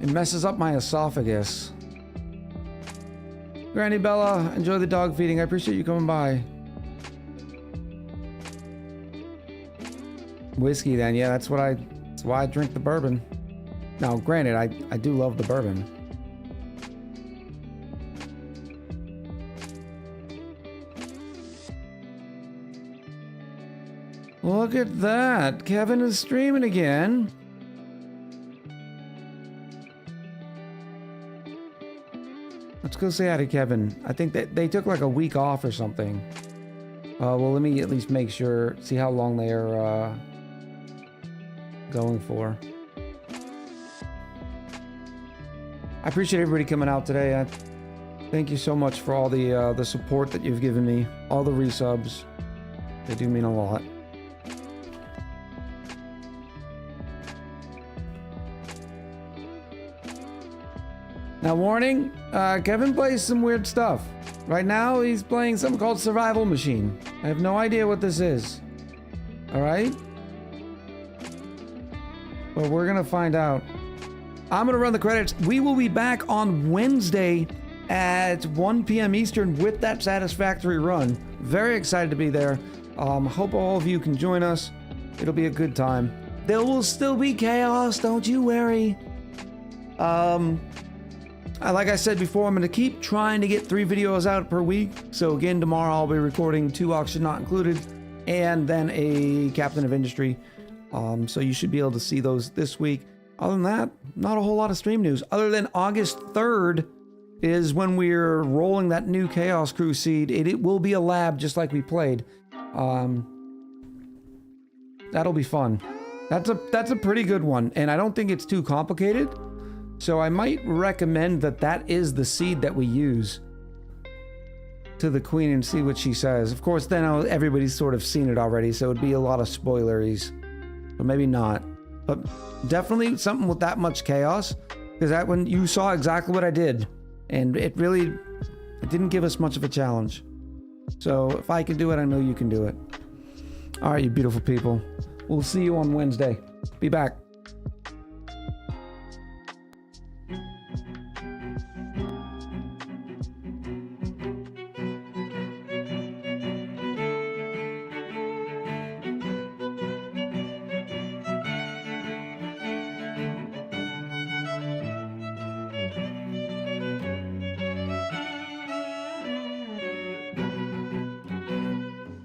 It messes up my esophagus. Granny Bella, enjoy the dog feeding. I appreciate you coming by. Whiskey then, yeah, that's why I drink the bourbon. Now, granted, I do love the bourbon. Look at that. Kevin is streaming again. Let's go say hi to Kevin. I think that they took like a week off or something. Well, let me at least make sure, see how long they are going for. I appreciate everybody coming out today. Thank you so much for all the support that you've given me, all the resubs. They do mean a lot. Now, warning, Kevin plays some weird stuff. Right now, he's playing something called Survival Machine. I have no idea what this is. All right? But we're going to find out. I'm going to run the credits. We will be back on Wednesday at 1 p.m. Eastern with that Satisfactory run. Very excited to be there. Hope all of you can join us. It'll be a good time. There will still be chaos, don't you worry. Like I said before, I'm going to keep trying to get 3 videos out per week. So again, tomorrow I'll be recording 2 Auction Not Included and then a Captain of Industry. So you should be able to see those this week. Other than that, not a whole lot of stream news. Other than August 3rd is when we're rolling that new Chaos Crusade. It will be a lab just like we played. That'll be fun. That's a pretty good one. And I don't think it's too complicated. So I might recommend that is the seed that we use to the queen and see what she says. Of course, then everybody's sort of seen it already, so it'd be a lot of spoileries. But maybe not. But definitely something with that much chaos, because that one, you saw exactly what I did. And it didn't give us much of a challenge. So if I can do it, I know you can do it. All right, you beautiful people. We'll see you on Wednesday. Be back.